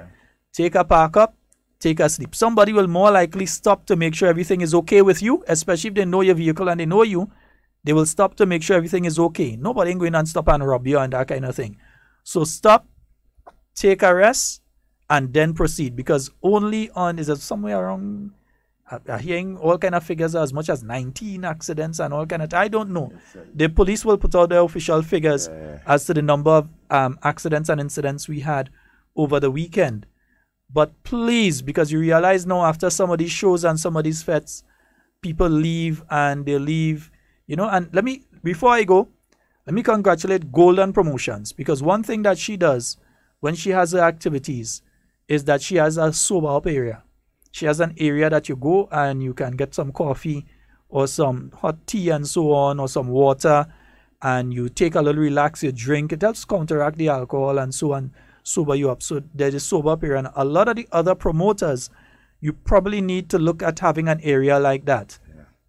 Take a park up, take a sleep. Somebody will more likely stop to make sure everything is okay with you, especially if they know your vehicle and they know you. They will stop to make sure everything is okay. Nobody ain't going and stop and rob you and that kind of thing. So stop, take a rest, and then proceed, because only on, is it somewhere around, I'm hearing all kind of figures as much as 19 accidents and all kind of, I don't know. The police will put out their official figures as to the number of accidents and incidents we had over the weekend. But please, because you realize now after some of these shows and some of these fetes, people leave and they leave, and before I go, let me congratulate Golden Promotions, because one thing that she does when she has her activities is that she has a sober up area. She has an area that you go and you can get some coffee or some hot tea and so on, or some water, and you take a little relax, you drink. It helps counteract the alcohol and so on, sober you up. So there's a sober up area. And a lot of the other promoters, you probably need to look at having an area like that.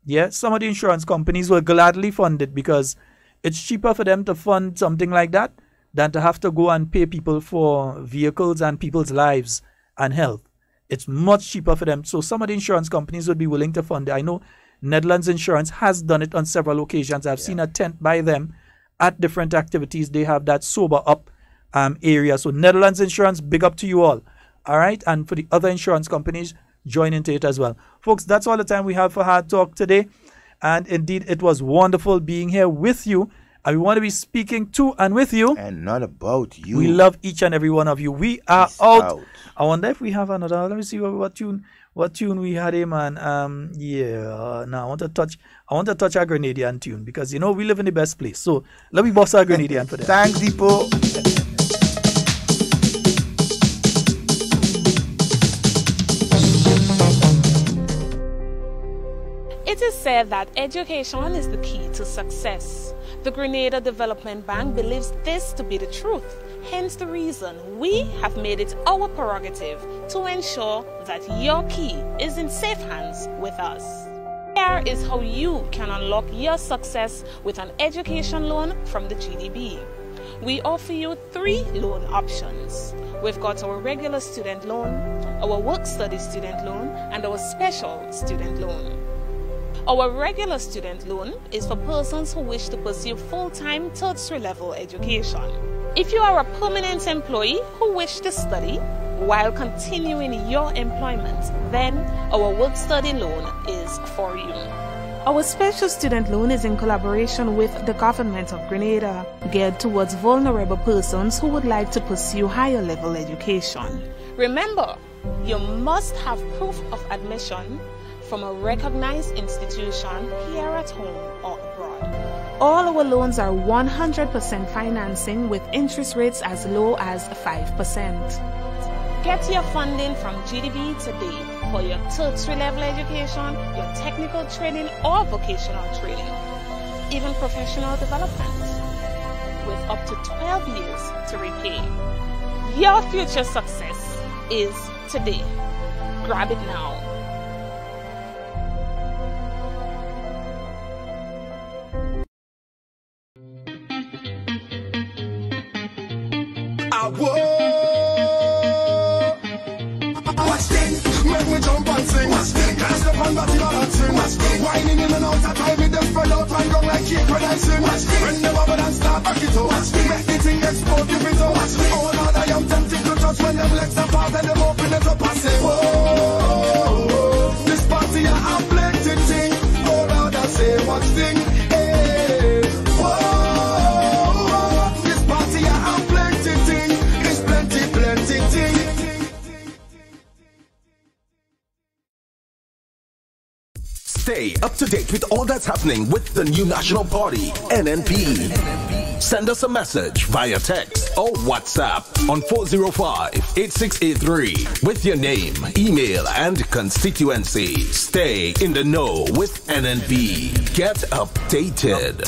Yeah, some of the insurance companies will gladly fund it, because it's cheaper for them to fund something like that than to have to go and pay people for vehicles and people's lives and health. It's much cheaper for them. So some of the insurance companies would be willing to fund it. I know Netherlands Insurance has done it on several occasions. I've seen a tent by them at different activities. They have that sober up area. So Netherlands Insurance, big up to you all. All right. And for the other insurance companies, join into it as well. Folks, that's all the time we have for Hard Talk today. And indeed, it was wonderful being here with you. And we want to be speaking to and with you.
And not about you.
We love each and every one of you. We are out. I wonder if we have another. Let me see what tune we had him, man. Now I want to touch our Grenadian tune, because we live in the best place. So let me boss our Grenadian for that.
Thanks, Deepo.
It is said that education is the key to success. The Grenada Development Bank believes this to be the truth. Hence the reason we have made it our prerogative to ensure that your key is in safe hands with us. Here is how you can unlock your success with an education loan from the GDB. We offer you 3 loan options. We've got our regular student loan, our work-study student loan, and our special student loan. Our regular student loan is for persons who wish to pursue full-time tertiary level education. If you are a permanent employee who wish to study while continuing your employment, then our work-study loan is for you. Our special student loan is in collaboration with the government of Grenada, geared towards vulnerable persons who would like to pursue higher level education. Remember, you must have proof of admission from a recognized institution here at home or abroad. All our loans are 100% financing with interest rates as low as 5%. Get your funding from GDB today for your tertiary level education, your technical training or vocational training, even professional development, with up to 12 years to repay. Your future success is today. Grab it now.
Whining in and out of time with them spread out and go like cake when I sing. When the bubble and start back it up, make the thing explode. don't give it up. Oh Lord, I am tempted to touch when them legs apart and them open it up. I say, whoa, this party I have plenty thing. Oh Lord, I say one thing. Hey, whoa, this party I have plenty thing. It's plenty thing.
Stay up to date with all that's happening with the new national party, NNP. Send us a message via text or WhatsApp on 405-8683 with your name, email, and constituency. Stay in the know with NNP. Get updated.